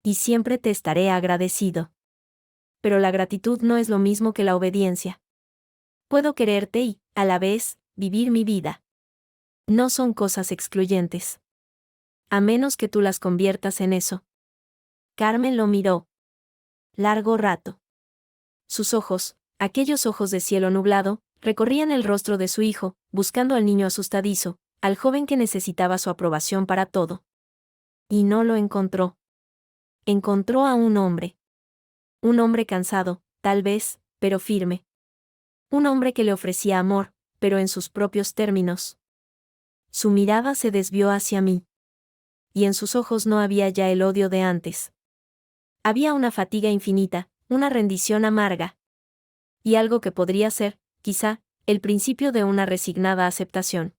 Y siempre te estaré agradecido. Pero la gratitud no es lo mismo que la obediencia. Puedo quererte y, a la vez, vivir mi vida. No son cosas excluyentes. A menos que tú las conviertas en eso. Carmen lo miró. Largo rato. Sus ojos, aquellos ojos de cielo nublado, recorrían el rostro de su hijo, buscando al niño asustadizo, al joven que necesitaba su aprobación para todo. Y no lo encontró. Encontró a un hombre. Un hombre cansado, tal vez, pero firme. Un hombre que le ofrecía amor, pero en sus propios términos. Su mirada se desvió hacia mí. Y en sus ojos no había ya el odio de antes. Había una fatiga infinita, una rendición amarga. Y algo que podría ser, quizá, el principio de una resignada aceptación.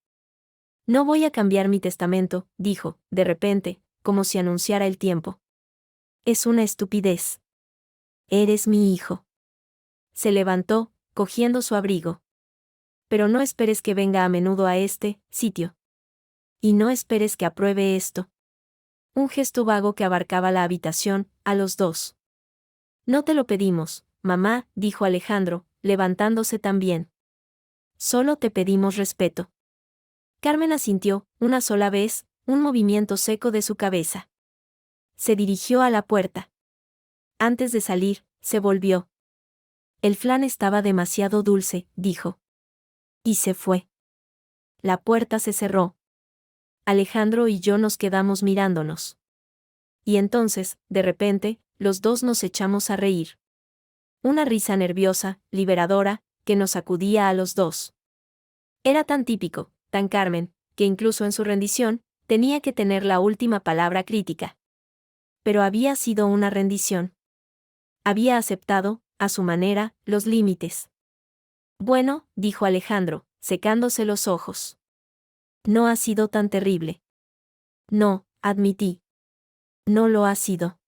No voy a cambiar mi testamento, dijo, de repente, como si anunciara el tiempo. Es una estupidez. Eres mi hijo. Se levantó, cogiendo su abrigo. Pero no esperes que venga a menudo a este sitio. Y no esperes que apruebe esto. Un gesto vago que abarcaba la habitación, a los dos. No te lo pedimos, mamá, dijo Alejandro, levantándose también. Solo te pedimos respeto. Carmen asintió, una sola vez, un movimiento seco de su cabeza. Se dirigió a la puerta. Antes de salir, se volvió. El flan estaba demasiado dulce, dijo. Y se fue. La puerta se cerró. Alejandro y yo nos quedamos mirándonos. Y entonces, de repente, los dos nos echamos a reír. Una risa nerviosa, liberadora, que nos sacudía a los dos. Era tan típico, tan Carmen, que incluso en su rendición, tenía que tener la última palabra crítica. Pero había sido una rendición. Había aceptado, a su manera, los límites. Bueno, dijo Alejandro, secándose los ojos. No ha sido tan terrible. No, admití. No lo ha sido.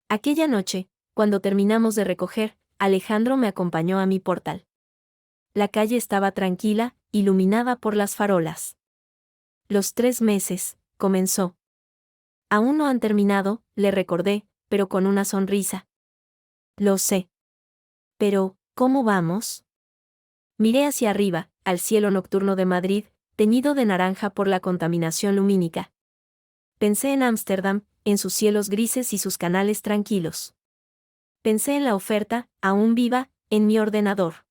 Aquella noche, cuando terminamos de recoger, Alejandro me acompañó a mi portal. La calle estaba tranquila, iluminada por las farolas. Los 3 meses, comenzó. Aún no han terminado, le recordé, pero con una sonrisa. Lo sé. Pero, ¿cómo vamos? Miré hacia arriba, al cielo nocturno de Madrid, teñido de naranja por la contaminación lumínica. Pensé en Ámsterdam, en sus cielos grises y sus canales tranquilos. Pensé en la oferta, aún viva, en mi ordenador.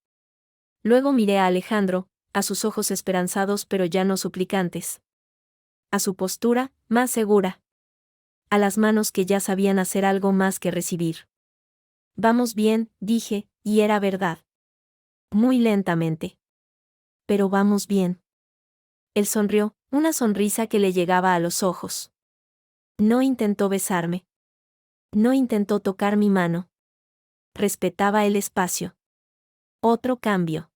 Luego miré a Alejandro, a sus ojos esperanzados pero ya no suplicantes. A su postura, más segura. A las manos que ya sabían hacer algo más que recibir. Vamos bien, dije, y era verdad. Muy lentamente. Pero vamos bien. Él sonrió, una sonrisa que le llegaba a los ojos. No intentó besarme. No intentó tocar mi mano. Respetaba el espacio. Otro cambio.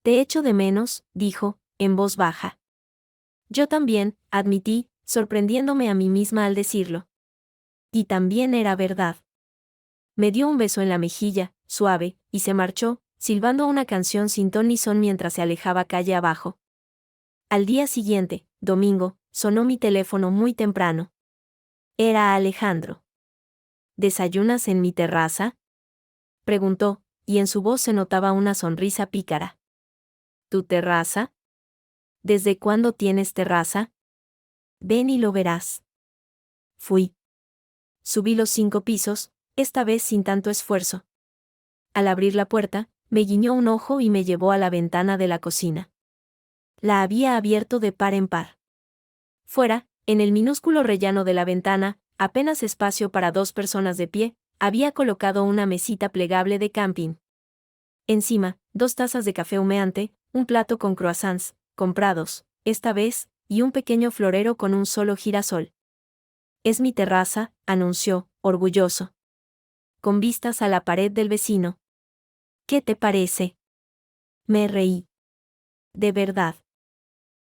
Te echo de menos, dijo, en voz baja. Yo también, admití, sorprendiéndome a mí misma al decirlo. Y también era verdad. Me dio un beso en la mejilla, suave, y se marchó, silbando una canción sin ton ni son mientras se alejaba calle abajo. Al día siguiente, domingo, sonó mi teléfono muy temprano. Era Alejandro. ¿Desayunas en mi terraza?, preguntó, y en su voz se notaba una sonrisa pícara. ¿Tu terraza? ¿Desde cuándo tienes terraza? Ven y lo verás. Fui. Subí los 5 pisos, esta vez sin tanto esfuerzo. Al abrir la puerta, me guiñó un ojo y me llevó a la ventana de la cocina. La había abierto de par en par. Fuera, en el minúsculo rellano de la ventana, apenas espacio para 2 personas de pie, había colocado una mesita plegable de camping. Encima, 2 tazas de café humeante, un plato con croissants, comprados, esta vez, y un pequeño florero con un solo girasol. Es mi terraza, anunció, orgulloso. Con vistas a la pared del vecino. ¿Qué te parece? Me reí. De verdad.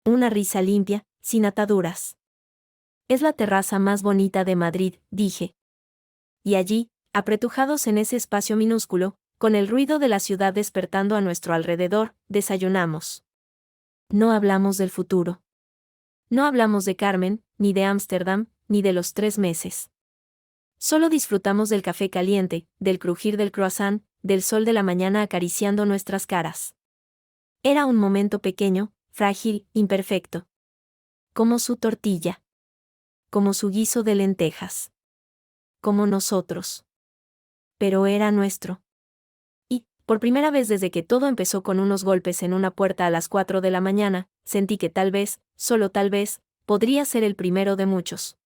Una risa limpia, sin ataduras. Es la terraza más bonita de Madrid, dije. Y allí, apretujados en ese espacio minúsculo, con el ruido de la ciudad despertando a nuestro alrededor, desayunamos. No hablamos del futuro. No hablamos de Carmen, ni de Ámsterdam, ni de los 3 meses. Solo disfrutamos del café caliente, del crujir del croissant, del sol de la mañana acariciando nuestras caras. Era un momento pequeño, frágil, imperfecto. Como su tortilla. Como su guiso de lentejas. Como nosotros. Pero era nuestro. Y, por primera vez desde que todo empezó con unos golpes en una puerta a las 4 de la mañana, sentí que tal vez, solo tal vez, podría ser el primero de muchos.